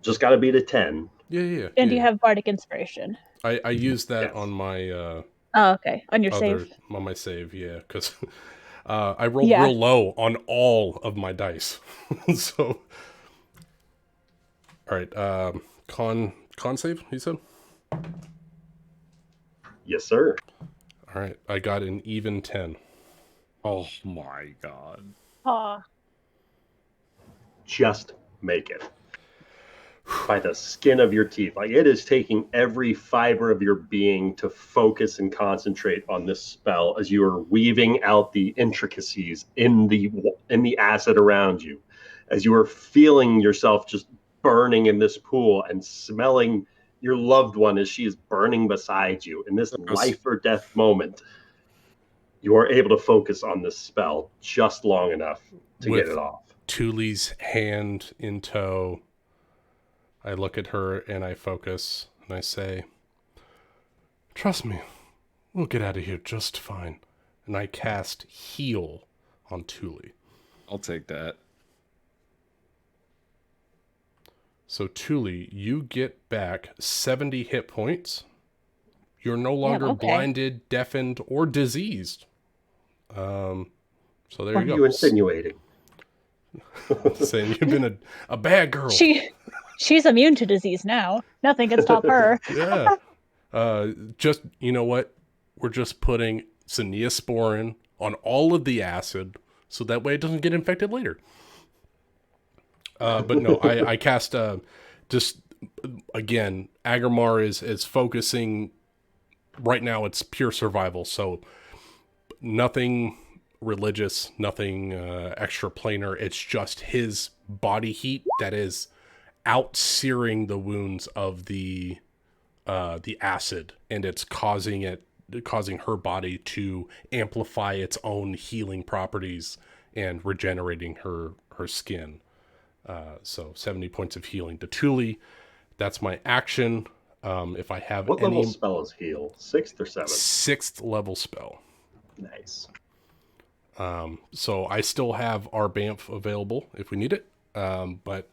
Just got to beat a 10. Yeah. And you have bardic inspiration. I used that on my. Oh, okay. On your save. On my save, yeah, because I rolled real low on all of my dice. So. All right. Con save, you said? Yes, sir. All right. I got an even 10. Oh my god. Aw. Just make it. By the skin of your teeth. Like, it is taking every fiber of your being to focus and concentrate on this spell as you are weaving out the intricacies in the acid around you. As you are feeling yourself just burning in this pool and smelling your loved one as she is burning beside you in this life or death moment. You are able to focus on this spell just long enough to get it off. Thule's hand in tow, I look at her and I focus and I say, "Trust me, we'll get out of here just fine." And I cast Heal on Thule. I'll take that. So Thule, you get back 70 hit points. You're no longer blinded, deafened, or diseased. So there you go. What are you insinuating? Saying you've been a bad girl. She's immune to disease now. Nothing can stop her. Yeah. Just, you know what? We're just putting some Neosporin on all of the acid so that way it doesn't get infected later. But no, I cast just again, Agamar is focusing right now. It's pure survival. So nothing religious, nothing extra planar. It's just his body heat that is out searing the wounds of the acid, and it's causing her body to amplify its own healing properties and regenerating her skin. So 70 points of healing to Thule. That's my action. If I have what level spell is heal? 6th or 7th? 6th level spell. Nice. So I still have our BAMF available if we need it. But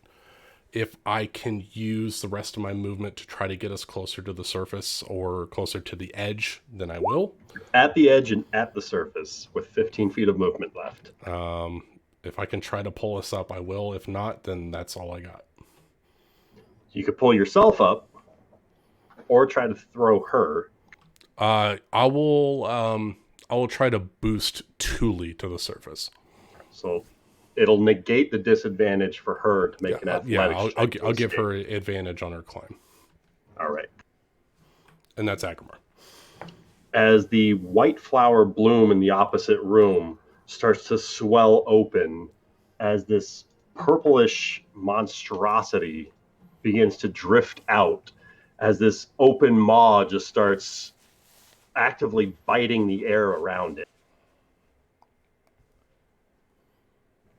if I can use the rest of my movement to try to get us closer to the surface or closer to the edge, then I will. At the edge and at the surface with 15 feet of movement left. If I can try to pull us up, I will. If not, then that's all I got. You could pull yourself up or try to throw her. I will try to boost Thule to the surface. So it'll negate the disadvantage for her to make an athletic. Yeah, I'll give her advantage on her climb. All right. And that's Agamar. As the white flower bloom in the opposite room starts to swell open, as this purplish monstrosity begins to drift out, as this open maw just starts actively biting the air around it.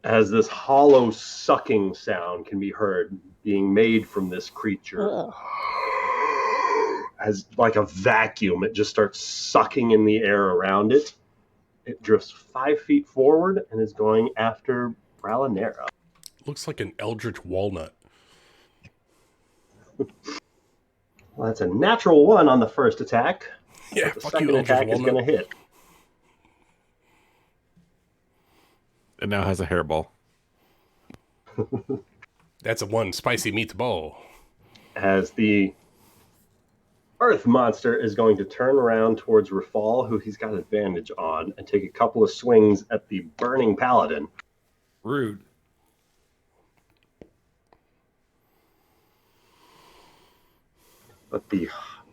As this hollow sucking sound can be heard being made from this creature. Ugh. As like a vacuum, it just starts sucking in the air around it. It drifts 5 feet forward and is going after Bralinera. Looks like an eldritch walnut. Well, that's a natural 1 on the first attack. Yeah, the fuck second you, attack eldritch is going to hit. It now has a hairball. That's a 1 spicy meatball. As the Earth Monster is going to turn around towards Rafal, who he's got advantage on, and take a couple of swings at the Burning Paladin. Rude. But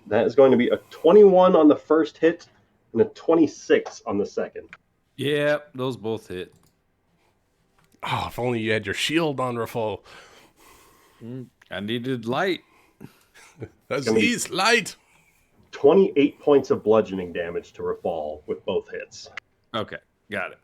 that is going to be a 21 on the first hit and a 26 on the second. Yeah, those both hit. Oh, if only you had your shield on, Rafal. I needed light. He's light. 28 points of bludgeoning damage to Rafal with both hits. Okay, got it.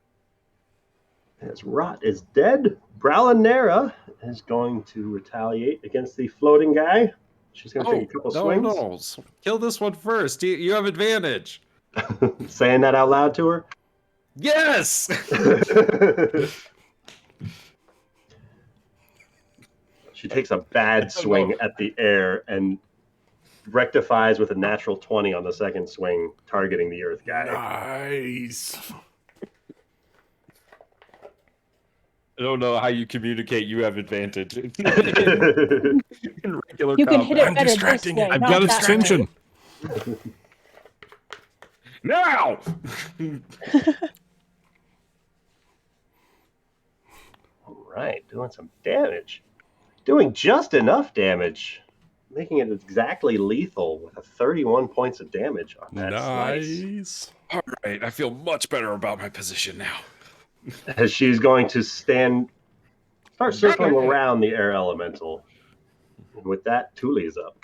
As Rot is dead, Bralinera is going to retaliate against the floating guy. She's going to take a couple swings. No. Kill this one first. You have advantage. Saying that out loud to her? Yes! She takes a bad swing at the air and rectifies with a natural 20 on the second swing, targeting the Earth guy. Nice. I don't know how you communicate you have advantage in regular You can combat. hit it I'm better distracting this it. way, I've not got that extension. way. Now! All right, doing some damage. Doing just enough damage, making it exactly lethal with a 31 points of damage on that slice. Nice. All right, I feel much better about my position now. As she's going to start circling around the air elemental. And with that, Thule's up.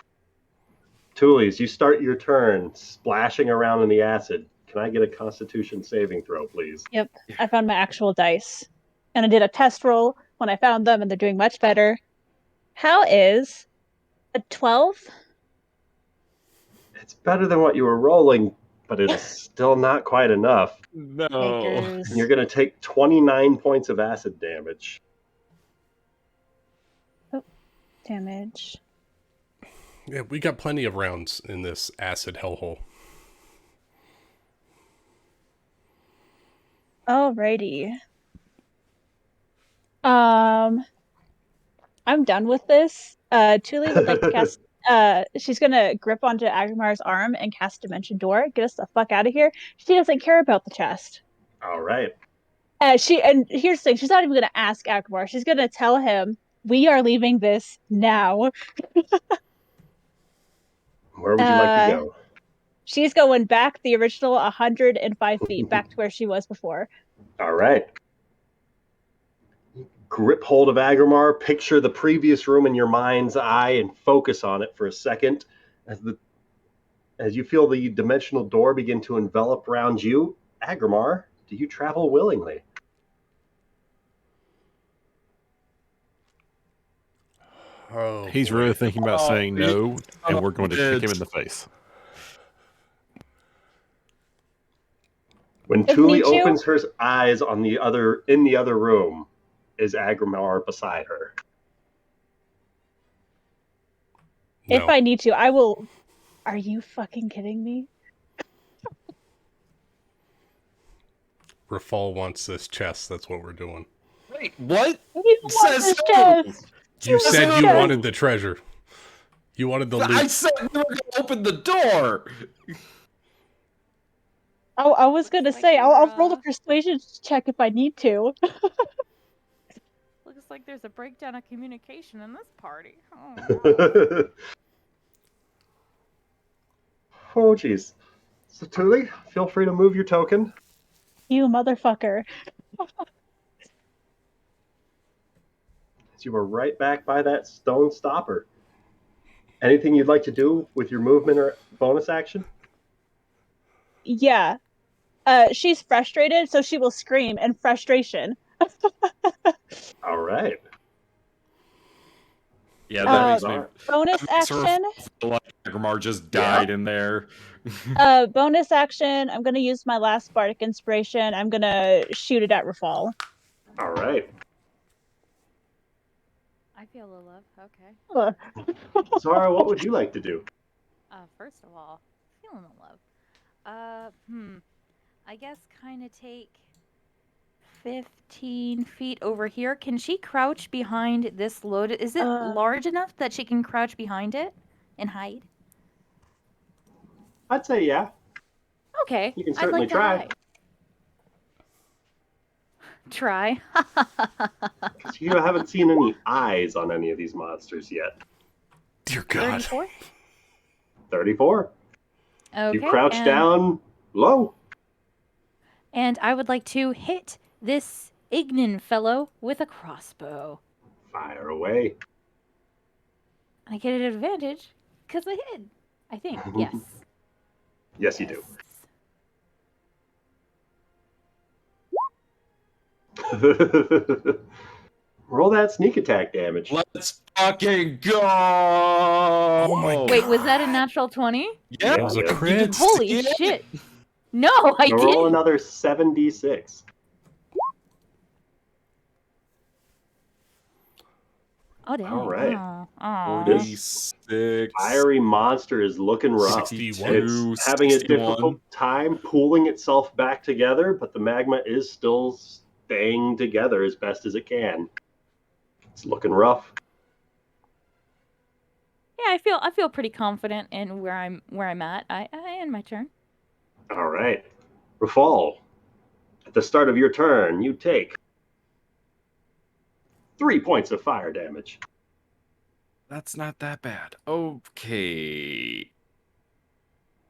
Thules, you start your turn splashing around in the acid. Can I get a Constitution saving throw, please? Yep, I found my actual dice. And I did a test roll when I found them, and they're doing much better. How is a 12? It's better than what you were rolling, but it's still not quite enough. No. Yikers. You're going to take 29 points of acid damage. Damage. Yeah, we got plenty of rounds in this acid hellhole. Alrighty. I'm done with this. Thule would like to cast. She's gonna grip onto Agrimar's arm and cast Dimension Door. Get us the fuck out of here. She doesn't care about the chest. All right. And here's the thing: she's not even gonna ask Agrimar. She's gonna tell him we are leaving this now. Where would you like to go? She's going back the original 105 feet back to where she was before. All right. Grip hold of Agrimar, picture the previous room in your mind's eye, and focus on it for a second. As you feel the dimensional door begin to envelop around you, Agrimar, do you travel willingly? Oh, He's really thinking about saying no, and we're going to kick him in the face. When If Thule need to. opens her eyes in the other room, is Agrimar beside her? No. If I need to, I will. Are you fucking kidding me? Rafal wants this chest. That's what we're doing. Wait, what? You want Says this who? chest? You said you chest. wanted the treasure. You wanted the loot. I said we were going to open the door. I was gonna Like say I'll you're, roll a persuasion check if I need to. Looks like there's a breakdown of communication in this party. Oh, Oh, jeez. So, Thule, feel free to move your token. You motherfucker. You were right back by that stone stopper. Anything you'd like to do with your movement or bonus action? Yeah. She's frustrated, so she will scream in frustration. All right. Yeah, that makes me. Bonus action. Agrimar just died in there. Bonus action. I'm gonna use my last bardic inspiration. I'm gonna shoot it at Rafal. All right. I feel the love. Okay. Zara, what would you like to do? First of all, feeling the love. I guess kind of take 15 feet over here. Can she crouch behind this load? Is it large enough that she can crouch behind it and hide? I'd say yeah. Okay. You can I'd certainly like to try. Try. 'Cause you haven't seen any eyes on any of these monsters yet. Dear God. 34. 34. Okay. You crouch down low. And I would like to hit this Ignan fellow with a crossbow. Fire away. I get an advantage because I hit. I think. Yes. Yes, you do. Roll that sneak attack damage. Let's fucking go! Oh my God. Wait, was that a natural 20? Yeah, That was a yeah. crit. Holy Yeah. shit. No, I Now roll didn't. another 7d6. Oh, damn. All right. Oh. 46. Fiery monster is looking rough. 61. It's having a 61. difficult time pulling itself back together, but the magma is still staying together as best as it can. It's looking rough. Yeah, I feel pretty confident in where I'm at. I end my turn. All right. Rafal, at the start of your turn, you take 3 points of fire damage. That's not that bad. Okay.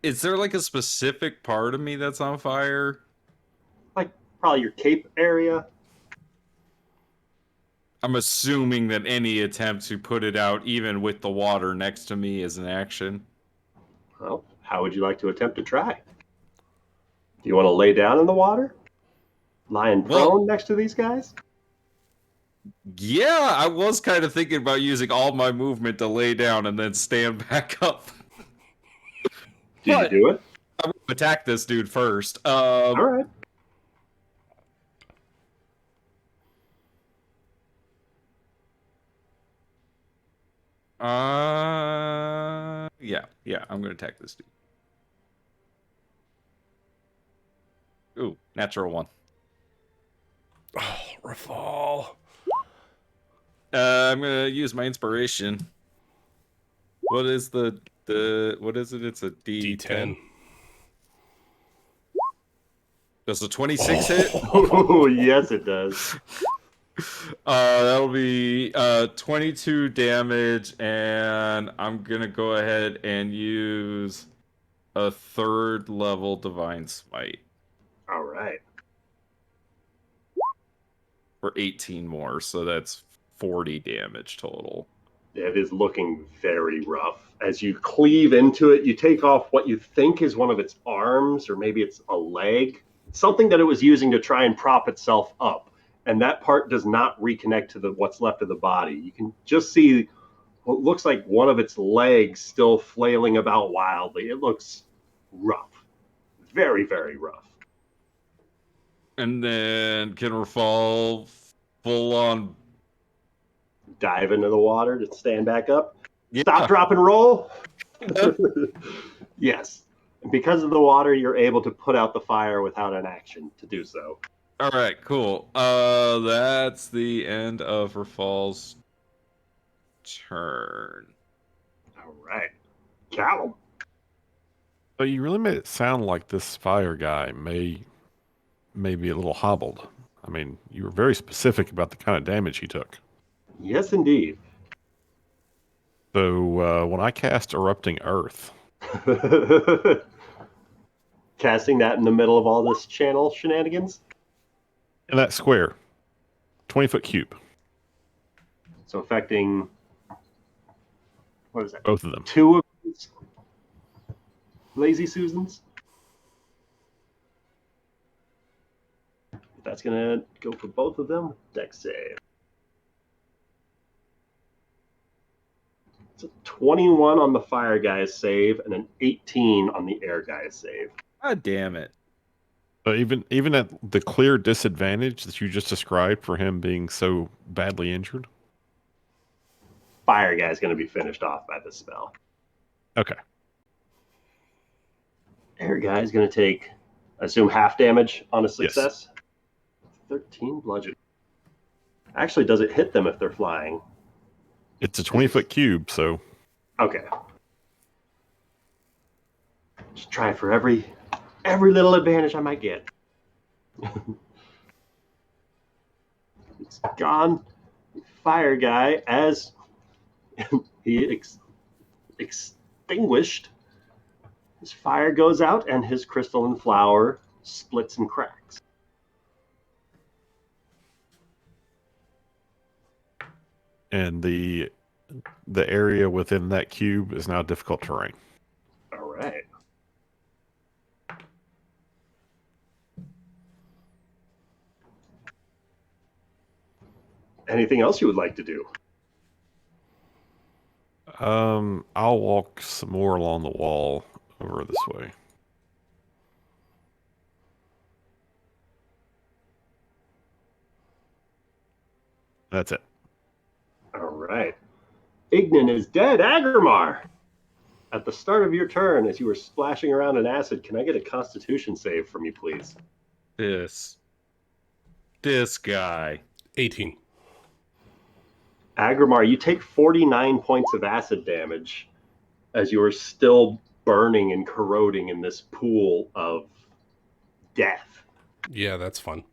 Is there like a specific part of me that's on fire? Like probably your cape area. I'm assuming that any attempt to put it out, even with the water next to me, is an action. Well, how would you like to attempt to try? Do you want to lay down in the water? Lying prone next to these guys? Yeah, I was kind of thinking about using all my movement to lay down and then stand back up. Did you do it? I'm gonna attack this dude first. All right. Yeah, I'm gonna attack this dude. Ooh, natural 1. Oh, Rafal. I'm gonna use my inspiration. What is what is it? It's a D10. Does a 26 hit? Oh, yes, it does. That'll be 22 damage, and I'm gonna go ahead and use a 3rd level Divine Smite All right. for 18 more, so that's 40 damage total. It is looking very rough. As you cleave into it, you take off what you think is one of its arms, or maybe it's a leg, something that it was using to try and prop itself up. And that part does not reconnect to what's left of the body. You can just see what looks like one of its legs still flailing about wildly. It looks rough. Very, very rough. And then can Rafal full on Dive into the water to stand back up. Yeah. Stop, drop, and roll. Yes. Because of the water, you're able to put out the fire without an action to do so. All right, cool. That's the end of Rafal's turn. All right. Callum. So you really made it sound like this fire guy may be a little hobbled. I mean, you were very specific about the kind of damage he took. Yes, indeed. So when I cast Erupting Earth, Casting that in the middle of all this channel shenanigans. in that square, 20-foot cube, So affecting, what is that? both of them. 2 of these Lazy Susans. That's going to go for both of them. Dex save. It's a 21 on the fire guy's save and an 18 on the air guy's save. God damn it. So even at the clear disadvantage that you just described for him being so badly injured. Fire guy's going to be finished off by this spell. Okay. Air guy's going to take, I assume, half damage on a success. Yes. 13 bludgeon. Actually, does it hit them if they're flying? It's a 20-foot cube, so... Okay. Just try for every little advantage I might get. It's gone. Fire guy, as he extinguished, his fire goes out and his crystalline flower splits and cracks. And the area within that cube is now difficult terrain. All right. Anything else you would like to do? I'll walk some more along the wall over this way. That's it. All right. Ignan is dead. Agrimar! At the start of your turn, as you were splashing around in acid, can I get a Constitution save from you, please? This guy. 18. Agrimar, you take 49 points of acid damage as you are still burning and corroding in this pool of death. Yeah, that's fun.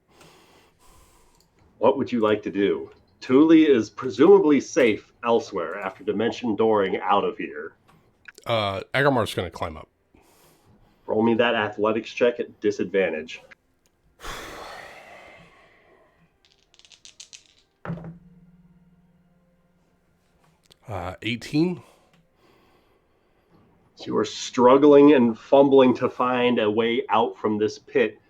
What would you like to do? Thule is presumably safe elsewhere after dimension dooring out of here. Agrimar's going to climb up. Roll me that athletics check at disadvantage. Uh, 18. So you are struggling and fumbling to find a way out from this pit.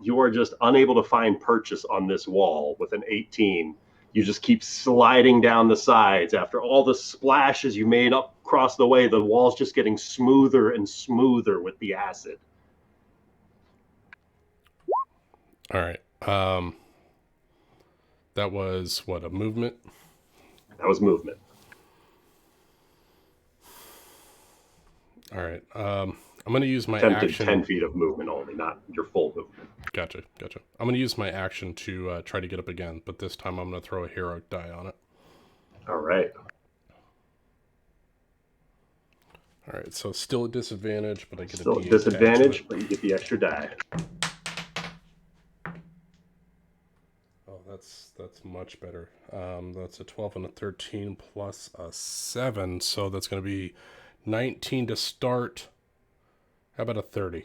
You are just unable to find purchase on this wall with an 18. You just keep sliding down the sides. After all the splashes you made up across the way, the wall's just getting smoother and smoother with the acid. All right. That was, what, a movement? That was movement. All right. I'm going to use my Attempted action. 10 feet of movement only, not your full movement. Gotcha. I'm going to use my action to try to get up again, but this time I'm going to throw a heroic die on it. All right. All right, so still a disadvantage, but I get Still a a D8 disadvantage, but you get the extra die. Oh, that's much better. That's a 12 and a 13 plus a 7, so that's going to be 19 to start. How about a 30?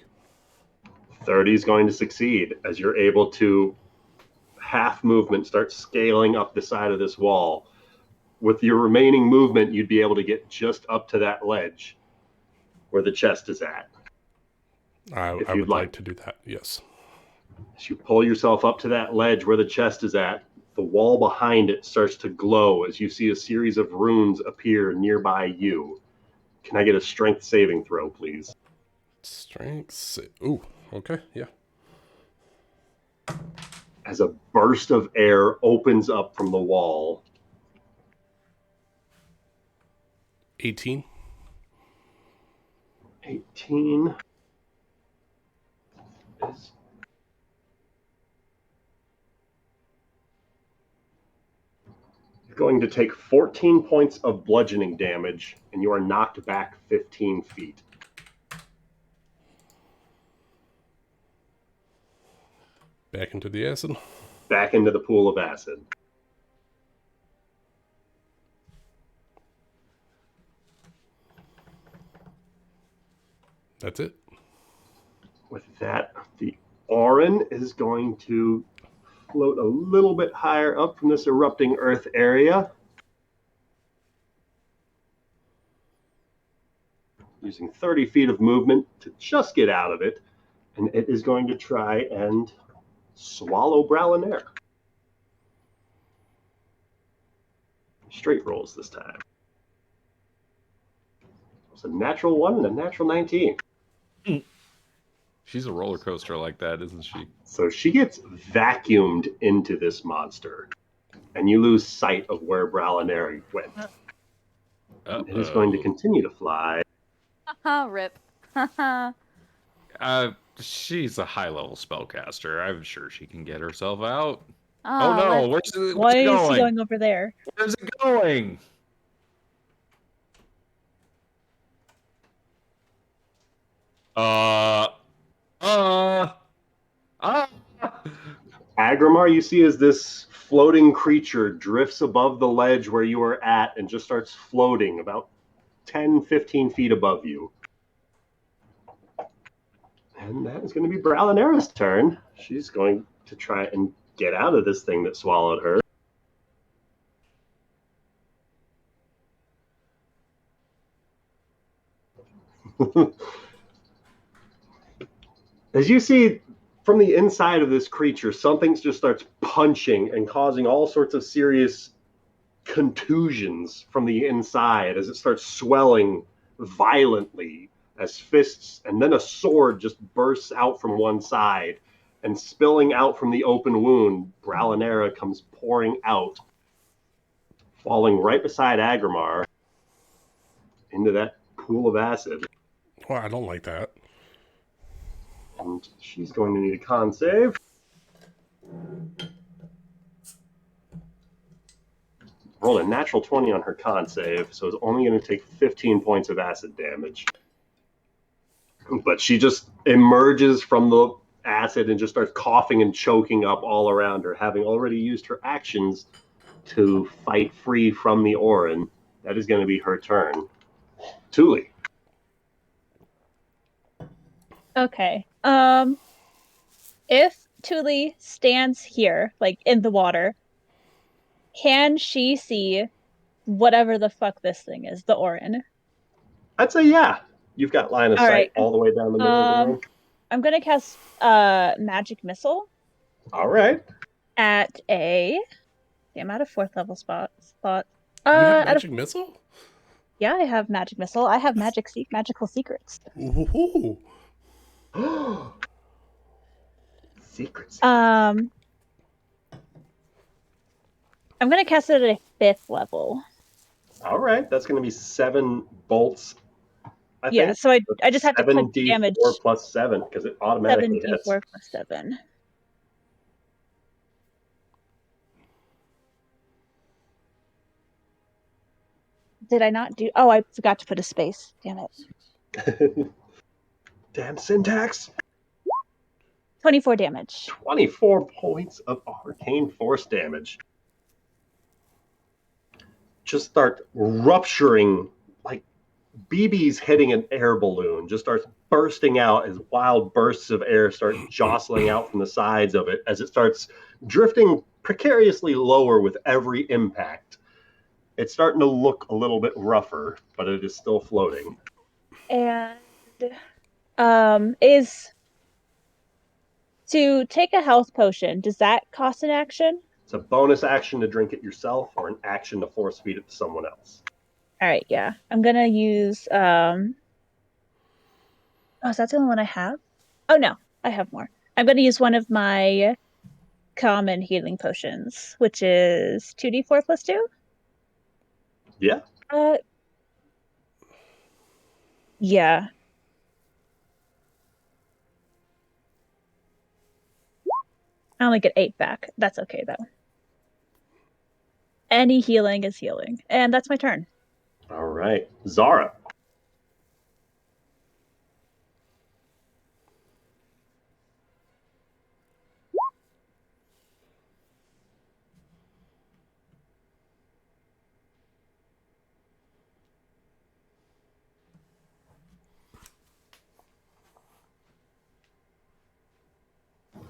30 is going to succeed as you're able to half movement start scaling up the side of this wall. With your remaining movement, you'd be able to get just up to that ledge where the chest is at. I would like to do that, yes. As you pull yourself up to that ledge where the chest is at, the wall behind it starts to glow as you see a series of runes appear nearby you. Can I get a strength saving throw, please? Strength. Ooh, okay, yeah. As a burst of air opens up from the wall. 18. 18 is... You're going to take 14 points of bludgeoning damage, and you are knocked back 15 feet. Back into the acid. Back into the pool of acid. That's it. With that, the Orin is going to float a little bit higher up from this erupting earth area. Using 30 feet of movement to just get out of it. And it is going to try and swallow Bralinair. Straight rolls this time. It's a natural 1 and a natural 19. She's a roller coaster like that, isn't she? So she gets vacuumed into this monster, and you lose sight of where Bralinair went. It is going to continue to fly. Rip. She's a high-level spellcaster. I'm sure she can get herself out. Oh, Oh no, let's- where's Why it is going? he going over there? Where's it going? Agrimar, you see as this floating creature drifts above the ledge where you are at and just starts floating about 10, 15 feet above you. And that is going to be Bralinera's turn. She's going to try and get out of this thing that swallowed her. As you see from the inside of this creature, something just starts punching and causing all sorts of serious contusions from the inside as it starts swelling violently as fists and then a sword just bursts out from one side and spilling out from the open wound. Bralinera comes pouring out, falling right beside Agrimar into that pool of acid. Well, I don't like that. And she's going to need a con save. Rolled a natural 20 on her con save, so it's only going to take 15 points of acid damage. But she just emerges from the acid and just starts coughing and choking up all around her, having already used her actions to fight free from the Orin. That is going to be her turn. Thule. Okay. If Thule stands here, like in the water, can she see whatever the fuck this thing is, the Orin? I'd say yeah. You've got line of All sight right. all the way down the middle of the room. I'm gonna cast magic missile All right. at a I'm at a 4th level spot. You have At magic missile? yeah, I have magic missile. I have magical secrets. Ooh. Secrets. I'm gonna cast it at a 5th level. All right. That's going to be 7 bolts. I Yeah, think. so I just have to click 7d4 damage. plus 7 because it automatically hits. 7d4 plus 7. Did I not do? Oh, I forgot to put a space. Damn it. Damn syntax. 24 damage. 24 points of arcane force damage. Just start rupturing like BBs hitting an air balloon. Just starts bursting out as wild bursts of air start jostling out from the sides of it as it starts drifting precariously lower with every impact. It's starting to look a little bit rougher, but it is still floating. And is to take a health potion, does that cost an action? It's a bonus action to drink it yourself or an action to force feed it to someone else. All right, yeah. I'm going to use oh, is that the only one I have? Oh no, I have more. I'm going to use one of my common healing potions, which is 2d4 plus 2. Yeah. Yeah. I only get 8 back. That's okay, though. Any healing is healing. And that's my turn. All right. Zara.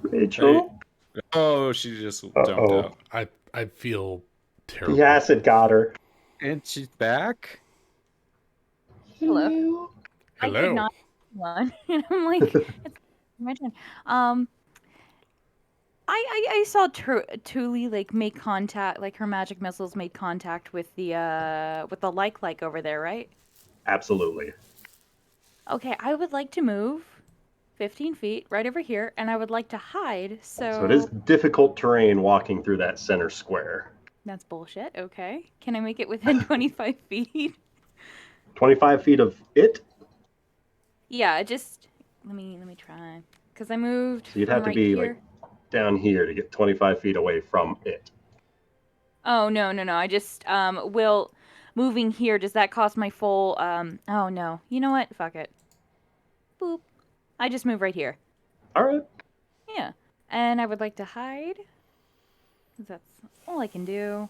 Rachel. Oh, she just jumped out. I feel terrible. The acid got her. And she's back? Hello. I did not one. And I'm like, it's my turn. I saw Thule like make contact, like her magic missiles made contact with the like over there, right? Absolutely. Okay, I would like to move 15 feet right over here, and I would like to hide. So it is difficult terrain walking through that center square. That's bullshit. Okay, can I make it within 25 feet? 25 feet of it? Yeah, just let me try, because I moved. So you'd have to be like down here to get 25 feet away from it. Oh no! I just will moving here. Does that cost my full? Oh no! You know what? Fuck it. Boop. I just move right here. All right. Yeah. And I would like to hide. 'Cause that's all I can do.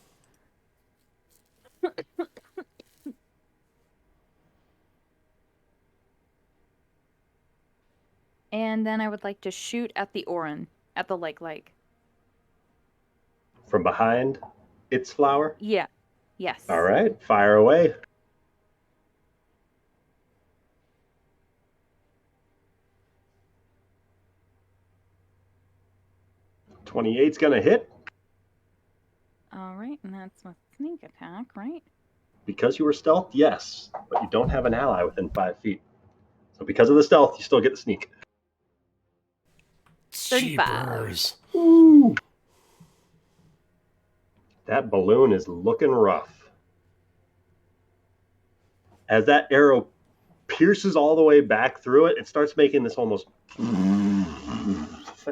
And then I would like to shoot at the Orin. At the like. From behind its flower? Yeah. Yes. All right. Fire away. .28's going to hit. All right, and that's my sneak attack, right? Because you were stealth, yes. But you don't have an ally within 5 feet. So because of the stealth, you still get the sneak. 35. Ooh. That balloon is looking rough. As that arrow pierces all the way back through it, it starts making this almost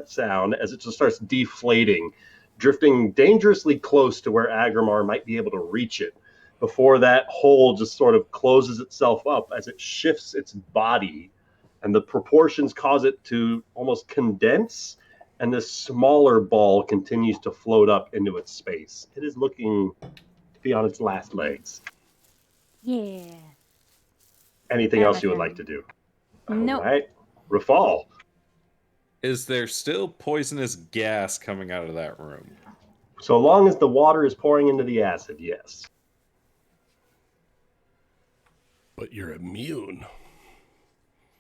sound as it just starts deflating, drifting dangerously close to where Agrimar might be able to reach it before that hole just sort of closes itself up as it shifts its body, and the proportions cause it to almost condense, and this smaller ball continues to float up into its space. It is looking to be on its last legs. Yeah. Anything else you would like to do? Nope. All right. Rafal. Is there still poisonous gas coming out of that room? So long as the water is pouring into the acid, yes. But you're immune.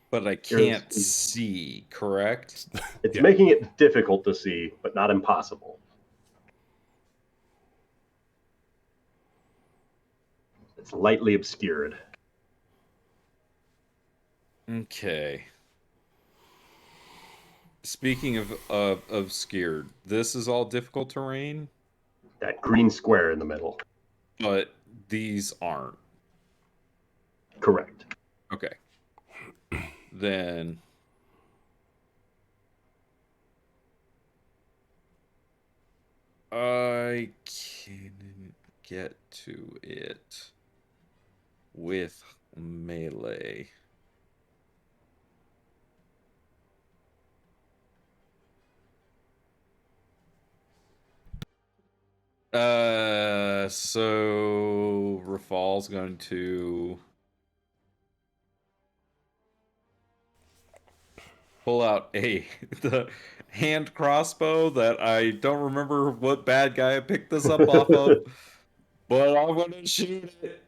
But I can't see, correct? It's making it difficult to see, but not impossible. It's lightly obscured. Okay. Speaking of obscured, this is all difficult terrain? That green square in the middle. But these aren't. Correct. Okay. Then I can get to it with melee. So Rafal's going to pull out the hand crossbow that I don't remember what bad guy I picked this up off of, but I'm gonna shoot it.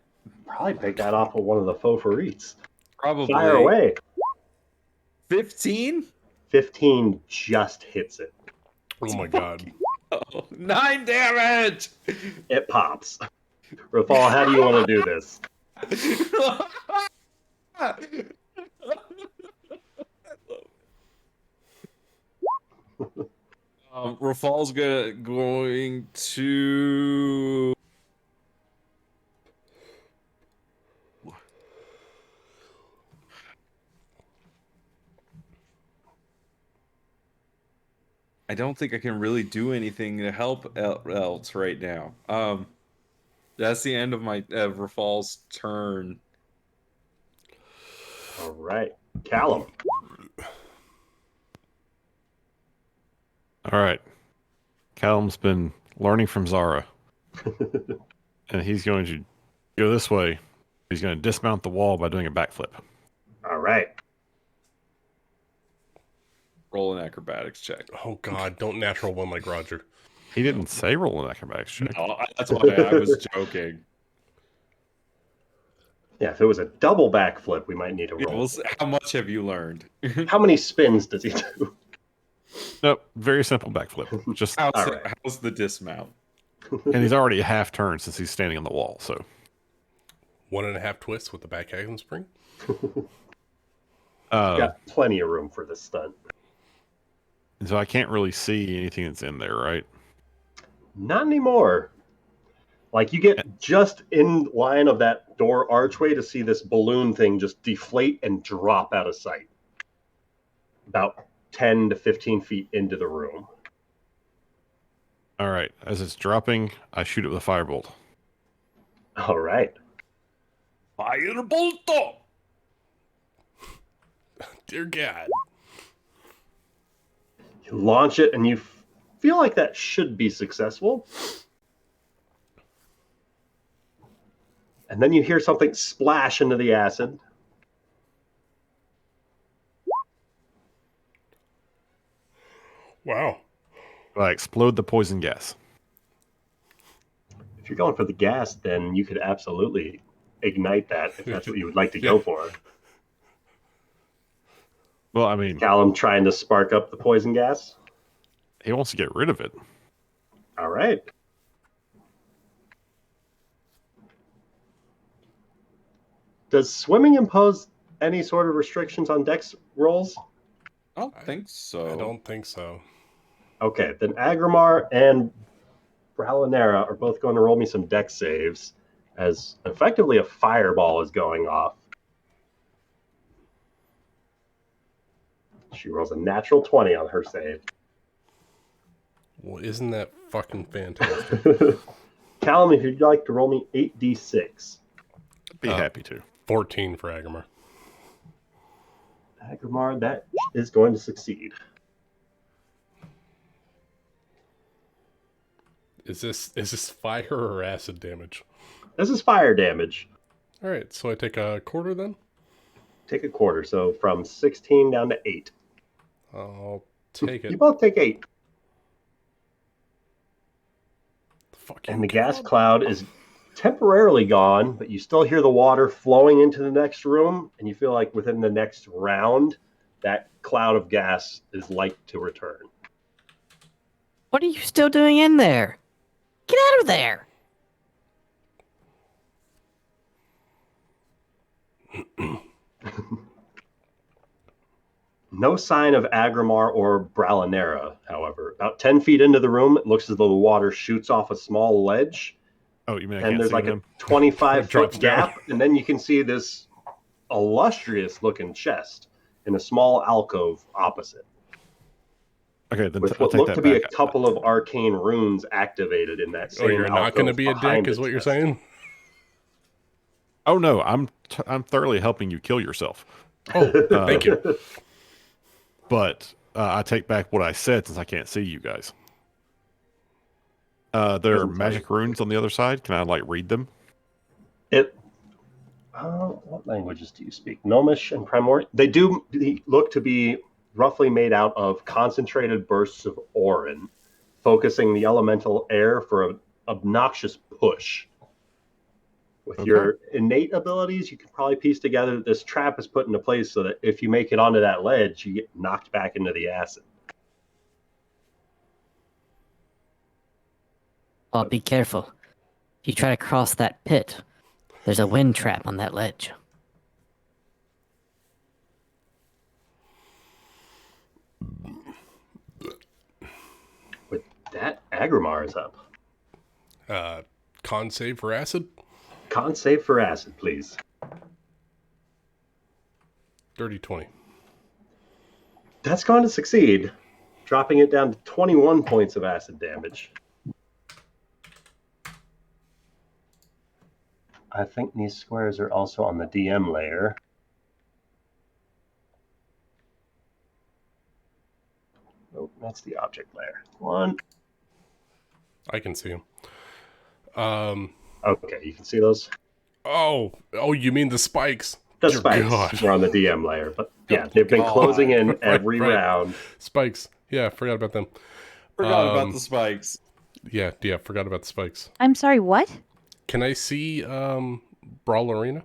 Probably pick that off of one of the faux forites. Probably. Fire away. 15? 15 just hits it. Oh my god. 9 damage! It pops. Rafal, how do you want to do this? Rafal's going to... I don't think I can really do anything to help else right now. That's the end of my Rafal's turn. All right. Callum. All right. Callum's been learning from Zara. And he's going to go this way. He's going to dismount the wall by doing a backflip. All right. Roll an acrobatics check. Oh god, don't natural one like Roger. He didn't say roll an acrobatics check. No, that's why I was joking. Yeah, if it was a double backflip, we might need to roll. How much have you learned? How many spins does he do? Nope, very simple backflip. Just how's the dismount? And he's already a half turn since he's standing on the wall, so 1.5 twists with the back handspring. Got plenty of room for this stunt. And so I can't really see anything that's in there, right? Not anymore. Like, you get just in line of that door archway to see this balloon thing just deflate and drop out of sight. About 10 to 15 feet into the room. All right. As it's dropping, I shoot it with a firebolt. All right. Firebolt! Dear God. You launch it, and you feel like that should be successful. And then you hear something splash into the acid. Wow. I explode the poison gas. If you're going for the gas, then you could absolutely ignite that if that's what you would like to go for. Well, I mean, Callum trying to spark up the poison gas. he wants to get rid of it. All right. Does swimming impose any sort of restrictions on dex rolls? I don't think so. I don't think so. Okay, then Agrimar and Bralinera are both going to roll me some dex saves as effectively a fireball is going off. She rolls a natural 20 on her save. Well, isn't that fucking fantastic? Callum, if you'd like to roll me 8d6. I'd be happy to. 14 for Agrimar. Agrimar, that is going to succeed. Is this fire or acid damage? This is fire damage. All right, so I take a quarter then? Take a quarter, so from 16 down to 8. I'll take it. You both take 8. Fucking And the gas cloud is temporarily gone, but you still hear the water flowing into the next room, and you feel like within the next round, that cloud of gas is like to return. What are you still doing in there? Get out of there! No sign of Agrimar or Bralinera, however. About 10 feet into the room, it looks as though the water shoots off a small ledge. Oh, you mean I And can't there's see like him? a 25-foot Drops down. gap, and then you can see this illustrious-looking chest in a small alcove opposite, Okay, then with I'll what take look that to be a back. couple of arcane runes activated in that same Oh, you're not going to alcove be a behind dick, is the what you're chest. saying? Oh no, I'm thoroughly helping you kill yourself. Oh, thank you. But I take back what I said since I can't see you guys. There are Doesn't tell magic runes on the other side. Can I like read them? What languages do you speak? Gnomish and Primordial? They do look to be roughly made out of concentrated bursts of Orin, focusing the elemental air for an obnoxious push. With your innate abilities, you can probably piece together that this trap is put into place so that if you make it onto that ledge, you get knocked back into the acid. Oh, be careful. If you try to cross that pit, there's a wind trap on that ledge. With that, Agrimar is up. Con save for acid? Con save for acid, please. Dirty 20. That's going to succeed, dropping it down to 21 points of acid damage. I think these squares are also on the DM layer. Oh, that's the object layer. One. I can see him. Okay, you can see those? Oh, you mean the spikes? The Dear spikes God. were on the DM layer, but yeah, they've been closing in every Right. round. Spikes. Yeah, forgot about them. Forgot about the spikes. Yeah, forgot about the spikes. I'm sorry, what? Can I see Brawl Arena?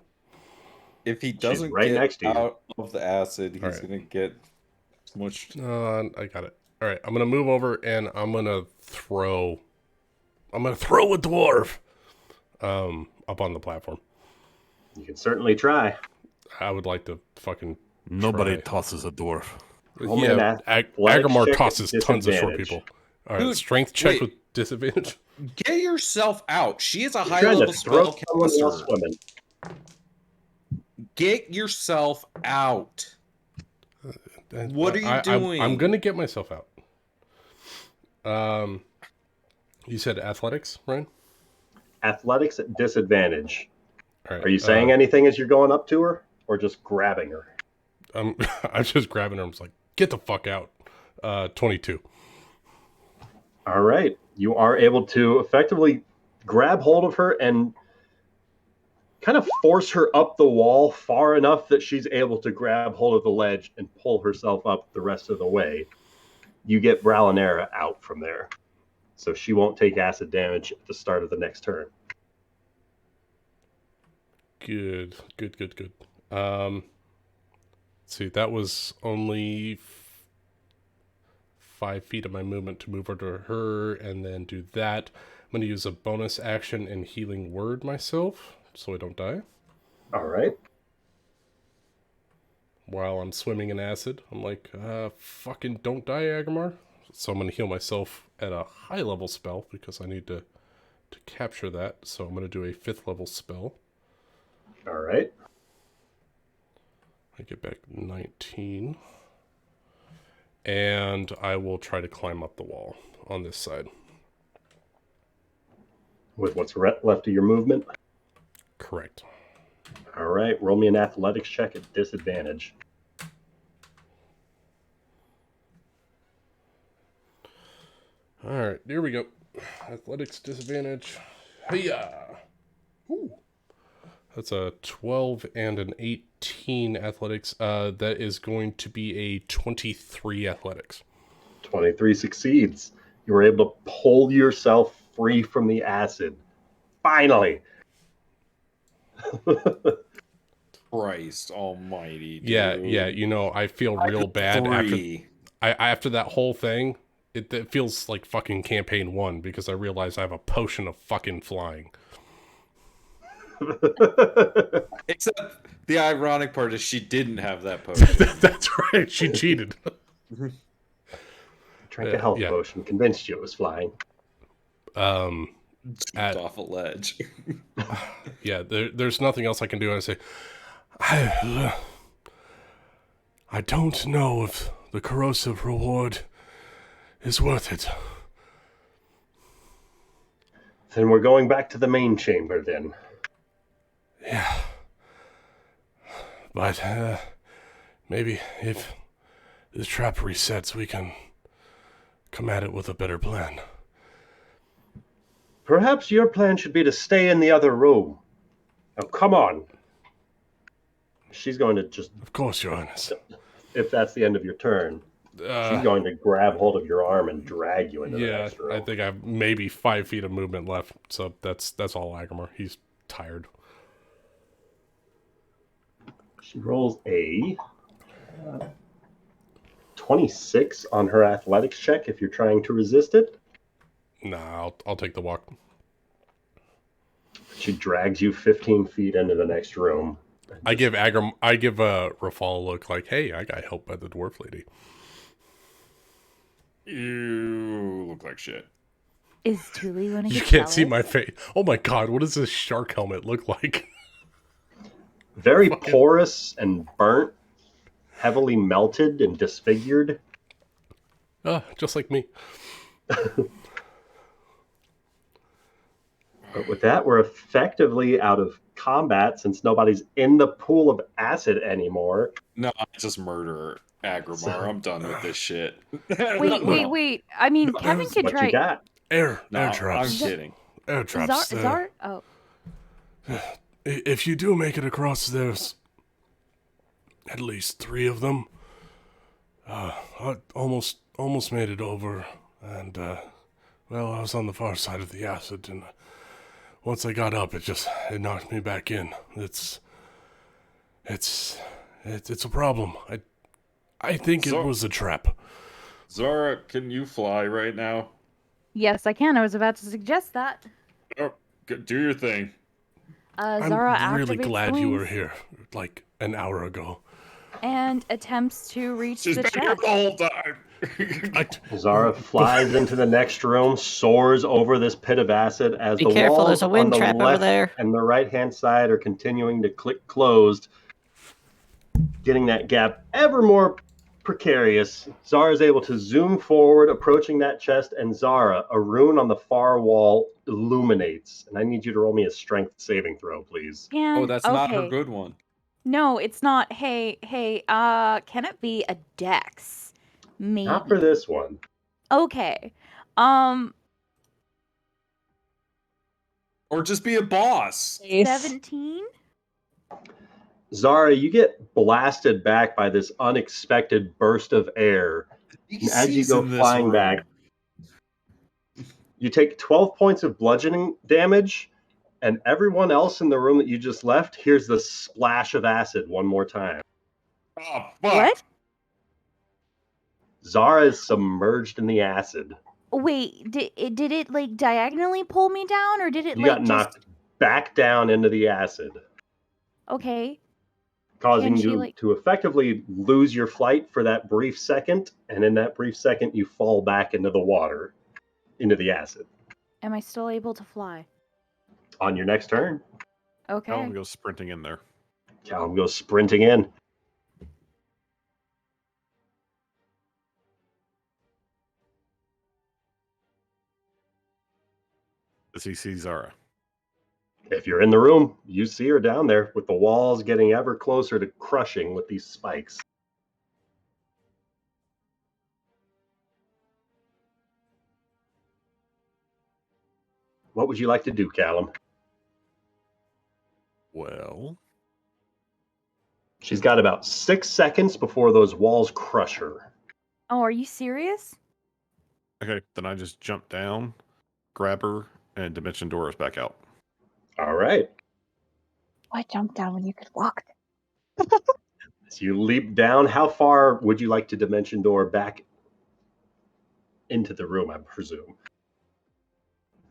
If he doesn't right get next to you. out of the acid, he's Alright. gonna get smushed. I got it. All right, I'm gonna move over and I'm gonna throw a dwarf up on the platform. You can certainly try. I would like to fucking Nobody try. tosses a dwarf. Roll me an athletics Agrimar check tosses at tons of short disadvantage. people. All right, Dude, strength check wait. with disadvantage. Get yourself out. She is a You're high trying level to throw spell someone while caster. swimming. Get yourself out. What are you doing? I'm gonna get myself out. You said athletics, Ryan? Athletics at disadvantage. All right. Are you saying anything as you're going up to her, or just grabbing her? I'm just grabbing her. I'm just like, get the fuck out. 22. All right. You are able to effectively grab hold of her and kind of force her up the wall far enough that she's able to grab hold of the ledge and pull herself up the rest of the way. You get Bralinera out from there, so she won't take acid damage at the start of the next turn. Good. See, that was only 5 feet of my movement to move over to her and then do that. I'm going to use a bonus action and healing word myself so I don't die. All right. While I'm swimming in acid, I'm like, fucking don't die, Agrimar. So I'm going to heal myself at a high level spell because I need to capture that. So I'm going to do a 5th level spell. All right. I get back 19. And I will try to climb up the wall on this side. With what's left of your movement? Correct. All right. Roll me an athletics check at disadvantage. All right, here we go. Athletics disadvantage. Hiya! Ooh. That's a 12 and an 18 athletics. That is going to be a 23 athletics. 23 succeeds. You were able to pull yourself free from the acid. Finally. Christ almighty, dude. Yeah, you know, I feel real bad after that whole thing. It feels like fucking campaign 1 because I realize I have a potion of fucking flying. Except the ironic part is she didn't have that potion. That's right, she cheated. Drank a health potion, convinced you it was flying. Jumped off a ledge. Yeah, there's nothing else I can do. I say, I don't know if the corrosive reward is worth it. Then we're going back to the main chamber then. Yeah. But maybe if this trap resets, we can come at it with a better plan. Perhaps your plan should be to stay in the other room. Now, come on. She's going to just... Of course, Your Highness. If that's the end of your turn, she's going to grab hold of your arm and drag you into the next room. I think I have maybe 5 feet of movement left, so that's all Agrimar. He's tired. She rolls a 26 on her athletics check if you're trying to resist it. Nah, I'll take the walk. She drags you 15 feet into the next room. I give Rafal a look like, hey, I got helped by the dwarf lady. You look like shit. Is Tuli one of You can't see my face. Oh my god, what does this shark helmet look like? Very porous and burnt, heavily melted and disfigured. Just like me. But with that, we're effectively out of combat since nobody's in the pool of acid anymore. No, I just murder Agrimar. I'm done with this shit. Wait. I mean, Kevin could try. What you got? Air traps. I'm kidding. Air traps. Zar? Oh. If you do make it across, there's at least 3 of them. I almost made it over, and well, I was on the far side of the acid, and once I got up, it knocked me back in. It's a problem. I think it was a trap. Zara, can you fly right now? Yes, I can. I was about to suggest that. Oh, do your thing. Zara I'm really activates glad you wings were here like an hour ago. and attempts to reach She's the been here chest. the whole time. Zara flies into the next room, soars over this pit of acid as Be the careful, walls there's a wind on the trap over left there. and the right-hand side are continuing to click closed, getting that gap ever more precarious. Zara is able to zoom forward, approaching that chest, and Zara, a rune on the far wall, illuminates. And I need you to roll me a strength saving throw, please. Oh, that's not her Okay. good one. No, it's not. Hey, can it be a dex? Maybe. Not for this one. Okay. Or just be a boss. 17? Zara, you get blasted back by this unexpected burst of air. And as you go flying back, you take 12 points of bludgeoning damage, and everyone else in the room that you just left hears the splash of acid one more time. Oh, fuck. What? Zara is submerged in the acid. Wait, did it like diagonally pull me down, or did it You like got knocked back down into the acid, Okay. causing Can she, you like- to effectively lose your flight for that brief second, and in that brief second, you fall back into the water, into the acid. Am I still able to fly? On your next turn, Okay. Callum goes sprinting in there. Callum goes sprinting in. Does he see Zara? If you're in the room, you see her down there with the walls getting ever closer to crushing with these spikes. What would you like to do, Callum? Well, She's got about 6 seconds before those walls crush her. Oh, are you serious? okay, then I just jump down, grab her, and Dimension Door is back out. All right. Why jump down when you could walk? So you leap down. How far would you like to Dimension Door back into the room, I presume?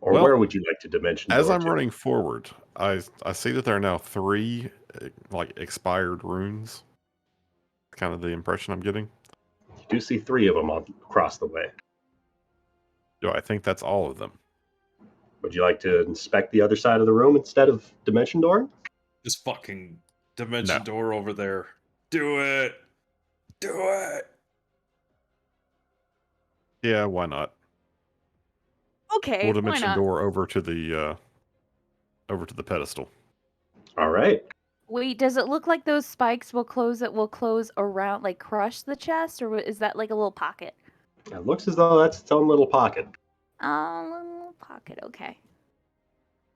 Or Well, where would you like to Dimension Door As I'm to? running forward, I see that there are now 3 like expired runes. Kind of the impression I'm getting. You do see 3 of them across the way. Do I think that's all of them? Would you like to inspect the other side of the room instead of Dimension Door? This fucking dimension No. door over there. Do it. Do it. Yeah, why not? Okay, We'll why Dimension not? Door over to the pedestal. All right. Wait, does it look like those spikes will close around, like crush the chest, or is that like a little pocket? It looks as though that's its own little pocket. Little pocket, okay.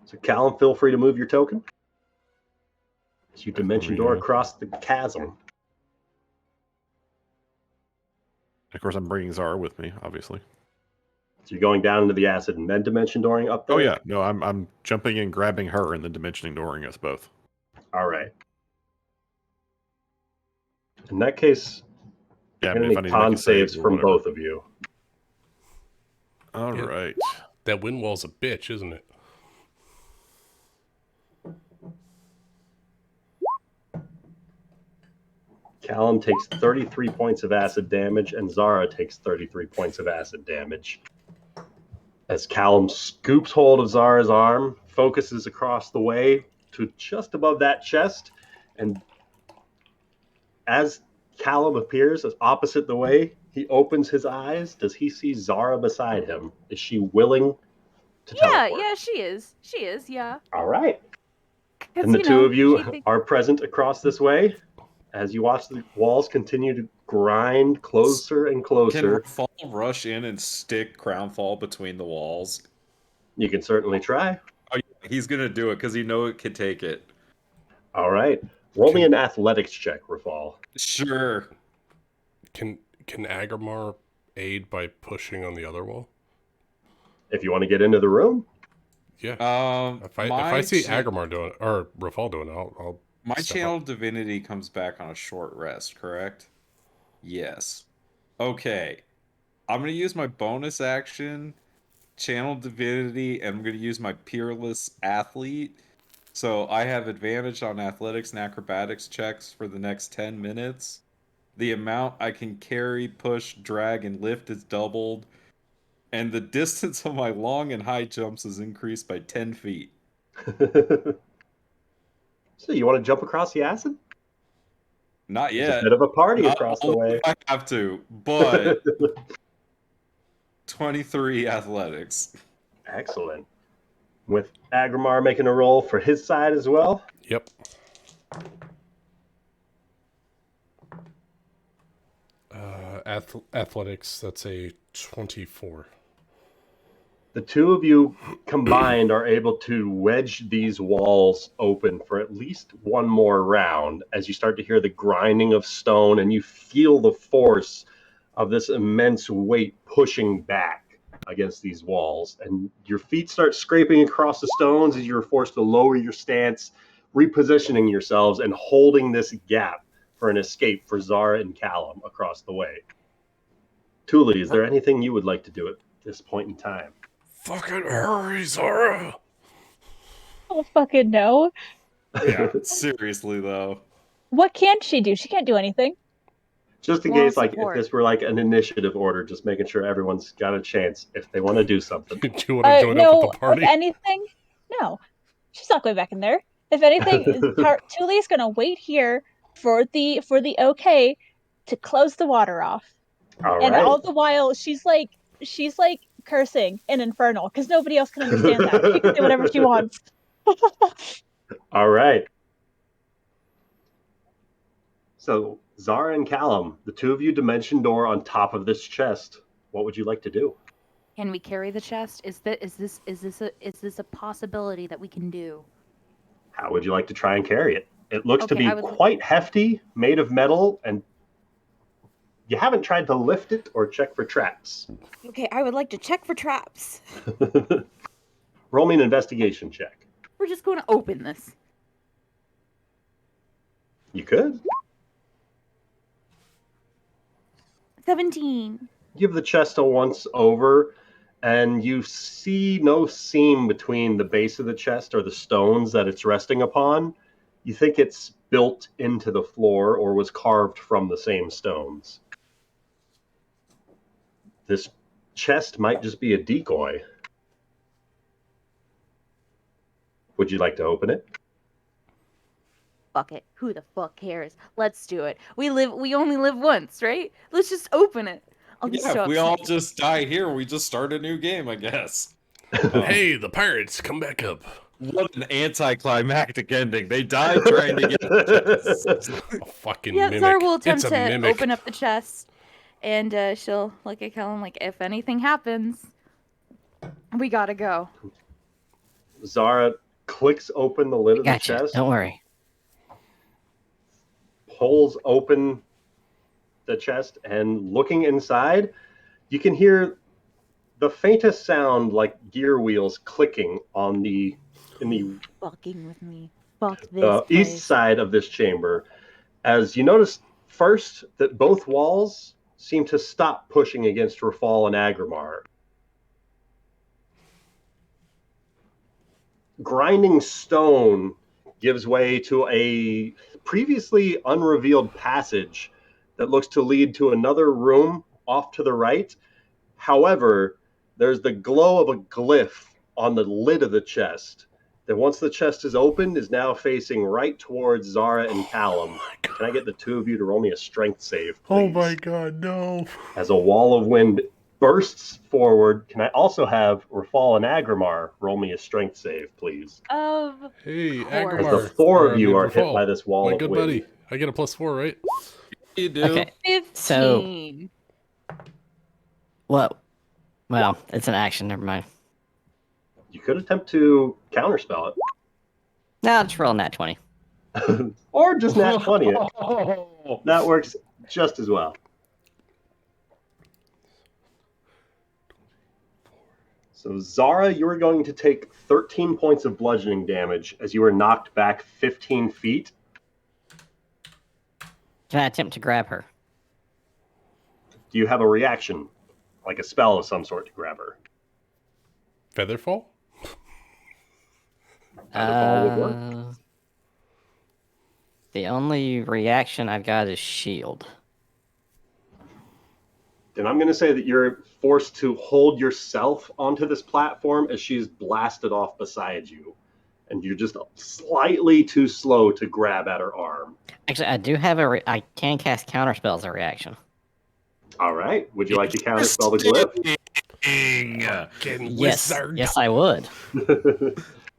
So Callum, feel free to move your token as you Okay, Dimension let me, Door across the chasm. Of course, I'm bringing Zara with me, obviously. So you're going down into the acid and then Dimension Dooring up there? Oh yeah, no, I'm jumping in, grabbing her, and then Dimensioning Dooring us both. All right. In that case, Yeah, I'm I mean, going if to I need need to make con a save saves or from whatever. both of you. All Yeah. right. That wind wall's a bitch, isn't it? Callum takes 33 points of acid damage, and Zara takes 33 points of acid damage. As Callum scoops hold of Zara's arm, focuses across the way to just above that chest, and as Callum appears as opposite the way, he opens his eyes. Does he see Zara beside him? Is she willing to teleport? Yeah, she is. She is, yeah. All right. 'Cause, And the two of she you think- are present across this way as you watch the walls continue to grind closer and Can closer. Fall rush in and stick Crownfall between the walls? You can certainly try. Oh, yeah, he's gonna do it because he know it can take it. All right. Roll me an athletics check, Rafal. Sure. Can Agrimar aid by pushing on the other wall? If you want to get into the room. Yeah. If I see Agrimar doing it, or Rafal doing it, I'll My step channel up. divinity comes back on a short rest, correct? Yes. Okay. I'm going to use my bonus action, channel divinity, and I'm going to use my peerless athlete. So I have advantage on athletics and acrobatics checks for the next 10 minutes. The amount I can carry, push, drag, and lift is doubled. And the distance of my long and high jumps is increased by 10 feet. So you want to jump across the acid? Not There's a yet. bit of a party Not across the only way. if I have to, but 23 athletics. Excellent. With Agrimar making a roll for his side as well. Yep. athletics. That's a 24. The two of you combined are able to wedge these walls open for at least one more round as you start to hear the grinding of stone and you feel the force of this immense weight pushing back against these walls. And your feet start scraping across the stones as you're forced to lower your stance, repositioning yourselves and holding this gap for an escape for Zara and Callum across the way. Thule, is there anything you would like to do at this point in time? Fucking hurry, Zara! Oh, fucking no. Yeah, seriously though. What can she do? She can't do anything. Just in Moral case, like, if support. this were like an initiative order, just making sure everyone's got a chance if they want to do something. Do you want to join up No, with the party? if anything, no. She's not going back in there. If anything, Tule's gonna wait here for the okay to close the water off. All And right. all the while she's like cursing in Infernal because nobody else can understand that. She can say whatever she wants. All right. So, Zara and Callum, the two of you dimension door on top of this chest. What would you like to do? Can we carry the chest? Is this a possibility that we can do? How would you like to try and carry it? It looks to Okay, be I would- quite hefty, made of metal, and you haven't tried to lift it or check for traps. Okay, I would like to check for traps. Roll me an investigation check. We're just going to open this. You could. 17. Give the chest a once over, and you see no seam between the base of the chest or the stones that it's resting upon. You think it's built into the floor or was carved from the same stones. This chest might just be a decoy. Would you like to open it? Fuck it. Who the fuck cares? Let's do it. We only live once, right? Let's just open it. I'll be Yeah, so if we upset. all just die here, we just start a new game, I guess. Hey, the pirates, come back up. What an anticlimactic ending. They died trying to get the chest. A fucking Yeah, mimic. Zara will It's attempt a to mimic. open up the chest, and she'll look at Kellen like, if anything happens, we gotta go. Zara clicks open the lid of the Gotcha. chest, Don't worry. pulls open the chest, and looking inside, you can hear the faintest sound like gear wheels clicking on in the Fucking with me. Fuck this place. east side of this chamber, as you notice first that both walls seem to stop pushing against Rafal and Agrimar. Grinding stone gives way to a previously unrevealed passage that looks to lead to another room off to the right. However, there's the glow of a glyph on the lid of the chest that once the chest is opened is now facing right towards Zara and Callum. Can I get the two of you to roll me a strength save, please? Oh my god, no. As a wall of wind bursts forward, can I also have Rafal and Agrimar roll me a strength save, please? Of Hey, course. As Agrimar. the four of you Or are hit Rafal, by this wall my of good wind. buddy. I get a +4, right? You do. Okay. 15. Well, it's an action. Never mind. You could attempt to counterspell No, I'll just roll nat 20. it. Or just nat 20 it. Oh. That works just as well. So Zara, you are going to take 13 points of bludgeoning damage as you are knocked back 15 feet. Can I attempt to grab her? Do you have a reaction, like a spell of some sort to grab her? Featherfall? Featherfall would work. The only reaction I've got is shield. Then I'm going to say that you're forced to hold yourself onto this platform as she's blasted off beside you. And you're just slightly too slow to grab at her arm. Actually, I do have I can cast counterspell as a reaction. All right. Would you like to counterspell the glyph? Fucking Yes, wizard. yes, I would.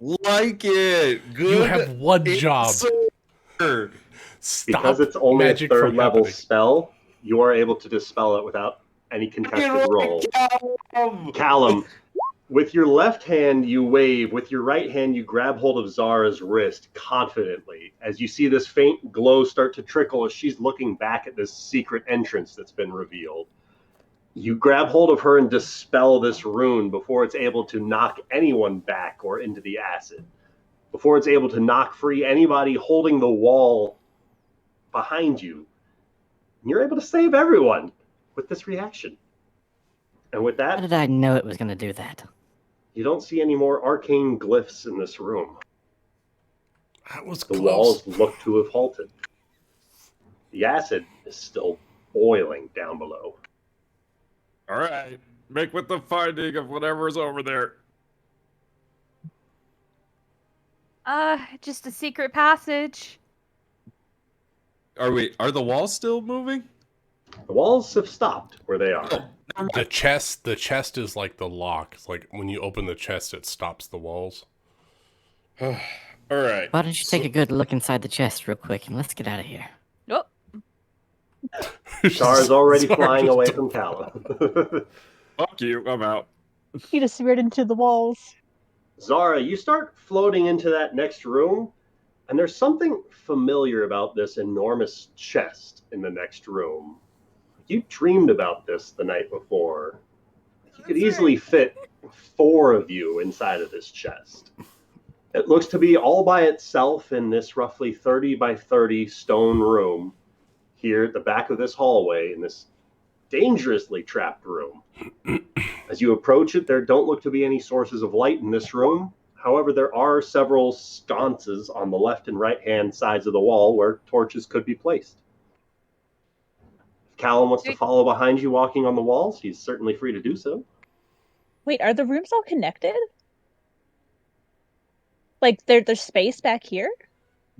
Like it. Good. You have one job. answer. Stop Because it's only a magic third from level happening. spell, you are able to dispel it without any contested roll. Callum, with your left hand, you wave. With your right hand, you grab hold of Zara's wrist confidently as you see this faint glow start to trickle as she's looking back at this secret entrance that's been revealed. You grab hold of her and dispel this rune before it's able to knock anyone back or into the acid, before it's able to knock free anybody holding the wall behind you. And you're able to save everyone with this reaction. And with How that, did I know it was going to do that? you don't see any more arcane glyphs in this room. That was The close. walls look to have halted. The acid is still boiling down below. All right, make with the finding of whatever's over there. Just a secret passage. Are the walls still moving? The walls have stopped where they are. The chest is like the lock. It's like when you open the chest, it stops the walls. All right. Why don't you take a good look inside the chest real quick and let's get out of here. Nope. Zara's already Zara flying just away don't- from Callum. Fuck you, I'm out. He disappeared into the walls. Zara, you start floating into that next room, and there's something familiar about this enormous chest in the next room. You dreamed about this the night before. You could easily fit 4 of you inside of this chest. It looks to be all by itself in this roughly 30 by 30 stone room here at the back of this hallway in this dangerously trapped room. As you approach it, there don't look to be any sources of light in this room. However, there are several sconces on the left and right hand sides of the wall where torches could be placed. If Callum wants to follow behind you walking on the walls, he's certainly free to do so. Wait, are the rooms all connected? Like there's space back here?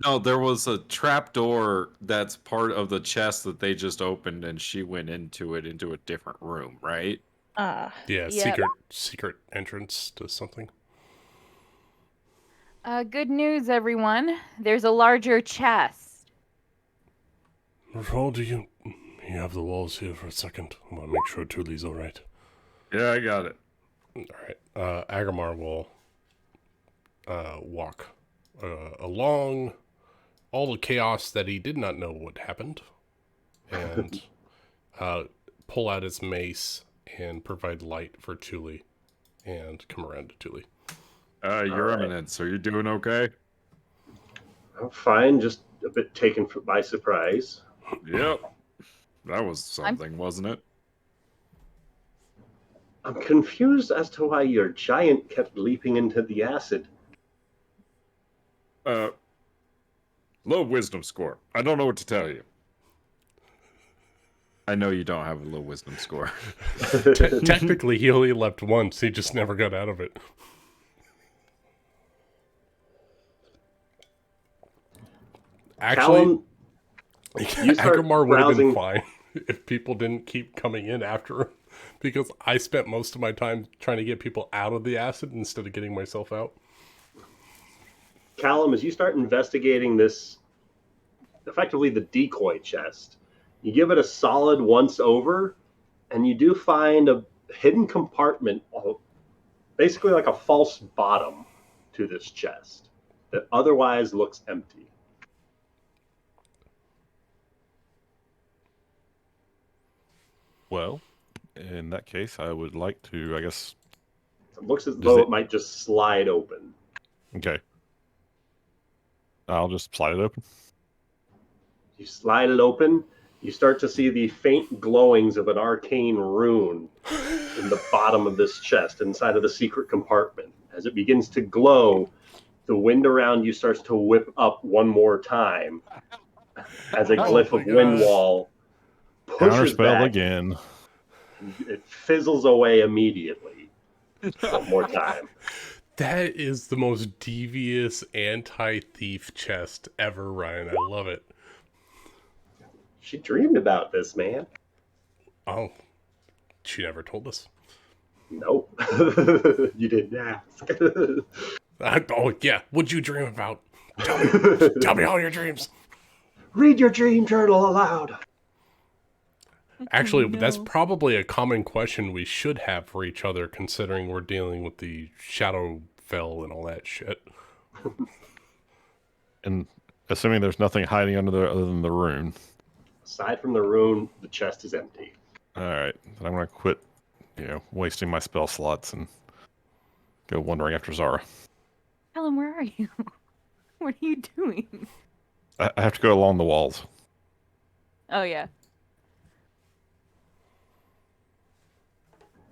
No, there was a trap door that's part of the chest that they just opened, and she went into a different room, right? Ah. Yeah, Yep. secret entrance to something. Good news, everyone. There's a larger chest. Hold you have the walls here for a second. I want to make sure Tuli's all right. Yeah, I got it. All right. Agamar will walk along all the chaos that he did not know what happened, and pull out his mace and provide light for Tuli, and come around to Tuli. Your All right. Eminence, are you doing okay? I'm fine, just a bit taken by surprise. Yep. That was something, wasn't it? I'm confused as to why your giant kept leaping into the acid. Low wisdom score. I don't know what to tell you. I know you don't have a low wisdom score. Technically, he only leapt once. He just never got out of it. Actually, Callum, you start Agamar would have been browsing- fine if people didn't keep coming in after him, because I spent most of my time trying to get people out of the acid instead of getting myself out. Callum, as you start investigating this, effectively the decoy chest, you give it a solid once over, and you do find a hidden compartment, basically like a false bottom to this chest that otherwise looks empty. Well, in that case, I would like to, I guess. It looks as Does though it- it might just slide open. Okay. I'll just slide it open. You slide it open, you start to see the faint glowings of an arcane rune in the bottom of this chest, inside of the secret compartment. As it begins to glow, the wind around you starts to whip up one more time as a glyph my of wind God. wall pushes Counterspell back. again. It fizzles away immediately. One more time. That is the most devious anti-thief chest ever, Ryan. I love it. She dreamed about this, man. Oh, she never told us. Nope. You didn't ask. Oh, yeah. What'd you dream about? Tell me all your dreams. Read your dream journal aloud. Actually, that's No. probably a common question we should have for each other, considering we're dealing with the Shadowfell and all that shit. And assuming there's nothing hiding under there other than the rune. Aside from the rune, the chest is empty. All right, then I'm gonna quit, wasting my spell slots and go wandering after Zara. Helen, where are you? What are you doing? I have to go along the walls. Oh, yeah.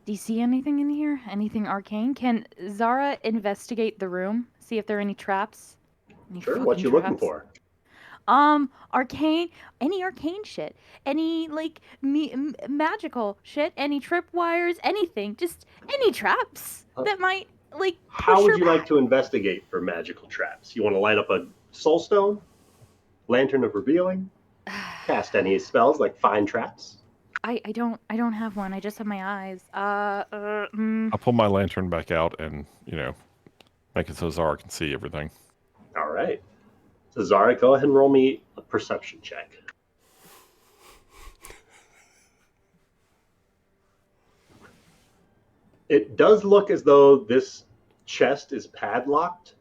Do you see anything in here? Anything arcane? Can Zara investigate the room? See if there are any traps? Any Sure, what fucking you looking traps? for? Arcane, any arcane shit, any like magical shit, any tripwires, anything, just any traps that might like push How would her you like back. to investigate for magical traps? You want to light up a soulstone? Lantern of Revealing? Cast any spells like Find Traps? I don't have one. I just have my eyes. I'll pull my lantern back out and, make it so Zara can see everything. All right. So Zara, go ahead and roll me a perception check. It does look as though this chest is padlocked,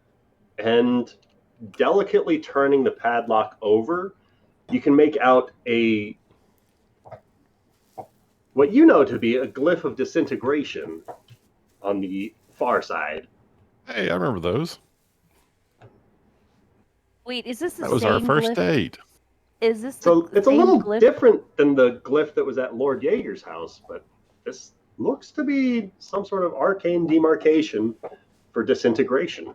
and delicately turning the padlock over, you can make out what you know to be a glyph of disintegration on the far side. Hey, I remember those. Wait, is this the That same was our first glyph? date. Is this So the it's a same little glyph? different than the glyph that was at Lord Jaeger's house, but this looks to be some sort of arcane demarcation for disintegration.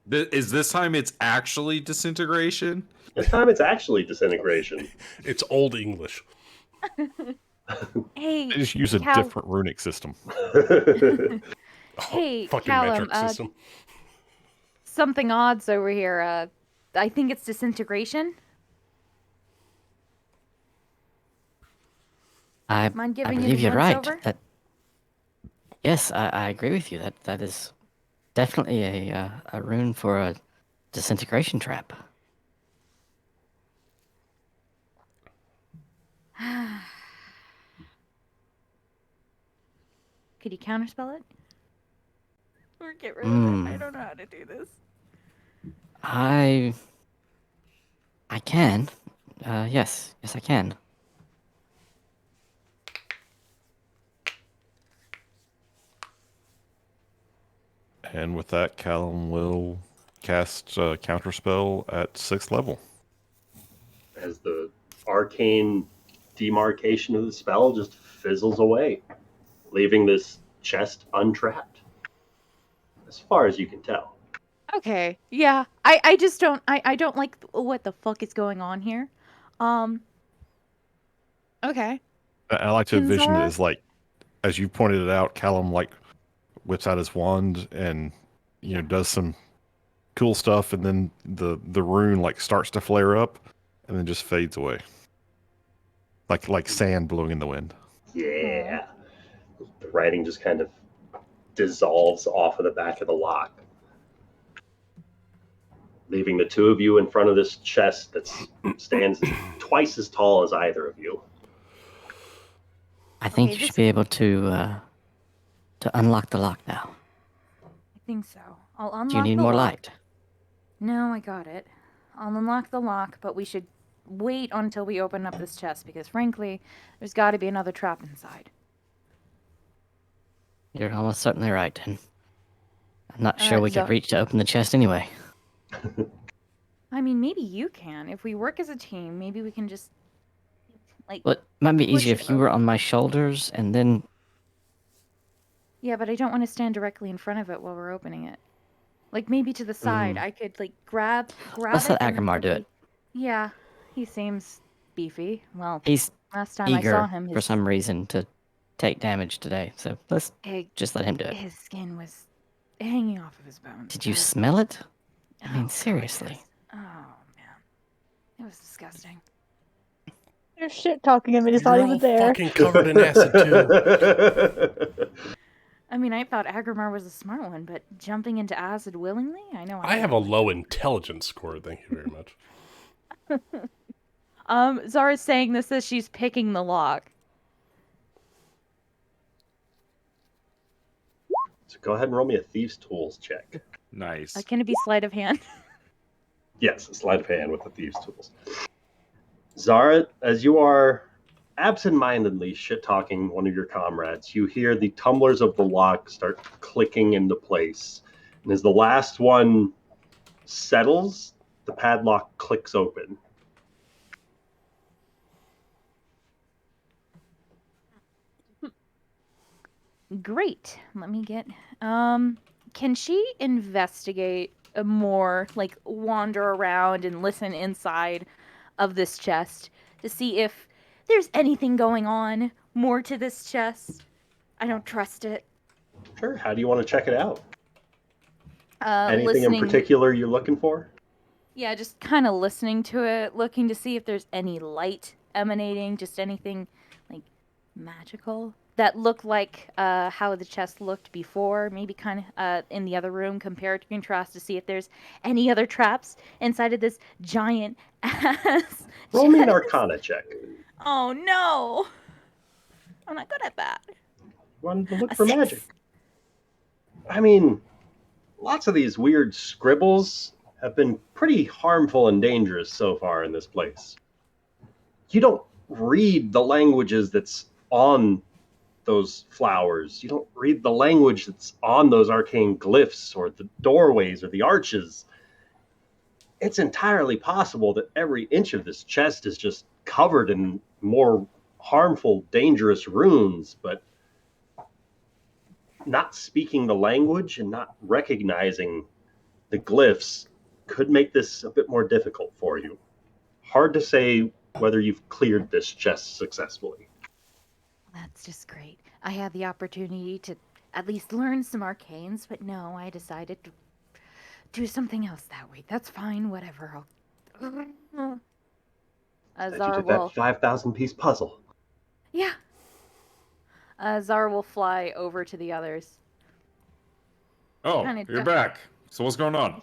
Is this time it's actually disintegration? This time it's actually disintegration. It's Old English. Hey, They just use a Cal- different runic system. Hey, Fucking Callum, metric system. something odds over here. I think it's disintegration. I Mind giving believe it a you're right. once-over? Yes, I agree with you. That is definitely a rune for a disintegration trap. Could you counterspell it? Or get rid of it? I don't know how to do this. I can. Yes, I can. And with that, Callum will cast Counterspell at 6th level. As the arcane demarcation of the spell just fizzles away, leaving this chest untrapped, as far as you can tell. Okay. Yeah. I just don't I don't like what the fuck is going on here. Okay. I like to envision it Zara? as like, as you pointed it out, Callum whips out his wand and does some cool stuff, and then the rune starts to flare up, and then just fades away, like sand blowing in the wind. Yeah. The writing just kind of dissolves off of the back of the lock, leaving the two of you in front of this chest that stands twice as tall as either of you. I think Okay, you should be able to unlock the lock now. I think so. I'll unlock Do you need the more lock. light? No, I got it. I'll unlock the lock, but we should wait until we open up this chest because frankly, there's got to be another trap inside. You're almost certainly right, and I'm not sure we Zo- could reach to open the chest anyway. I mean, maybe you can. If we work as a team, maybe we can just Well, it might be push easier it if you were open. on my shoulders, and then Yeah, but I don't want to stand directly in front of it while we're opening it. Like maybe to the side. I could grab let's it. let and then Agrimar do quickly- it. Yeah, he seems beefy. Well, He's last time I saw eager him, for his some reason to take damage today, so let's just let him do it. his skin was hanging off of his bones. Did you That was- smell it? I Oh, mean, God, seriously. yes. Oh man, it was disgusting. You're shit talking him and he's not You're all even there. fucking covered in acid too. I mean, I thought Agrimar was a smart one, but jumping into acid willingly? I know. I have a low intelligence score, thank you very much. Zara's saying this as she's picking the lock. So go ahead and roll me a Thieves' Tools check. Nice. Can it be sleight of hand? Yes, a sleight of hand with the Thieves' Tools. Zara, as you are absent-mindedly shit-talking one of your comrades, you hear the tumblers of the lock start clicking into place. And as the last one settles, the padlock clicks open. Great. Let me get. Can she investigate more, like wander around and listen inside of this chest to see if there's anything going on more to this chest? I don't trust it. Sure, how do you want to check it out? Anything Listening. in particular you're looking for? Yeah, just kind of listening to it, looking to see if there's any light emanating, just anything like magical that looked like how the chest looked before, maybe kind of in the other room, compare to contrast to see if there's any other traps inside of this giant ass Roll me an chest. Arcana check. Oh no, I'm not good at that. Wanted to look A for 6. magic. I mean, lots of these weird scribbles have been pretty harmful and dangerous so far in this place. You don't read the languages that's on those flowers. You don't read the language that's on those arcane glyphs or the doorways or the arches. It's entirely possible that every inch of this chest is just covered in more harmful, dangerous runes, but not speaking the language and not recognizing the glyphs could make this a bit more difficult for you. Hard to say whether you've cleared this chest successfully. That's just great. I had the opportunity to at least learn some arcanes, but no, I decided to do something else that week. That's fine, whatever. Zara will. That 5,000-piece puzzle. Yeah. Zara will fly over to the others. Oh, Kinda you're back. So what's going on?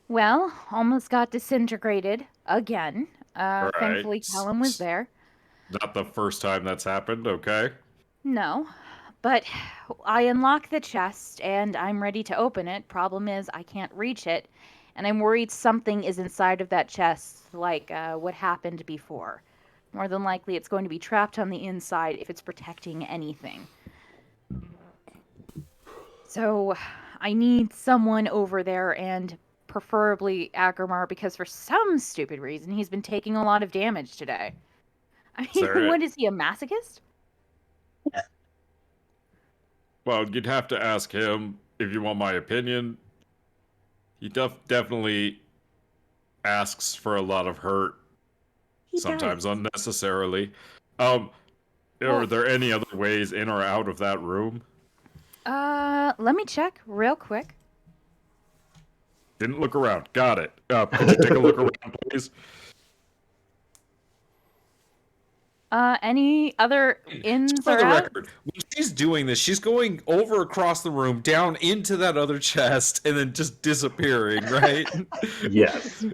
Well, almost got disintegrated again. Right. Thankfully, Callum was there. Not the first time that's happened, okay? No, but I unlocked the chest and I'm ready to open it. Problem is, I can't reach it, and I'm worried something is inside of that chest, like what happened before. More than likely, it's going to be trapped on the inside if it's protecting anything. So, I need someone over there, and preferably Agrimar, because for some stupid reason, he's been taking a lot of damage today. I mean, what is he, a masochist? Well, you'd have to ask him if you want my opinion. He definitely asks for a lot of hurt, sometimes unnecessarily. Are there any other ways in or out of that room? Let me check real quick. Didn't look around. Got it. Could you take a look around, please? Any other ins For or the out? record, when she's doing this, she's going over across the room, down into that other chest, and then just disappearing, right? Yes.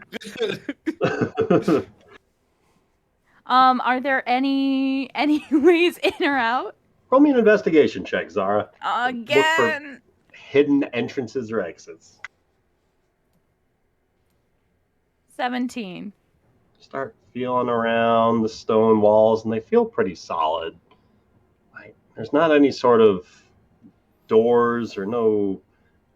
Are there any ways in or out? Roll me an investigation check, Zara. Again. Look for hidden entrances or exits. 17. Start feeling around the stone walls, and they feel pretty solid. There's not any sort of doors or no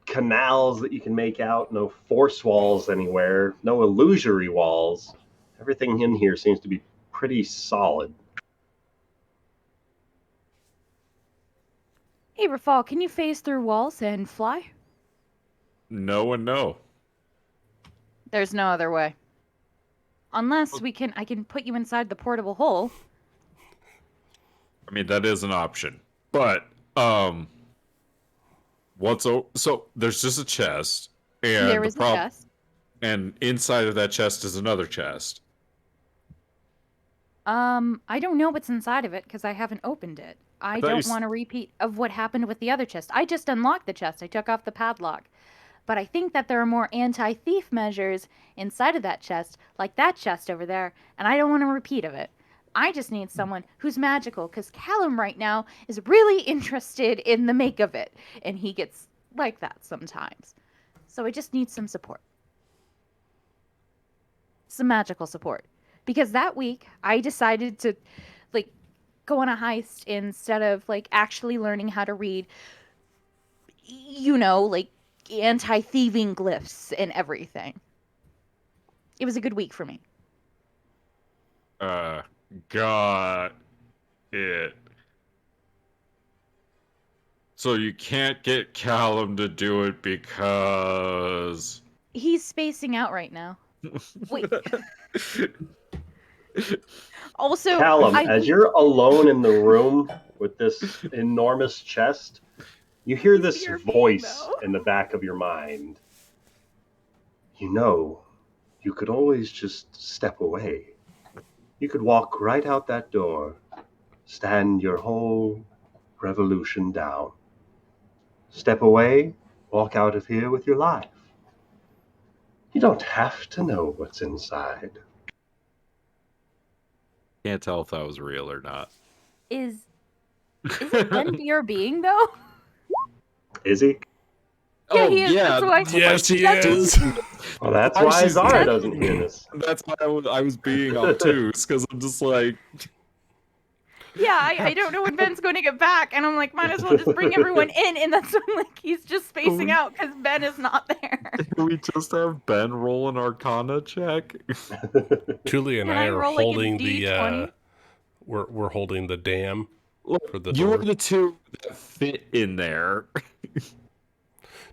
canals that you can make out, no force walls anywhere, no illusory walls. Everything in here seems to be pretty solid. Hey, Rafal, can you phase through walls and fly? No and no. There's no other way. Unless I can put you inside the portable hole. I mean, that is an option. But, so there's just a chest, and There is a chest. And inside of that chest is another chest. I don't know what's inside of it because I haven't opened it. I don't want a repeat of what happened with the other chest. I just unlocked the chest. I took off the padlock. But I think that there are more anti-thief measures inside of that chest, like that chest over there, and I don't want a repeat of it. I just need someone who's magical, because Callum right now is really interested in the make of it, and he gets like that sometimes. So I just need some support. Some magical support. Because that week, I decided to, like, go on a heist instead of, like, actually learning how to read, you know, like, anti-thieving glyphs and everything. It was a good week for me. Got it. So you can't get Callum to do it because... He's spacing out right now. Wait. Also, Callum, as you're alone in the room with this enormous chest, you hear this voice in the back of your mind. You know, you could always just step away. You could walk right out that door, stand your whole revolution down. Step away, walk out of here with your life. You don't have to know what's inside. Can't tell if that was real or not. Is it Ben your being, though? Is he? Yeah, he is. Yeah, That's why. Yes, he is. Well, that's why Zara doesn't hear this. That's why I was being obtuse, because I'm just like... Yeah, I don't know when Ben's going to get back, and I'm like, might as well just bring everyone in, and that's when, like, he's just spacing out because Ben is not there. Can we just have Ben roll an Arcana check? Julie and Can I I are roll, like, a holding D20? we're holding the dam for the You're door. the two that fit in there.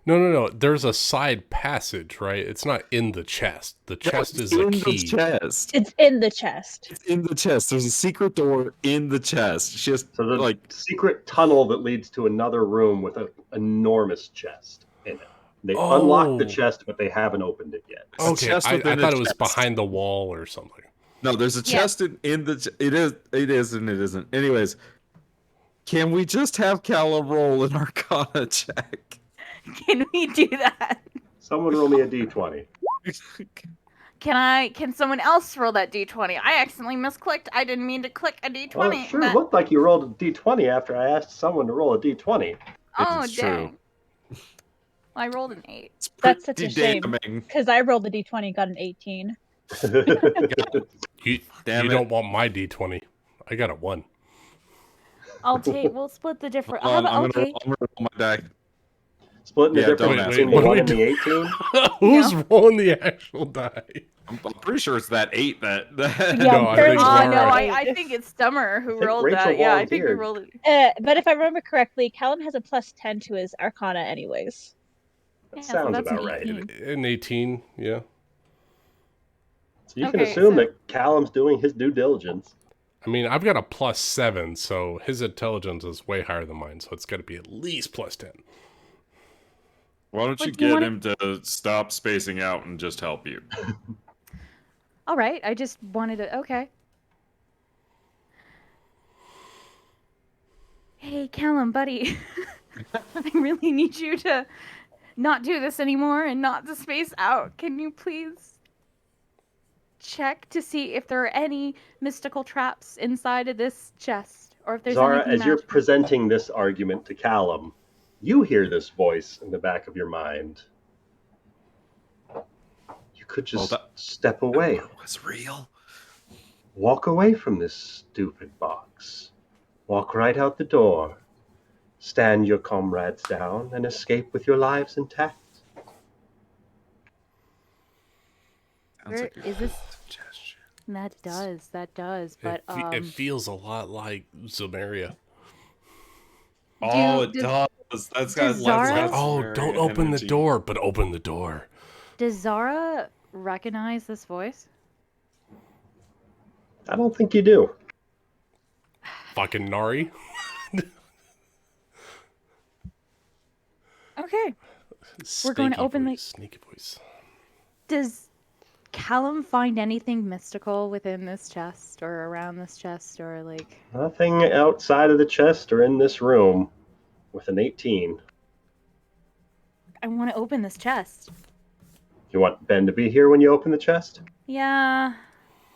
No. There's a side passage, right? It's not in the chest. The chest is a in key. the chest. It's in the chest. It's in the chest. There's a secret door in the chest. It's just So the like secret tunnel that leads to another room with an enormous chest in it. They unlocked the chest, but they haven't opened it yet. Okay, chest I within a thought it was chest. behind the wall or something. No, there's a chest in the. It is, and it isn't. Anyways, can we just have Callum roll an Arcana check? Can we do that? Someone roll me a d20. Can someone else roll that D20? I accidentally misclicked. I didn't mean to click a D20. Well, it sure but... looked like you rolled a d20 after I asked someone to roll a d20. Oh, It's dang. true. I rolled an 8. It's That's such a pretty shame. damning. Because I rolled the d20, got an 18. You Damn it. don't want my d20. I got a 1. We'll split the difference. Hold on, How I'm about, gonna okay. roll my die. Splitting the Yeah, difference don't ask between me. the What 1 are and we the 18? Who's rolling the actual die? I'm pretty sure it's that 8 that. Yeah, No, I very think well. Oh, no, Zara- I think it's Summer who rolled Rachel that. Yeah, I think we volunteered. rolled it. But if I remember correctly, Callum has a plus 10 to his Arcana anyways. That Yeah, so sounds that's an about right. 18. An 18, yeah. So you can Okay, assume so- that Callum's doing his due diligence. I mean, I've got a plus 7, so his intelligence is way higher than mine, so it's got to be at least plus 10. Why don't you What do you get wanna- him to stop spacing out and just help you? All right, I just wanted to. Okay. Hey, Callum, buddy. I really need you to not do this anymore and not to space out. Can you please check to see if there are any mystical traps inside of this chest, or if there's Zara, anything as you're magical? presenting this argument to Callum, you hear this voice in the back of your mind. You could just step away. It was real. Walk away from this stupid box. Walk right out the door. Stand your comrades down and escape with your lives intact. Where is this? That does. But It feels a lot like Zomaria. Oh, it does- does. That's does got Zara- that's Oh, very don't open the energy. door, but open the door. does Zara recognize this voice? I don't think you do. Fucking Nari. Okay. We're going to Sneaky open the- voice, sneaky voice. Does Callum find anything mystical within this chest or around this chest or like? Nothing outside of the chest or in this room with an 18. I want to open this chest. You want Ben to be here when you open the chest? Yeah.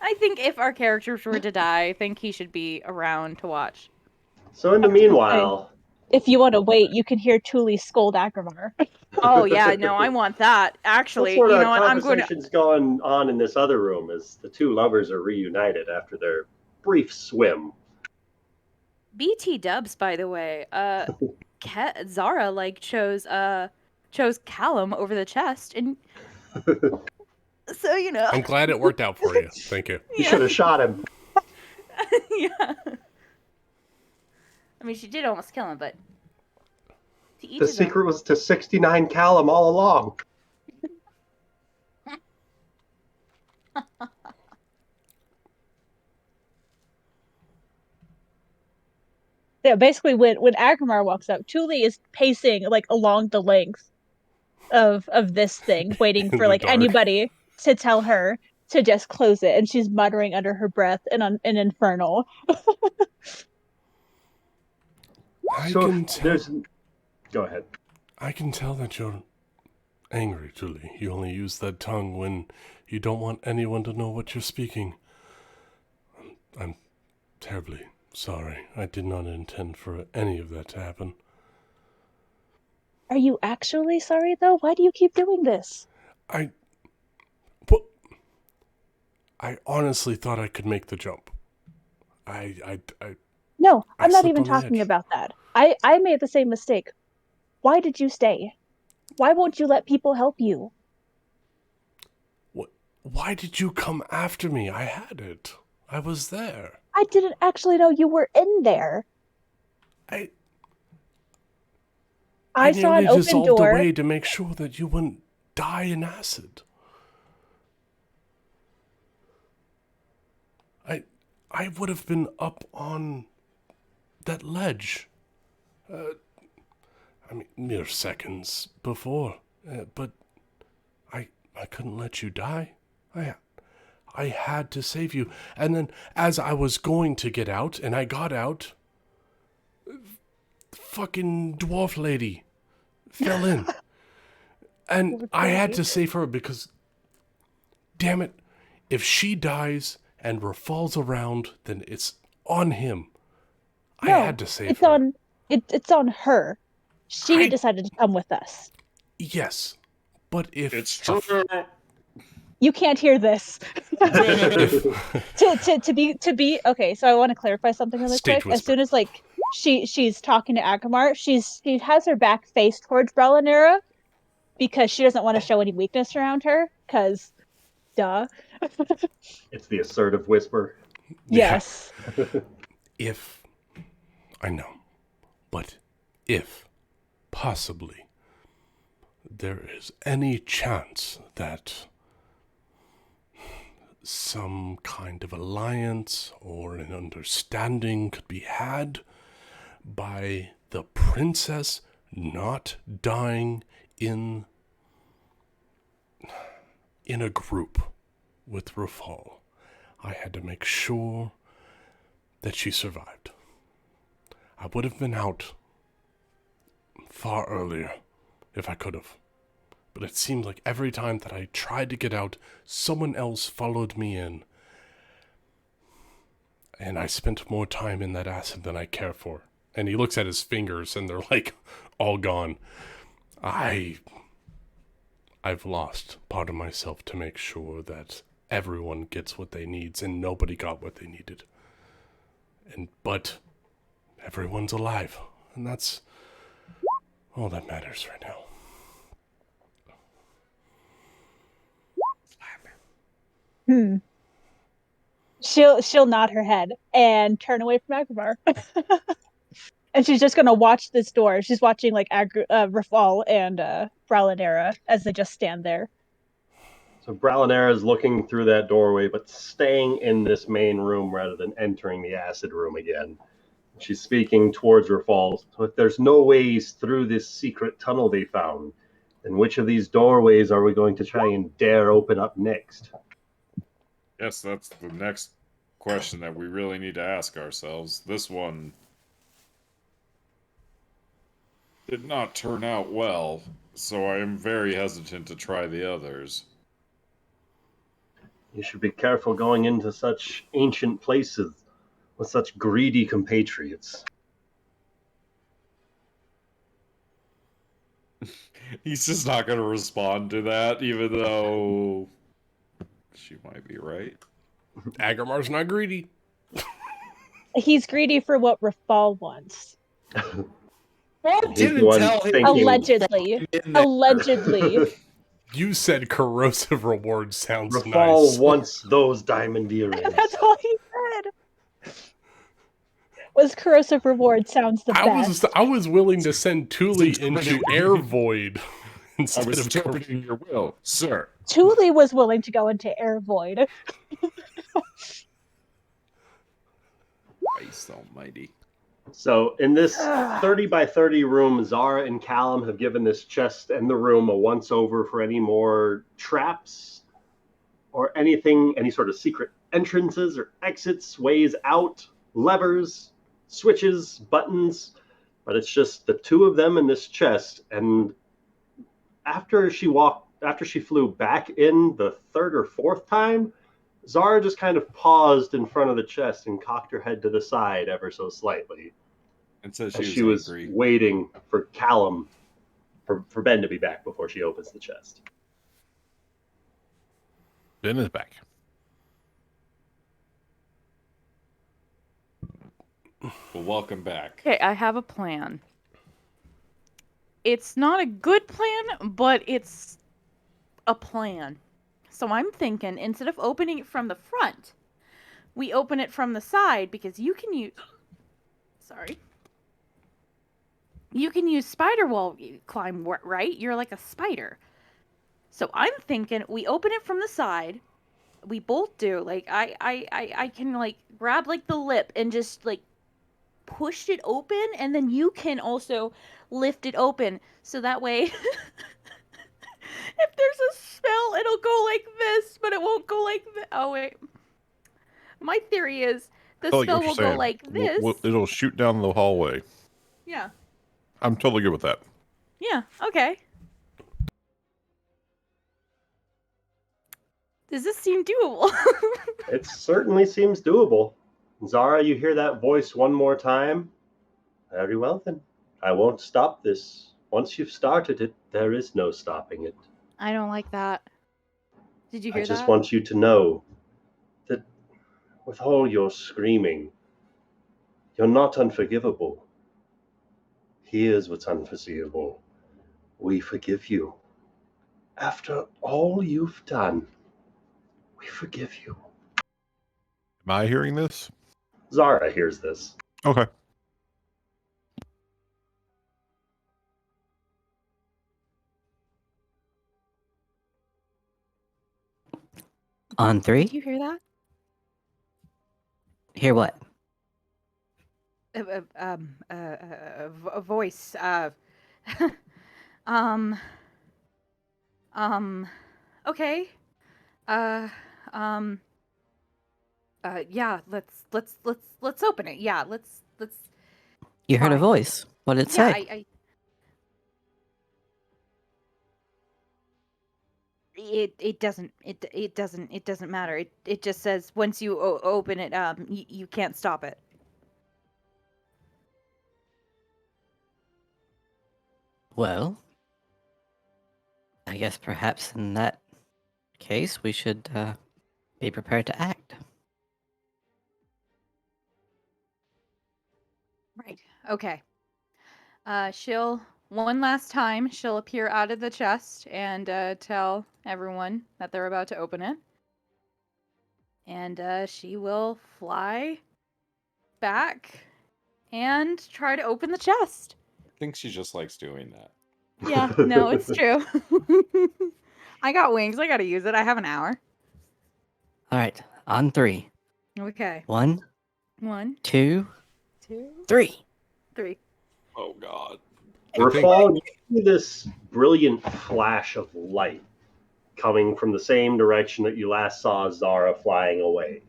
I think if our characters were to die, I think he should be around to watch. So in the meanwhile... If you want to wait, you can hear Thule scold Agramar. Oh, yeah, no, I want that. Actually, what sort you of know what? I'm going to... conversation's going on in this other room as the two lovers are reunited after their brief swim? BT dubs, by the way. Zara, like, chose Callum over the chest, and... So, you know. I'm glad it worked out for you. Thank you. You should have shot him. Yeah. I mean, she did almost kill him, but... To each The his own. secret was to 69 Callum all along. Yeah, basically when Agramar walks up, Thule is pacing like along the length of this thing, waiting In for the like dark. anybody to tell her to just close it, and she's muttering under her breath in infernal. Go ahead. I can tell that you're angry, Julie. You only use that tongue when you don't want anyone to know what you're speaking. I'm terribly sorry. I did not intend for any of that to happen. Are you actually sorry though? Why do you keep doing this? I honestly thought I could make the jump. No, I'm not slipped even on the talking edge. about that. I made the same mistake. Why did you stay? Why won't you let people help you? Why did you come after me? I had it. I was there. I didn't actually know you were in there. I saw an nearly open dissolved door. away to make sure that you wouldn't die in acid. I would have been up on that ledge. Mere seconds before, but I couldn't let you die. I had to save you, and then as I was going to get out, and I got out, fucking dwarf lady fell in, and I had to save her because, damn it, if she dies and falls around, then it's on him. No, I had to save her. It's on her. She decided to come with us. Yes, but if It's true. You can't hear this. to be okay. So I want to clarify something really Stage quick. As whisper. soon as like she's talking to Agramar, she has her back faced towards Bralinera because she doesn't want to show any weakness around her. Because, duh. It's the assertive whisper. Yes. If, I know, but if, possibly, there is any chance that some kind of alliance or an understanding could be had by the princess not dying in a group with Rafal, I had to make sure that she survived. I would have been out far earlier if I could have. But it seemed like every time that I tried to get out, someone else followed me in. And I spent more time in that acid than I care for. And he looks at his fingers and they're like all gone. I've lost part of myself to make sure that everyone gets what they need, and nobody got what they needed. But everyone's alive, and that's all that matters right now. She'll nod her head and turn away from Agramar. And she's just gonna watch this door. She's watching like Rafal and Bralinera as they just stand there. So Bralinera is looking through that doorway, but staying in this main room rather than entering the acid room again. She's speaking towards Rafal. So if there's no ways through this secret tunnel they found, then which of these doorways are we going to try and dare open up next? Yes, that's the next question that we really need to ask ourselves. This one did not turn out well, So I am very hesitant to try the others. You should be careful going into such ancient places with such greedy compatriots. He's just not going to respond to that, even though she might be right. Agramar's not greedy. He's greedy for what Rafal wants. He's the one thinking, Allegedly. Allegedly. You said corrosive reward sounds Rafal nice. wants those diamond earrings. That's all he said. Was corrosive reward sounds the best. I was willing to send Thule into air void I instead was of interpreting your will, sir. Thule was willing to go into air void. Christ almighty. So in this 30 by 30 room, Zara and Callum have given this chest and the room a once over for any more traps or anything, any sort of secret entrances or exits, ways out, levers, switches, buttons. But it's just the two of them in this chest. And after she flew back in the third or fourth time, Zara just kind of paused in front of the chest and cocked her head to the side ever so slightly. And so She was angry. waiting for Callum, for Ben to be back before she opens the chest. Ben is back. Well, welcome back. Okay, I have a plan. It's not a good plan, but it's a plan. So I'm thinking, instead of opening it from the front, we open it from the side, because you can use... Sorry. You can use spider wall climb, right? You're like a spider. So I'm thinking we open it from the side. We both do. Like, I can, like, grab, like, the lip and just, like, push it open, and then you can also lift it open. So that way... If there's a spell, it'll go like this, but it won't go like this. Oh, wait. My theory is the spell will go like this. It'll shoot down the hallway. Yeah. I'm totally good with that. Yeah, okay. Does this seem doable? It certainly seems doable. Zara, you hear that voice one more time? Very well then. I won't stop this. Once you've started it, there is no stopping it. I don't like that. Did you hear that? I just want you to know that with all your screaming, you're not unforgivable. Here's what's unforeseeable. We forgive you. After all you've done, we forgive you. Am I hearing this? Zara hears this. Okay. On three? Did you hear that? Hear what? A voice. Okay. Yeah. Let's open it. Yeah. Let's. You heard a Fine. voice. What did it Yeah. say? It doesn't matter. It just says once you open it, you can't stop it. Well, I guess perhaps in that case we should be prepared to act. Right. Okay. One last time, she'll appear out of the chest and tell everyone that they're about to open it. And she will fly back and try to open the chest. I think she just likes doing that. Yeah, no, it's true. I got wings. I gotta use it. I have an hour. All right, on three. Okay. 1, One, 2, two, 3. three. Oh, God. Rafal, you see this brilliant flash of light coming from the same direction that you last saw Zara flying away.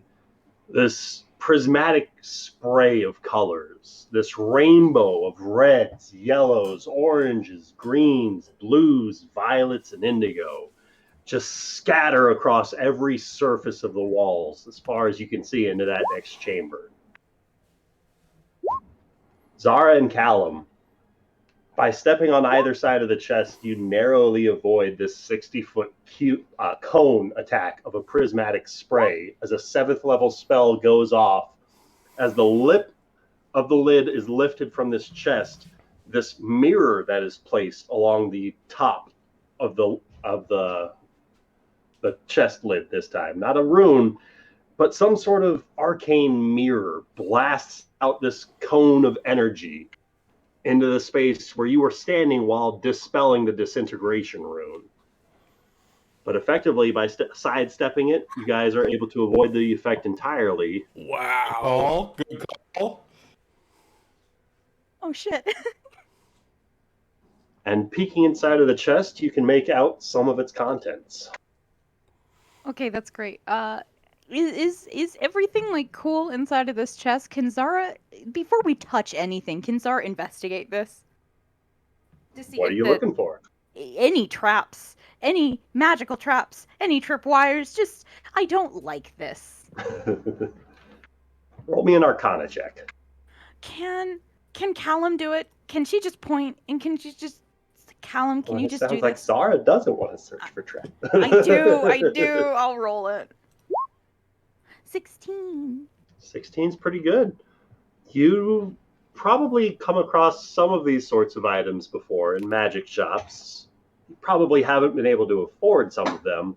This prismatic spray of colors, this rainbow of reds, yellows, oranges, greens, blues, violets, and indigo just scatter across every surface of the walls as far as you can see into that next chamber. Zara and Callum, by stepping on either side of the chest, you narrowly avoid this 60-foot cone attack of a prismatic spray as a 7th level spell goes off. As the lip of the lid is lifted from this chest, this mirror that is placed along the top of the chest lid this time, not a rune, but some sort of arcane mirror blasts out this cone of energy into the space where you were standing while dispelling the disintegration rune. But effectively, by sidestepping it, you guys are able to avoid the effect entirely. Wow. Good call. Oh shit. And peeking inside of the chest, you can make out some of its contents. Okay, that's great. Is everything like cool inside of this chest? Can Zara, before we touch anything, can Zara investigate this? To see What are if you looking for? any traps, any magical traps, any tripwires. Just, I don't like this. Roll me an Arcana check. Can Callum do it? Can she just point and can she just Callum? Can you just do Sounds like this? Zara doesn't want to search for traps. I do. I'll roll it. 16. 16's pretty good. You probably come across some of these sorts of items before in magic shops. You probably haven't been able to afford some of them,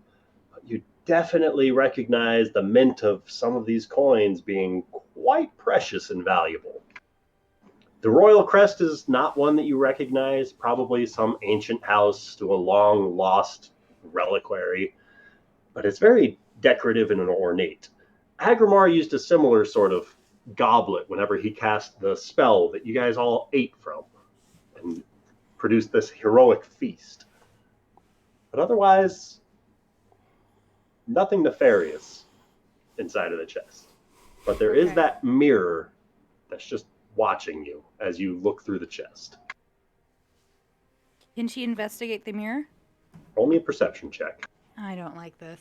but you definitely recognize the mint of some of these coins being quite precious and valuable. The Royal Crest is not one that you recognize, probably some ancient house to a long lost reliquary, but it's very decorative and ornate. Agrimar used a similar sort of goblet whenever he cast the spell that you guys all ate from and produced this heroic feast. But otherwise, nothing nefarious inside of the chest. But there is that mirror that's just watching you as you look through the chest. Can she investigate the mirror? Roll me a perception check. I don't like this.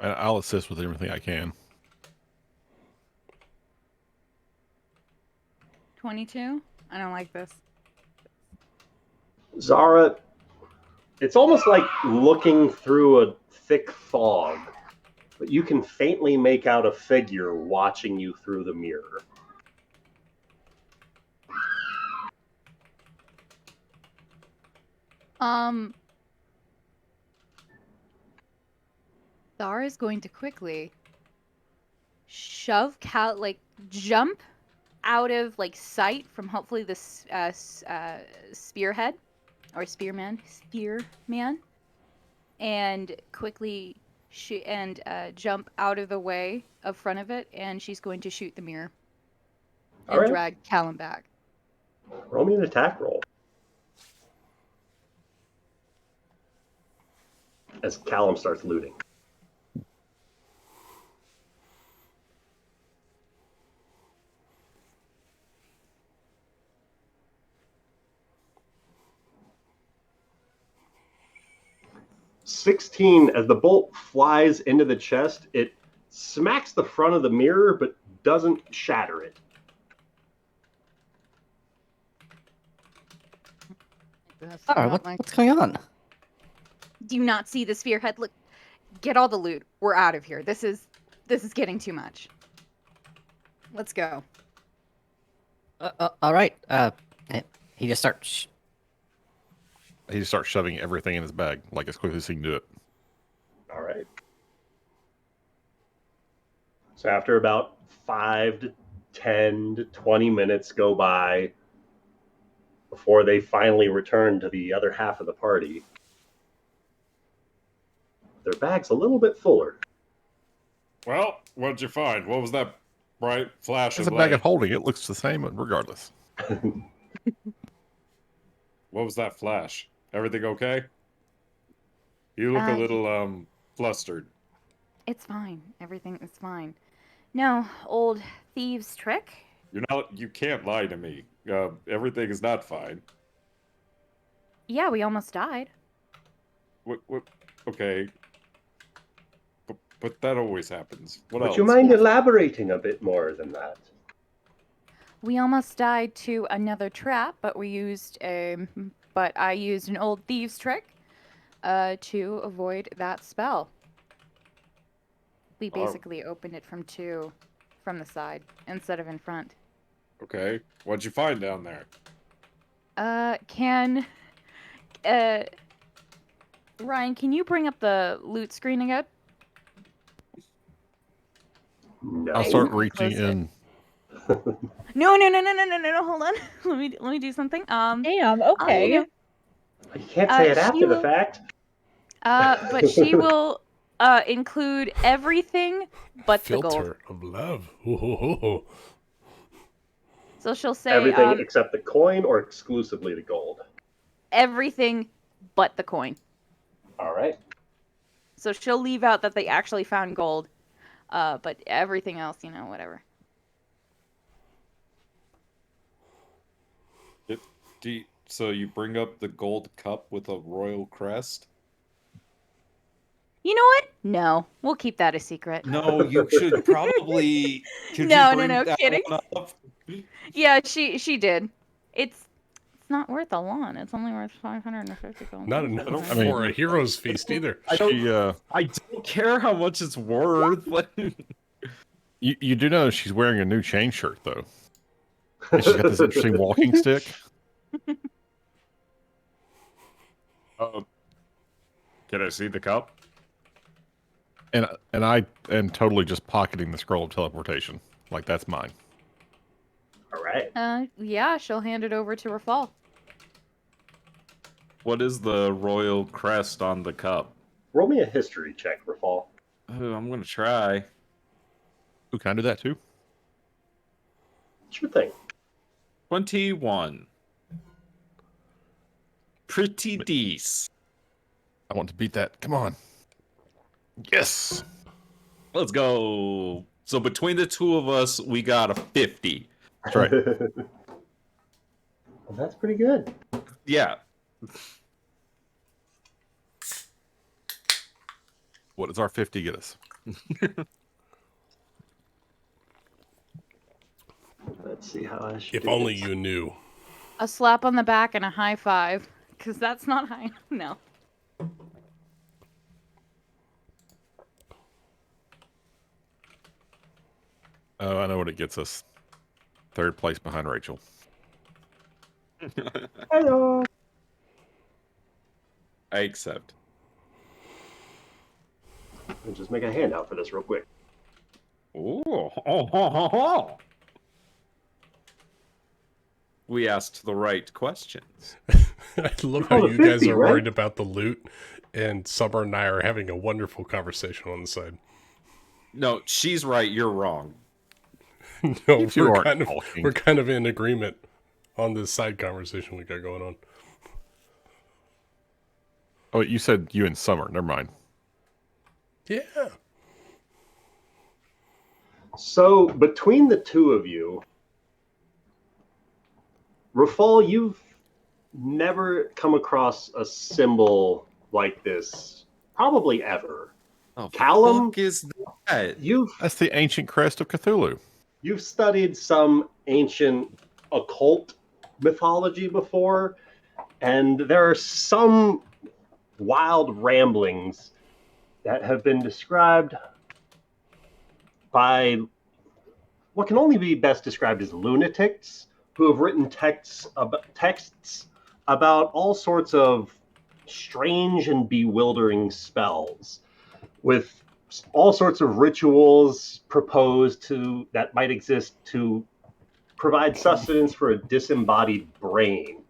I'll assist with everything I can. 22? I don't like this. Zara, it's almost like looking through a thick fog, but you can faintly make out a figure watching you through the mirror. Zara is going to quickly jump out of sight from hopefully this spearhead or spearman, and quickly shoot and jump out of the way of front of it, and she's going to shoot the mirror and drag Callum back. Roll me an attack roll. As Callum starts looting. "16, as the bolt flies into the chest, it smacks the front of the mirror but doesn't shatter it. What's going on? Do you not see the spearhead? Look, get all the loot. We're out of here. This is getting too much. Let's go. All right. He just starts. He just starts shoving everything in his bag, like as quickly as he can do it. All right. So after about 5 to 10 to 20 minutes go by before they finally return to the other half of the party, their bag's a little bit fuller. Well, what did you find? What was that bright flash It's of a bag light? of holding. It looks the same regardless. What was that flash? Everything okay? You look a little flustered. It's fine. Everything is fine. No, old thieves' trick. You can't lie to me. Everything is not fine. Yeah, we almost died. What, okay. But that always happens. What Would else? you mind Yes. elaborating a bit more than that? We almost died to another trap, but I used an old thieves' trick to avoid that spell. We basically opened it from the side instead of in front. Okay. What'd you find down there? Ryan, can you bring up the loot screen again? No. I'll start I reaching closed it. in. No, hold on. let me do something. Damn, okay. You You can't say it she after the will- fact. but she will include everything but the gold. Filter of love. Ooh. So she'll say Everything except the coin or exclusively the gold? everything but the coin. All right. So she'll leave out that they actually found gold, but everything else, whatever. So you bring up the gold cup with a royal crest? You know what? No, we'll keep that a secret. No, you should probably. No, kidding. Up? Yeah, she did. It's not worth a lot. It's only worth 550 gold. Not enough I mean- for a hero's feast either. I don't care how much it's worth. You do know she's wearing a new chain shirt though. And she's got this interesting walking stick. Can I see the cup? And I am totally just pocketing the scroll of teleportation. Like that's mine. All right. Yeah, she'll hand it over to Rafal. What is the royal crest on the cup? Roll me a history check, Rafal. Oh, I'm gonna try. Ooh, can I do that too? Sure thing. 21. Pretty decent. I want to beat that. Come on. Yes. Let's go. So between the two of us, we got a 50. That's right. Well, that's pretty good. Yeah. What does our 50 get us? Let's see how I should If do only this. you knew. A slap on the back and a high five, because that's not high. No. Oh, I know what it gets us. Third place behind Rachel. Hello. I accept. I'll just make a handout for this real quick. Ooh. We asked the right questions. I love Oh, how the you guys 50, are right? worried about the loot, and Summer and I are having a wonderful conversation on the side. No, she's right. You're wrong. No, You two we're aren't talking. kind of in agreement on this side conversation we got going on. Oh, you said you and Summer. Never mind. Yeah. So between the two of you, Rafal, you've never come across a symbol like this, probably ever. Oh, Callum? fuck is that? That's the ancient crest of Cthulhu. You've studied some ancient occult mythology before, and there are some wild ramblings that have been described by what can only be best described as lunatics who have written texts about all sorts of strange and bewildering spells with all sorts of rituals proposed that might exist to provide sustenance for a disembodied brain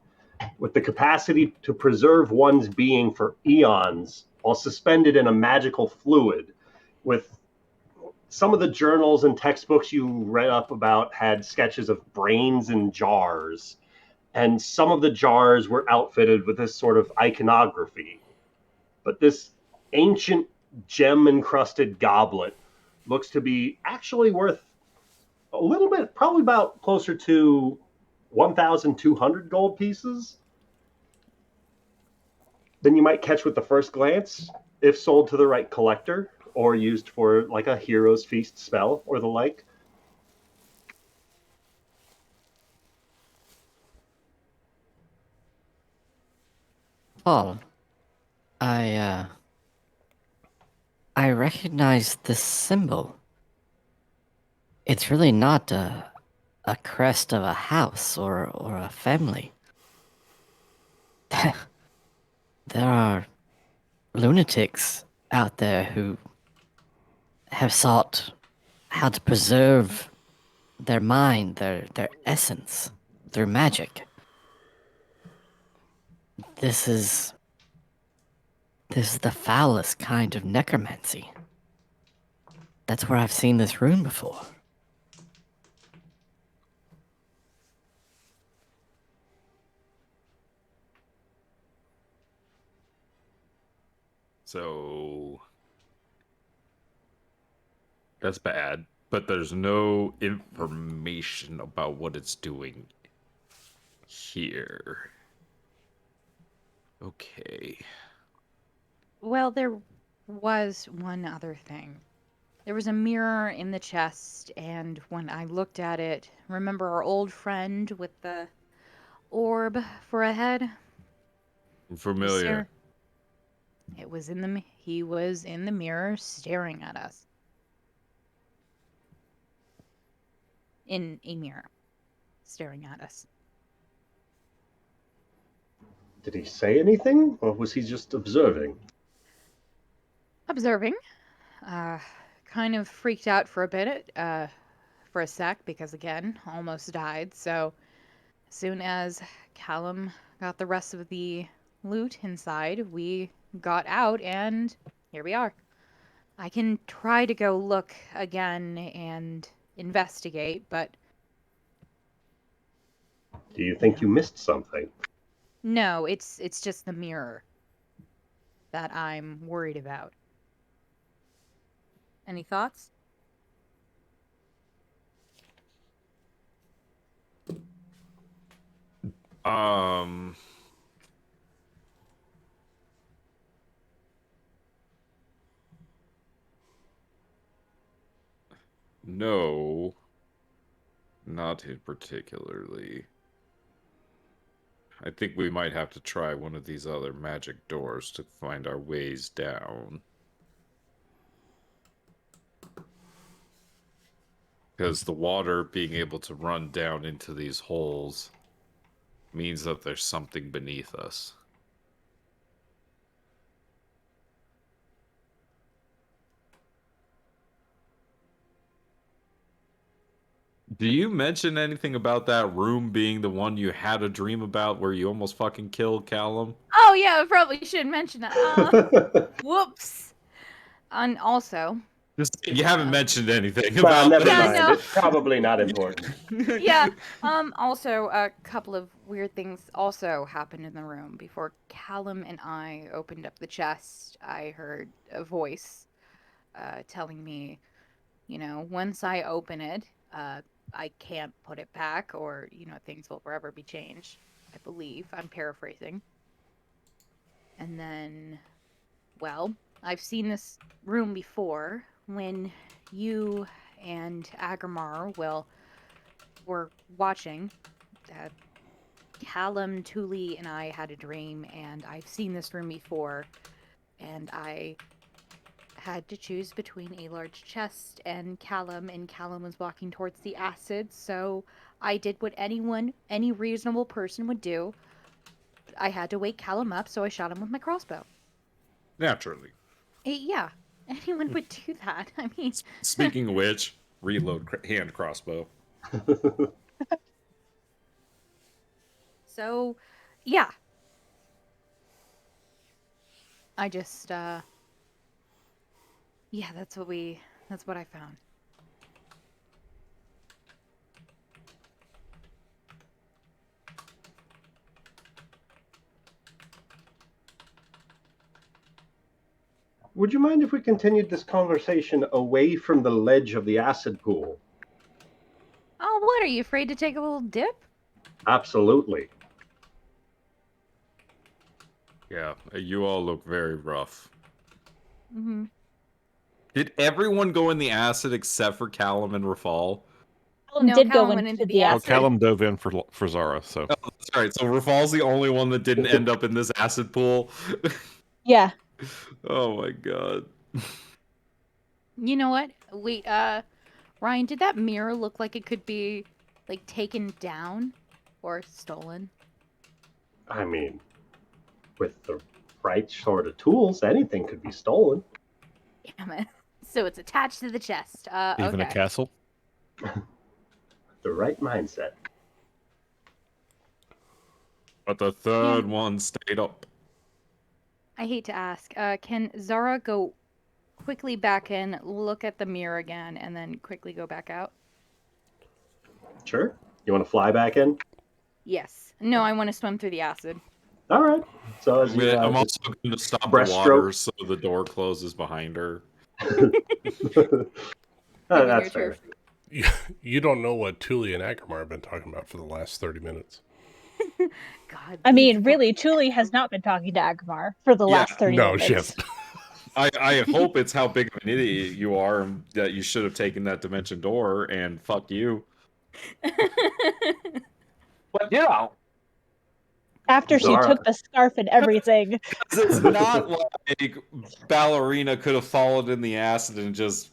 with the capacity to preserve one's being for eons while suspended in a magical fluid. With some of the journals and textbooks you read up about had sketches of brains in jars, and some of the jars were outfitted with this sort of iconography. But this ancient gem-encrusted goblet looks to be actually worth a little bit, probably about closer to 1,200 gold pieces than you might catch with the first glance if sold to the right collector or used for like a hero's feast spell or the like. Paul, I recognize this symbol. It's really not a crest of a house or a family. There are lunatics out there who have sought how to preserve their mind, their essence through magic. This is the foulest kind of necromancy. That's where I've seen this rune before. So that's bad, but there's no information about what it's doing here. Okay. Well, there was one other thing. There was a mirror in the chest, and when I looked at it, remember our old friend with the orb for a head? Familiar. It was he was in the mirror staring at us. In a mirror, staring at us. Did he say anything, or was he just observing? Observing. Kind of freaked out for a bit, for a sec, because again, almost died. So, as soon as Callum got the rest of the loot inside, we got out, and here we are. I can try to go look again and investigate, but Do you think you missed something? no, it's just the mirror that I'm worried about. Any thoughts? No, not in particularly. I think we might have to try one of these other magic doors to find our ways down. Because the water being able to run down into these holes means that there's something beneath us. Do you mention anything about that room being the one you had a dream about where you almost fucking killed Callum? Oh yeah, I probably should mention that. Whoops. And also, You haven't mentioned anything Well, about never this. Yeah, mind. no. It's probably not important. yeah. Also, a couple of weird things also happened in the room. Before Callum and I opened up the chest, I heard a voice telling me, once I open it, I can't put it back, or things will forever be changed. I believe I'm paraphrasing. And then, well, I've seen this room before when you and Agramar were watching. Callum, Thule, and I had a dream, and I've seen this room before, and I had to choose between a large chest and Callum was walking towards the acid, so I did what any reasonable person would do. I had to wake Callum up, so I shot him with my crossbow. Naturally. Yeah, anyone would do that. I mean, Speaking of which, reload hand crossbow. so yeah. I just yeah, that's what I found. would you mind if we continued this conversation away from the ledge of the acid pool? Oh, what? Are you afraid to take a little dip? Absolutely. Yeah, you all look very rough. Mm-hmm. Did everyone go in the acid except for Callum and Rafal? Callum No, did Callum go went into into the the Oh, acid. Callum dove in for Zara, so Oh, that's right. So Rafal's the only one that didn't end up in this acid pool. Yeah. Oh my god. You know what? Wait, Ryan, did that mirror look like it could be, like, taken down or stolen? I mean, with the right sort of tools, anything could be stolen. Damn it. So it's attached to the chest. even a Okay. castle. The right mindset. But the third one stayed up. I hate to ask. Can Zara go quickly back in, look at the mirror again, and then quickly go back out? Sure. You want to fly back in? Yes. No, I want to swim through the acid. All right. So as you I'm just also going to stop the breaststroke. water so the door closes behind her. That's fair. You don't know what Tuli and Akamar have been talking about for the last 30 minutes. God. I mean, really, Tuli has not been talking to Agmar for the last 30 No, minutes. she hasn't. I hope it's how big of an idiot you are and that you should have taken that dimension door and fuck you. But you know, After she Zara. took the scarf and everything. it's not like Ballerina could have followed in the acid and just,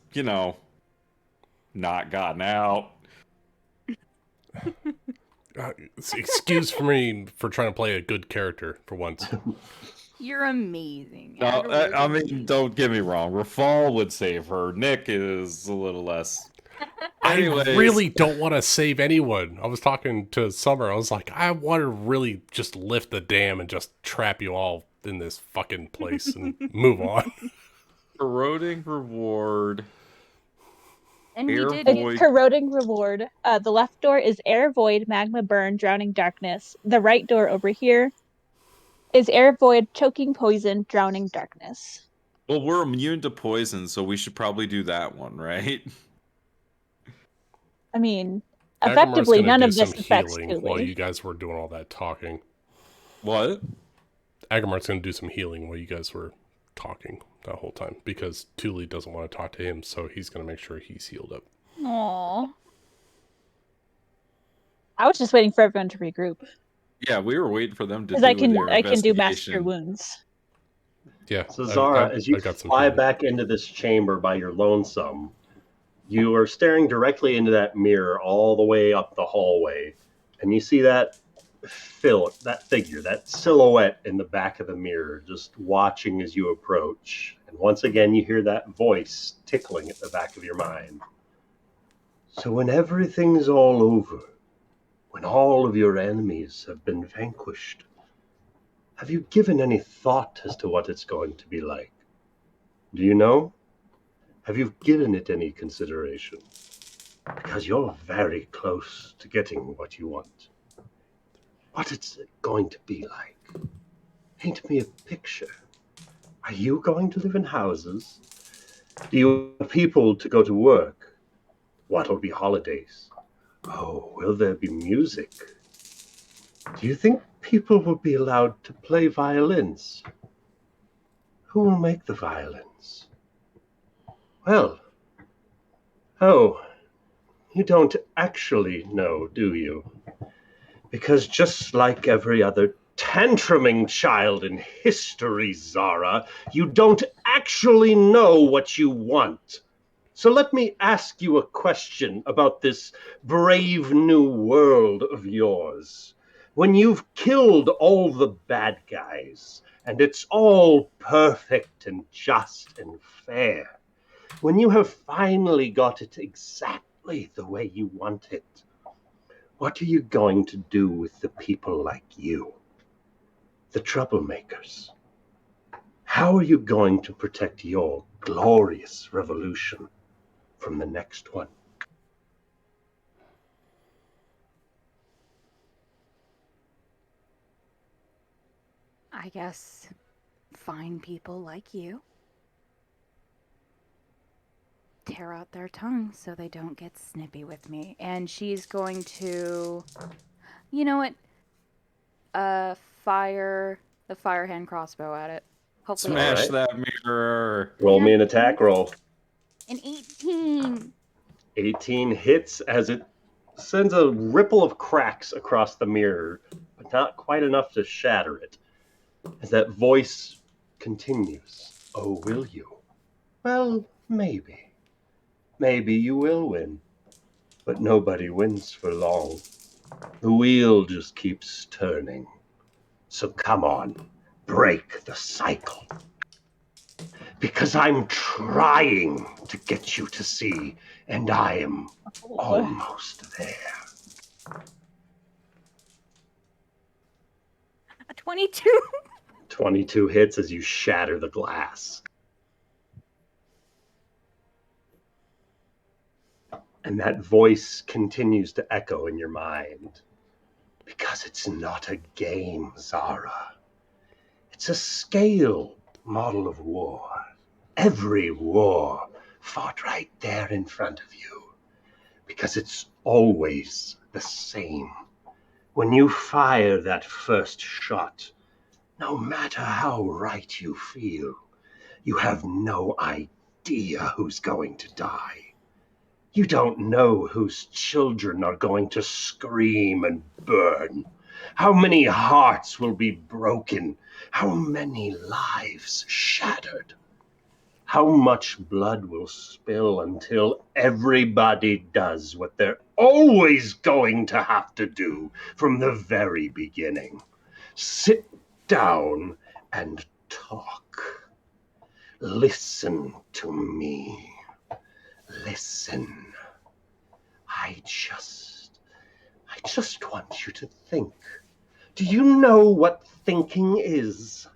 not gotten out. Excuse me for trying to play a good character for once. You're amazing. No, Agarmar's I mean, amazing. don't get me wrong. Rafal would save her. Nick is a little less. I Anyways. really don't want to save anyone. I was talking to Summer. I was like, I want to really just lift the dam and just trap you all in this fucking place and move on. Corroding reward. And we Air did void. It's corroding reward. The left door is air void, magma burn, drowning darkness. The right door over here is air void, choking poison, drowning darkness. Well, we're immune to poison, so we should probably do that one, right? I mean, Agamar's effectively, gonna none do of this some affects healing while Tuli. you guys were doing all that talking. What? Agamar's going to do some healing while you guys were talking that whole time because Tuli doesn't want to talk to him, so he's going to make sure he's healed up. Aww. I was just waiting for everyone to regroup. Yeah, we were waiting for them to Because do I can do master investigation. wounds. Yeah. So Zara, as you I got some fly healing. back into this chamber by your lonesome, you are staring directly into that mirror all the way up the hallway, and you see that figure, that silhouette in the back of the mirror, just watching as you approach. And once again, you hear that voice tickling at the back of your mind. So when everything's all over, when all of your enemies have been vanquished, have you given any thought as to what it's going to be like? Do you know? Have you given it any consideration? Because you're very close to getting what you want. What it's going to be like? Paint me a picture. Are you going to live in houses? Do you want people to go to work? What'll be holidays? Oh, will there be music? Do you think people will be allowed to play violins? Who will make the violins? Well, oh, you don't actually know, do you? Because just like every other tantruming child in history, Zara, you don't actually know what you want. So let me ask you a question about this brave new world of yours. When you've killed all the bad guys, and it's all perfect and just and fair, when you have finally got it exactly the way you want it, what are you going to do with the people like you? The troublemakers? How are you going to protect your glorious revolution from the next one? I guess fine people like you. tear out their tongues so they don't get snippy with me. And she's going to, you know what? Fire the fire hand crossbow at it. Hopefully, Smash Alright. that mirror. Roll me an attack roll. an 18. 18 hits as it sends a ripple of cracks across the mirror, but not quite enough to shatter it. As that voice continues, "Oh, will you? Well, maybe. Maybe you will win. But nobody wins for long. The wheel just keeps turning. So come on, break the cycle. Because I'm trying to get you to see, and I am almost there." A 22. 22 hits as you shatter the glass. And that voice continues to echo in your mind. Because it's not a game, Zara. It's a scale model of war. Every war fought right there in front of you. Because it's always the same. When you fire that first shot, no matter how right you feel, you have no idea who's going to die. You don't know whose children are going to scream and burn. How many hearts will be broken? How many lives shattered? How much blood will spill until everybody does what they're always going to have to do from the very beginning? Sit down and talk. Listen to me. Listen. I just want you to think. Do you know what thinking is?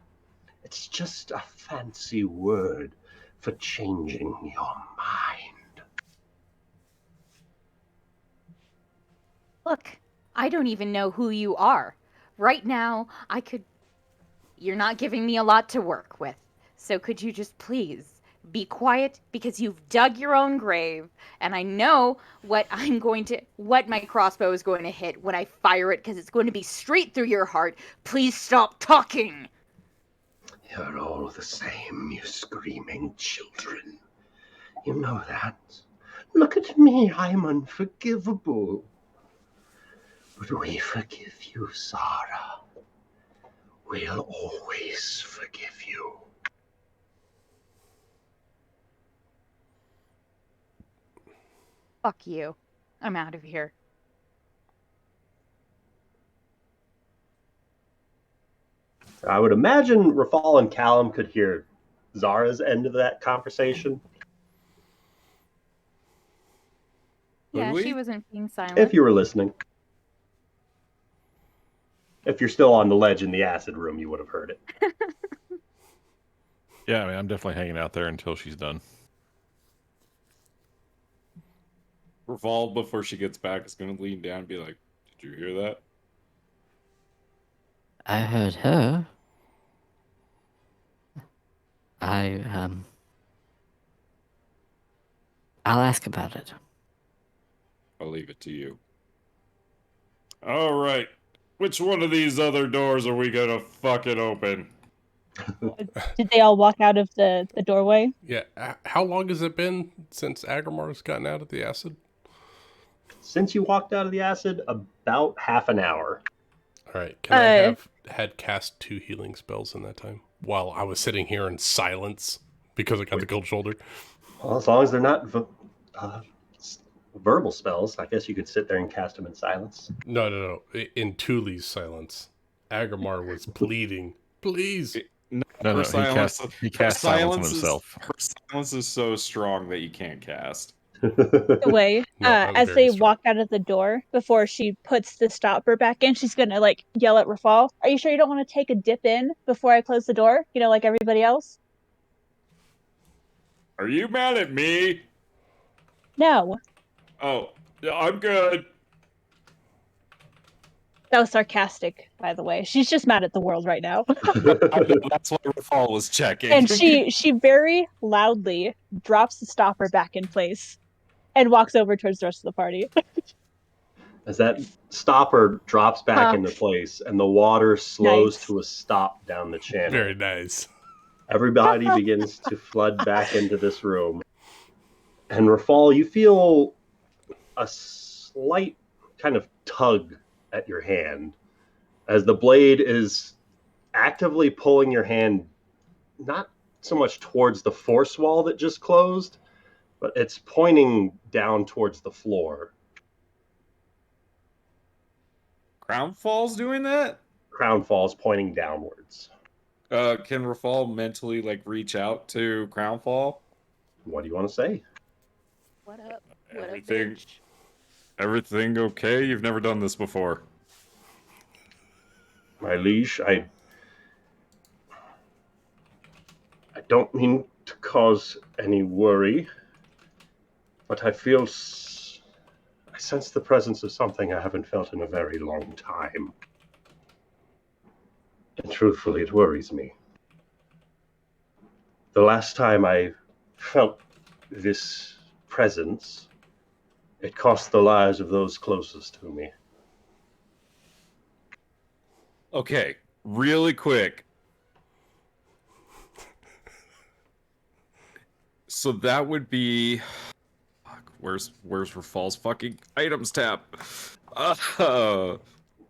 It's just a fancy word for changing your mind. Look, I don't even know who you are. Right now, You're not giving me a lot to work with. So could you just please be quiet, because you've dug your own grave, and I know what my crossbow is going to hit when I fire it, because it's going to be straight through your heart. Please stop talking. You're all the same, you screaming children. You know that. Look at me, I'm unforgivable. But we forgive you, Zara. We'll always forgive you. Fuck you. I'm out of here. I would imagine Rafal and Callum could hear Zara's end of that conversation. Yeah, we? she wasn't being silent. If you were listening. If you're still on the ledge in the acid room, you would have heard it. Yeah, I mean, I'm definitely hanging out there until she's done. Revolve before she gets back is going to lean down and be like, "Did you hear that?" I heard her. I'll ask about it. I'll leave it to you. All right. Which one of these other doors are we going to fucking open? Did they all walk out of the doorway? Yeah. How long has it been since Agramar's gotten out of the acid? Since you walked out of the acid, about half an hour. All right. Can I have had cast 2 healing spells in that time while I was sitting here in silence because I got the cold shoulder? Well, as long as they're not verbal spells, I guess you could sit there and cast them in silence. No. In Thule's silence, Agramar was pleading, "Please." No, he cast silence on himself. Her silence is so strong that you can't cast. The way, No, as very they strong. walk out of the door, before she puts the stopper back in, she's gonna like yell at Rafal, "Are you sure you don't want to take a dip in before I close the door? You know, like everybody else?" Are you mad at me? No. Oh, yeah, I'm good. That was sarcastic, by the way. She's just mad at the world right now. That's why Rafal was checking. And she very loudly drops the stopper back in place and walks over towards the rest of the party. As that stopper drops back Huh. into place and the water slows Nice. to a stop down the channel. Very nice. Everybody begins to flood back into this room. And Rafal, you feel a slight kind of tug at your hand as the blade is actively pulling your hand not so much towards the force wall that just closed, but it's pointing down towards the floor. Crown Fall's doing that? Crown Fall's pointing downwards. Can Rafal mentally like reach out to Crown Fall? What do you want to say? What up? What Everything- up, bitch? Everything okay? You've never done this before. My liege, I don't mean to cause any worry, but I feel I sense the presence of something I haven't felt in a very long time. And truthfully, it worries me. The last time I felt this presence, it cost the lives of those closest to me. Okay, really quick. So that would be. Fuck, where's Rafal's fucking items tab? Where are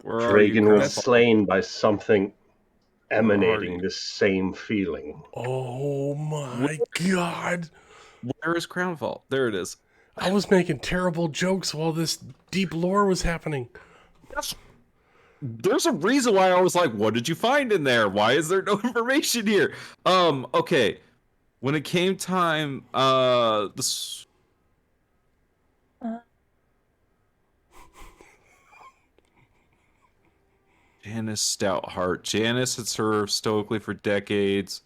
you, Dragon Crown was Fall? slain by something emanating you? this same feeling. Oh my god. Where is Crown Fall? There it is. I was making terrible jokes while this deep lore was happening. There's a reason why I was like, what did you find in there? Why is there no information here? Okay. When it came time, this Janice Stoutheart. Janice had served stoically for decades.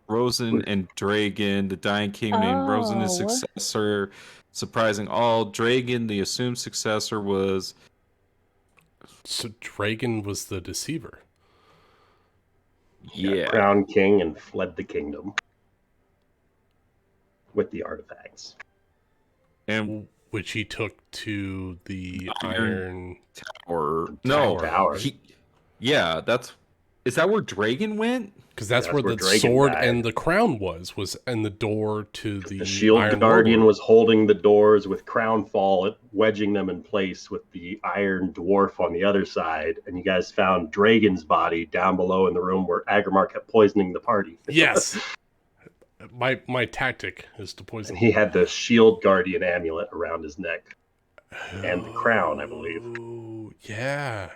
Rosen and Dragon, the dying king named Rosen his Oh. successor. Surprising all, Dragon, the assumed successor, was So Dragon was the deceiver. yeah. Crowned king and fled the kingdom with the artifacts. And Which he took to the Iron Iron or no, Tower. yeah, is that where Dragon went? because that's That's where where the Dragon sword died. and the crown was in the door to the The shield Iron guardian Warlord. was holding the doors with Crown Fall, wedging them in place with the Iron Dwarf on the other side. And you guys found Dragon's body down below in the room where Agrimar kept poisoning the party. Yes. My tactic is to poison. And he had the shield guardian amulet around his neck. And the crown, I believe. Oh, yeah.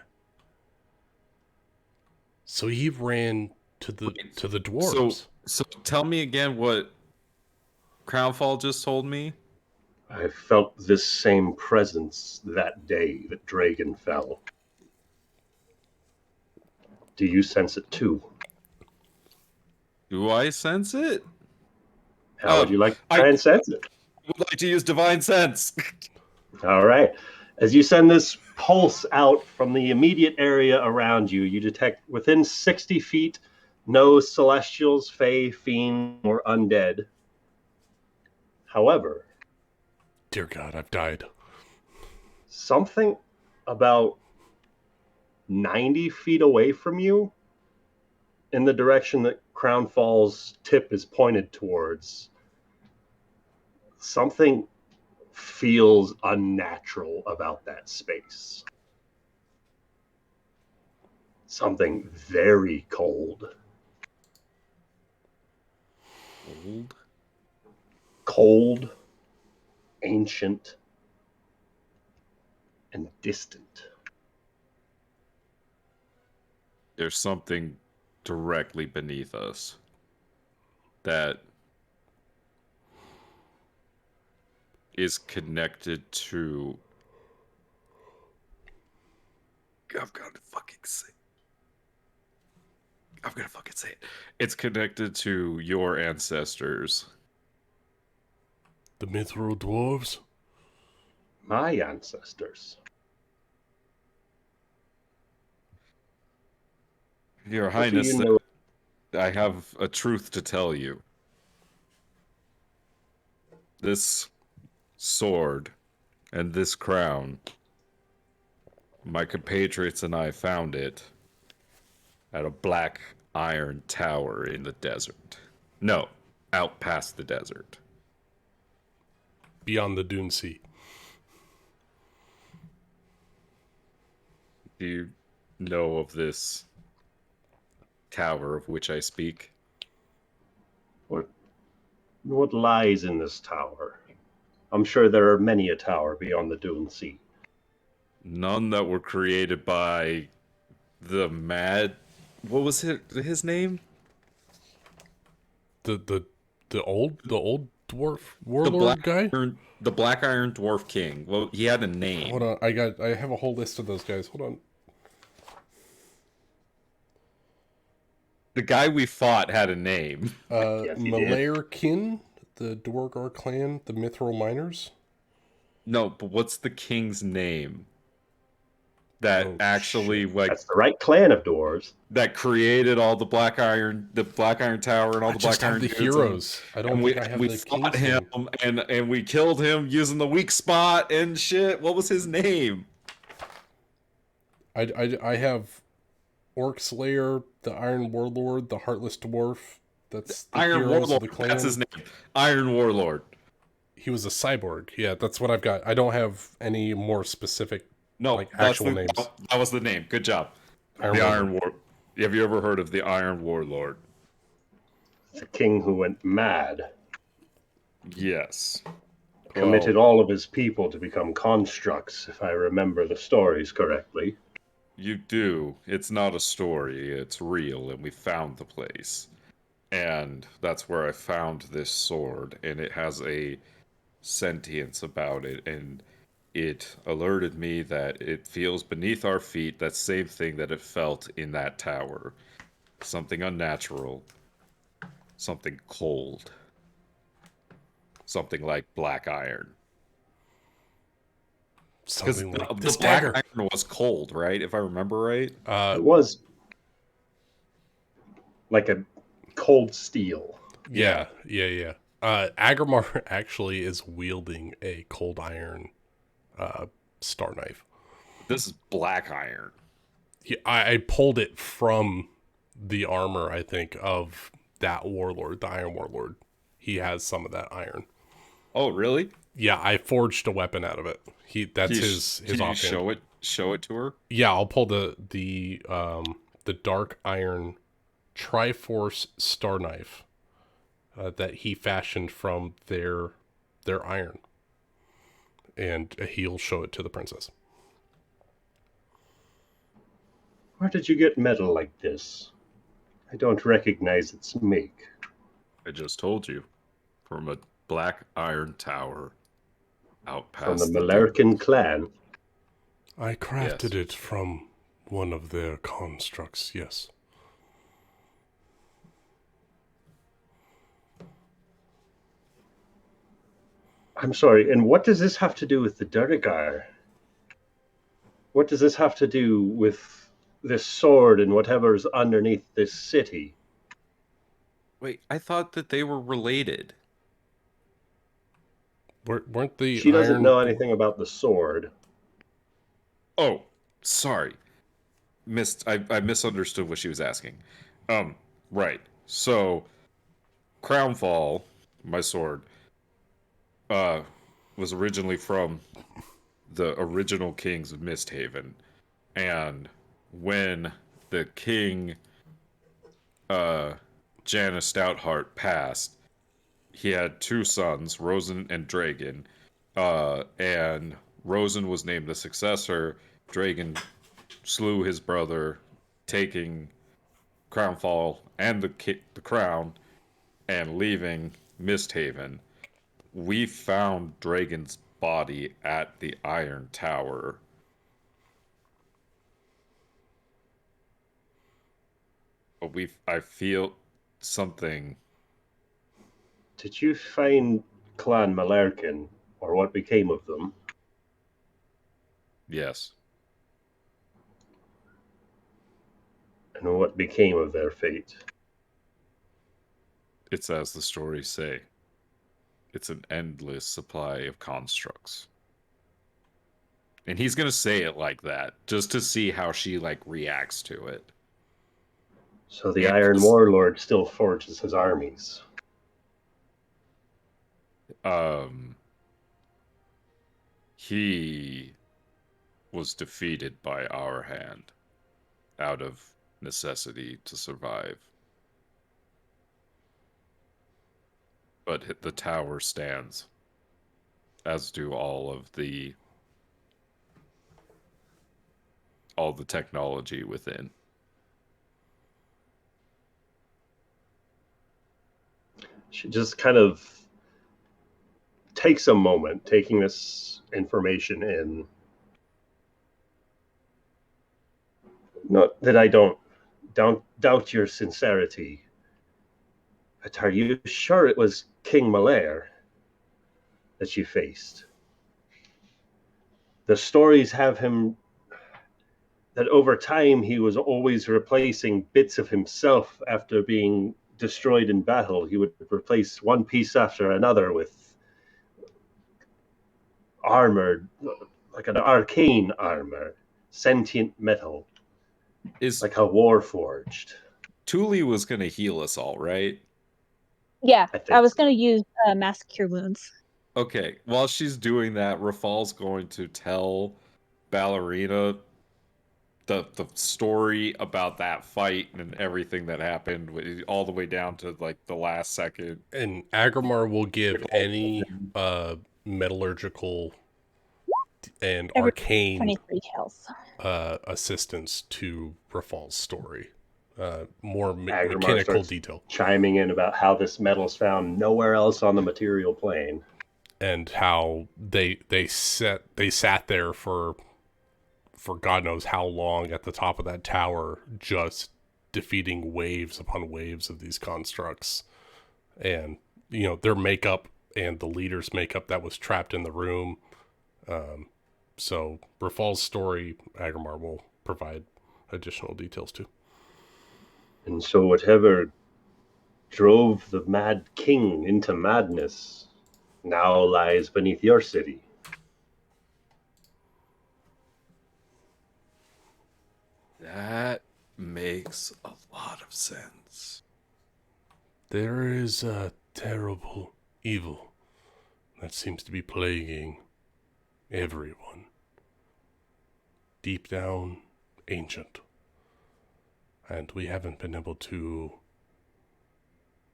So he ran to the dwarves. So tell me again what Crownfall just told me. I felt this same presence that day that Dragon fell. Do you sense it too? Do I sense it? How would you like to try and sense it? I would like to use Divine Sense. All right. As you send this pulse out from the immediate area around you, you detect within 60 feet no celestials, fae, fiend, or undead. However, Dear God, I've died. something about 90 feet away from you, in the direction that Crown Fall's tip is pointed towards, something feels unnatural about that space. Something very cold. Cold, ancient, and distant. There's something directly beneath us that is connected to. I've got to fucking say. I'm gonna fucking say it. It's connected to your ancestors. The mithril dwarves? my ancestors. Your What do Highness, you know? I have a truth to tell you. This sword and this crown, my compatriots and I found it at a black iron tower in the desert. No, out past the desert. Beyond the Dune Sea. Do you know of this tower of which I speak? What lies in this tower? I'm sure there are many a tower beyond the Dune Sea. None that were created by the mad... What was his name? The old dwarf warlord guy? The Black Iron Dwarf King. Well, he had a name. Hold on, I have a whole list of those guys. Hold on. The guy we fought had a name. Yes, he did. Malarkin, the Dwargar clan, the Mithril Miners. No, but what's the king's name? That Oh, actually shit. like That's the right clan of dwarves. that created all the Black Iron Tower and all I the just Black have Iron the dudes heroes. I don't and think I have we the fought king's him name. and we killed him using the weak spot and shit. What was his name? I have Orc Slayer, the Iron Warlord, the Heartless Dwarf. That's the Iron heroes Warlord. of the clan. That's his name. Iron Warlord. He was a cyborg. Yeah, that's what I've got. I don't have any more specific, No, like, that's actual names. That was the name. Good job. Iron The Warlord. Iron War. Have you ever heard of the Iron Warlord? The king who went mad, Yes. committed all of his people to become constructs, if I remember the stories correctly. You do. It's not a story. It's real, and we found the place. And that's where I found this sword, and it has a sentience about it, and it alerted me that it feels beneath our feet that same thing that it felt in that tower. Something unnatural. Something cold. Something like black iron. Because Something like the this black dagger. iron was cold, right? If I remember right. It was like a cold steel. Yeah. Agrimar actually is wielding a cold iron star knife. This is black iron. I pulled it from the armor, I think, of that warlord, the Iron Warlord. He has some of that iron. Oh, really? Yeah, I forged a weapon out of it. That's his Can you offhand. show it to her? Yeah, I'll pull the dark iron Triforce star knife that he fashioned from their iron, and he'll show it to the princess. Where did you get metal like this? I don't recognize its make. I just told you. From a black iron tower out From past the the Malarkin clan. I crafted Yes. it from one of their constructs, yes. I'm sorry, and what does this have to do with the Durgar? What does this have to do with this sword and whatever's underneath this city? Wait, I thought that they were related. Weren't the She doesn't iron... know anything about the sword. Oh, sorry. I misunderstood what she was asking. Right. So Crownfall, my sword, was originally from the original kings of MistHaven. And when the king Janus Stoutheart passed, he had two sons, Rosen and Dragon. And Rosen was named the successor. Dragon slew his brother, taking Crownfall and the crown, and leaving MistHaven. We found Dragon's body at the Iron Tower. But I feel something. Did you find Clan Malarkin, or what became of them? Yes. And what became of their fate? It's as the stories say. It's an endless supply of constructs. And he's going to say it like that, just to see how she, like, reacts to it. So the Iron Warlord still forges his armies. He was defeated by our hand out of necessity to survive. But the tower stands, as do all the technology within. She just kind of takes a moment, taking this information in. Not that I don't doubt your sincerity, but are you sure it was King Malair that you faced? The stories have him that over time he was always replacing bits of himself after being destroyed in battle. He would replace one piece after another with armor, like an arcane armor, sentient metal, like a warforged. Thule was going to heal us all, right? Yeah, I was going to use Mass Cure Wounds. Okay, while she's doing that, Rafal's going to tell Ballerina the story about that fight and everything that happened, all the way down to, like, the last second. And Agrimar will give any metallurgical and arcane 23 health. Assistance to Rafal's story. More Agrimar mechanical detail. Chiming in about how this metal's found nowhere else on the material plane. And how they sat there for God knows how long at the top of that tower, just defeating waves upon waves of these constructs. And, you know, their makeup and the leader's makeup that was trapped in the room. So Rafal's story, Agrimar will provide additional details to. And so whatever drove the Mad King into madness now lies beneath your city. That makes a lot of sense. There is a terrible evil that seems to be plaguing everyone. Deep down, ancient. And we haven't been able to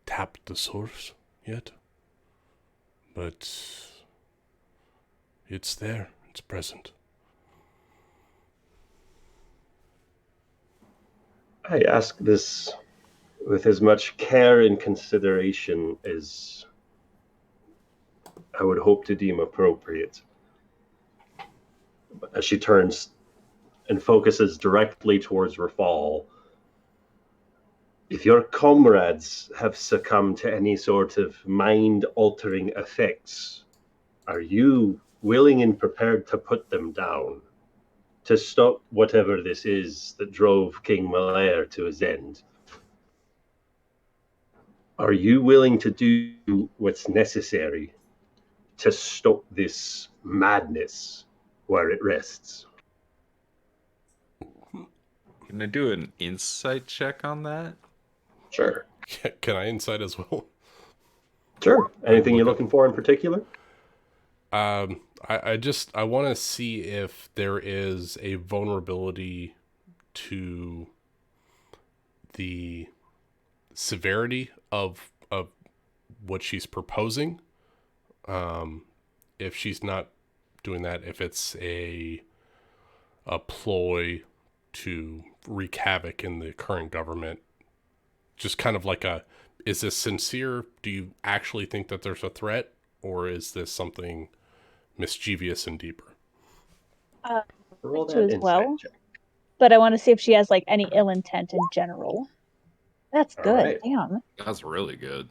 tap the source yet. But it's there. It's present. I ask this with as much care and consideration as I would hope to deem appropriate. As she turns and focuses directly towards Rafal, if your comrades have succumbed to any sort of mind-altering effects, are you willing and prepared to put them down, to stop whatever this is that drove King Malair to his end? Are you willing to do what's necessary to stop this madness where it rests? Can I do an insight check on that? Sure. Can I insight as well? Sure. Anything you're looking for in particular? I want to see if there is a vulnerability to the severity of what she's proposing. If she's not doing that, if it's a ploy to wreak havoc in the current government, just kind of like is this sincere? Do you actually think that there's a threat, or is this something mischievous and deeper? Roll that As insight well, check. but I want to see if she has like any ill intent in general. That's All good. right. Damn. That's really good.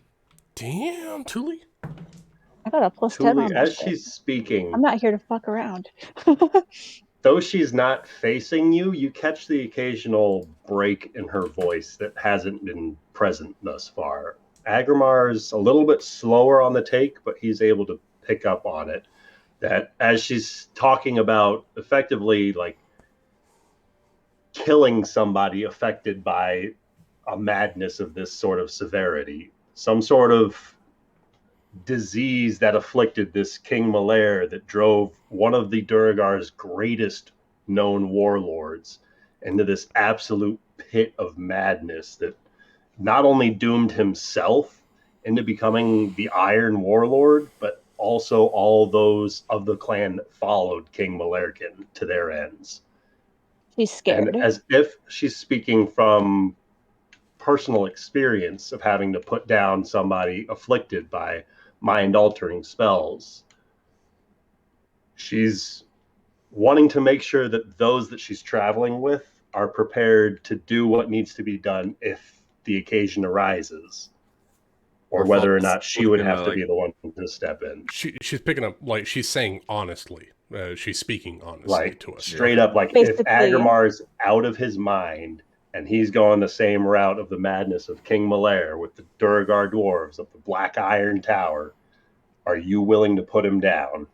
Damn, Thule. I got a plus 10 on Thule, that as shit. she's speaking, I'm not here to fuck around. though she's not facing you, you catch the occasional break in her voice that hasn't been present thus far. Agrimar's a little bit slower on the take, but he's able to pick up on it. That as she's talking about effectively like killing somebody affected by a madness of this sort of severity, some sort of disease that afflicted this King Malaire that drove one of the Duragar's greatest known warlords into this absolute pit of madness that not only doomed himself into becoming the Iron Warlord, but also all those of the clan that followed King Malairkin to their ends. She's scared. And as if she's speaking from personal experience of having to put down somebody afflicted by mind-altering spells, she's wanting to make sure that those that she's traveling with are prepared to do what needs to be done if the occasion arises, or whether or not she would have to be the one to step in. She's picking up, like, she's saying honestly. She's speaking honestly like, to us. Straight up, like, basically, if Agrimar's out of his mind and he's going the same route of the madness of King Malaire with the Duragar dwarves of the Black Iron Tower, are you willing to put him down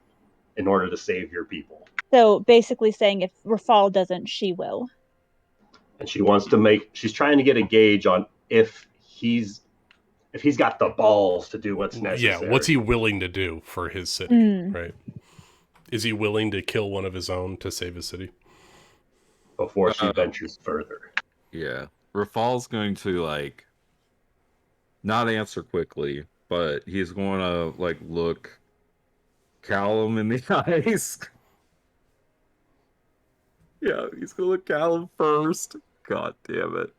in order to save your people? So basically saying if Rafal doesn't, she will. And she's trying to get a gauge on if he's got the balls to do what's necessary. Yeah, what's he willing to do for his city, right? Is he willing to kill one of his own to save his city? Before she ventures further. Yeah. Rafal's going to, like, not answer quickly, but he's going to, like, look Callum in the eyes. Yeah, he's going to look Callum first. God damn it.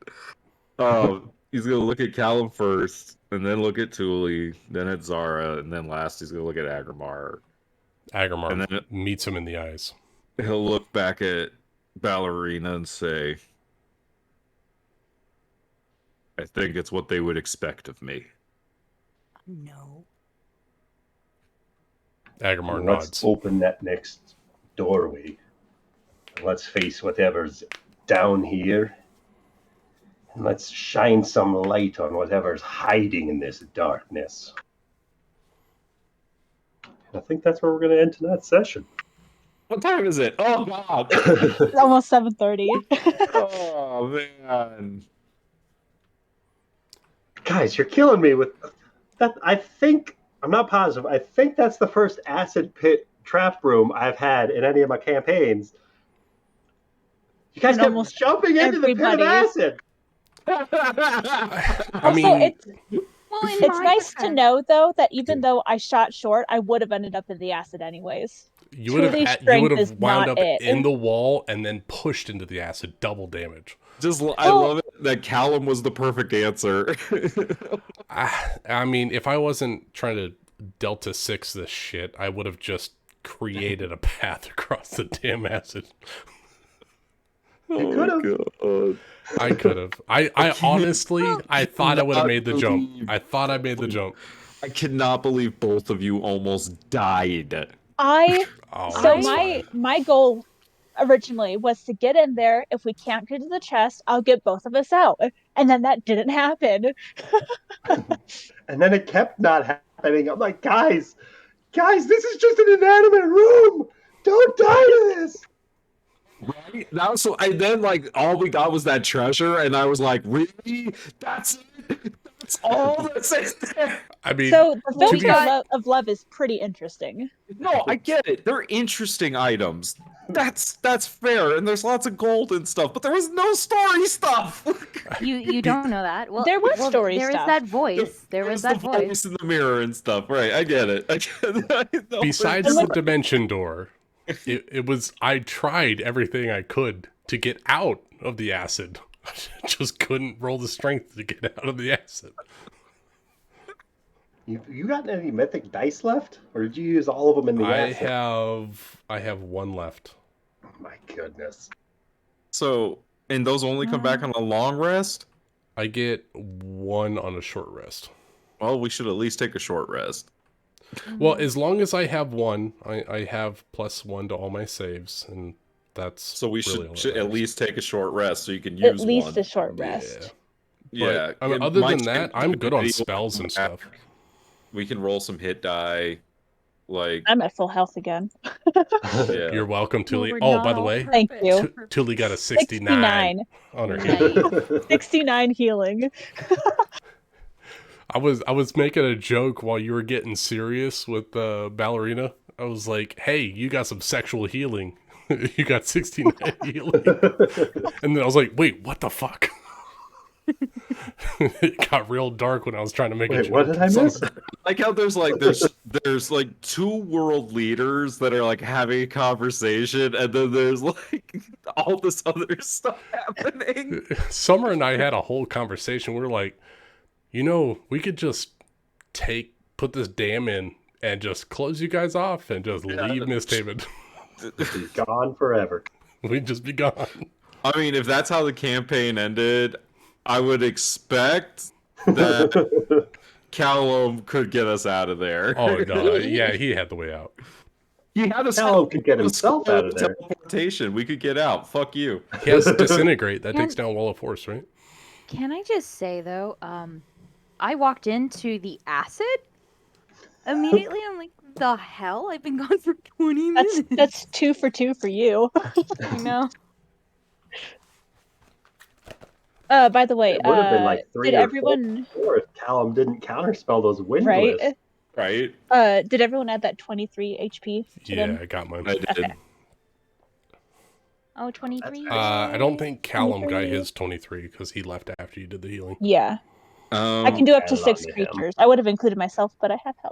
He's going to look at Callum first, and then look at Thule, then at Zara, and then last he's going to look at Agrimar. Agrimar and then meets him in the eyes. He'll look back at Ballerina and say, I think it's what they would expect of me. No. Agrimar Let's nods. open that next doorway. Let's face whatever's down here. And let's shine some light on whatever's hiding in this darkness. And I think that's where we're going to end tonight's session. What time is it? Oh, God. It's almost 7:30. Oh, man. Guys, you're killing me with that. I'm not positive. I think that's the first acid pit trap room I've had in any of my campaigns. You guys kept almost jumping into the pit of acid. I mean, it's nice to know, though, that even though I shot short, I would have ended up in the acid anyways. you would have wound up in the wall and then pushed into the acid, double damage. I love it that Callum was the perfect answer. I mean, if I wasn't trying to Delta 6 this shit, I would have just created a path across the damn acid. You could have. I could have. I honestly, I thought I would have made the jump. I thought I made the jump. I cannot believe both of you almost died. My goal originally was to get in there. If we can't get to the chest, I'll get both of us out. And then that didn't happen. And then it kept not happening. I'm like, guys, this is just an inanimate room. Don't die to this. Right? Now, so I then like all we got was that treasure, and I was like, really? That's it? That's all that's there? I mean, so the filter of love is pretty interesting. No, I get it. They're interesting items. That's fair, and there's lots of gold and stuff, but there was no story stuff. You don't know that. Well, there was story stuff. There was that voice. There was that voice in the mirror and stuff. Right, I get it. Besides the dimension door, it was. I tried everything I could to get out of the acid. I just couldn't roll the strength to get out of the acid. You got any mythic dice left, or did you use all of them in the acid? I have one left. Oh my goodness. So, and those only come back on a long rest? I get one on a short rest. Well, we should at least take a short rest. Well, as long as I have one, I have +1 to all my saves, and That's So we really all that should at matters. least take a short rest so you can use At least one. a short Yeah. rest. Yeah. But, I mean, and other my than that, I'm good on community will spells come and back. stuff. We can roll some hit die. Like, I'm at full health again. yeah. You're welcome, Well, Tuli. we're Oh, not by the all way, Thank perfect. you. Tuli got a 69 on her healing. 69 healing. I was making a joke while you were getting serious with Ballerina. I was like, hey, you got some sexual healing. You got 69 healing. And then I was like, wait, what the fuck? It got real dark when I was trying to make a Wait, joke. what did I miss? Like how there's like two world leaders that are like having a conversation, and then there's like all this other stuff happening. Summer and I had a whole conversation. We were like, we could just put this dam in and just close you guys off and just leave MistHaven. He's gone forever. We'd just be gone. I mean, if that's how the campaign ended, I would expect that Callum could get us out of there. Oh, no. Yeah, he had the way out. He had us Callum could get himself out of there. Teleportation. We could get out. Fuck you. He has Disintegrate. That takes down Wall of Force, right? Can I just say though, I walked into the acid immediately. I'm like, the hell? I've been gone for 20 minutes. That's 2 for 2 for you. You know. By the way, It would have been like 3 did or everyone 4 if Callum didn't counterspell those wind right? glyphs. Right? Did everyone add that 23 HP to Yeah, them? I got mine. I did. Okay. Oh, 23. I don't think Callum got 23. his 23 because he left after you did the healing. Yeah. I can do up to I love 6 him. creatures. I would have included myself, but I have help.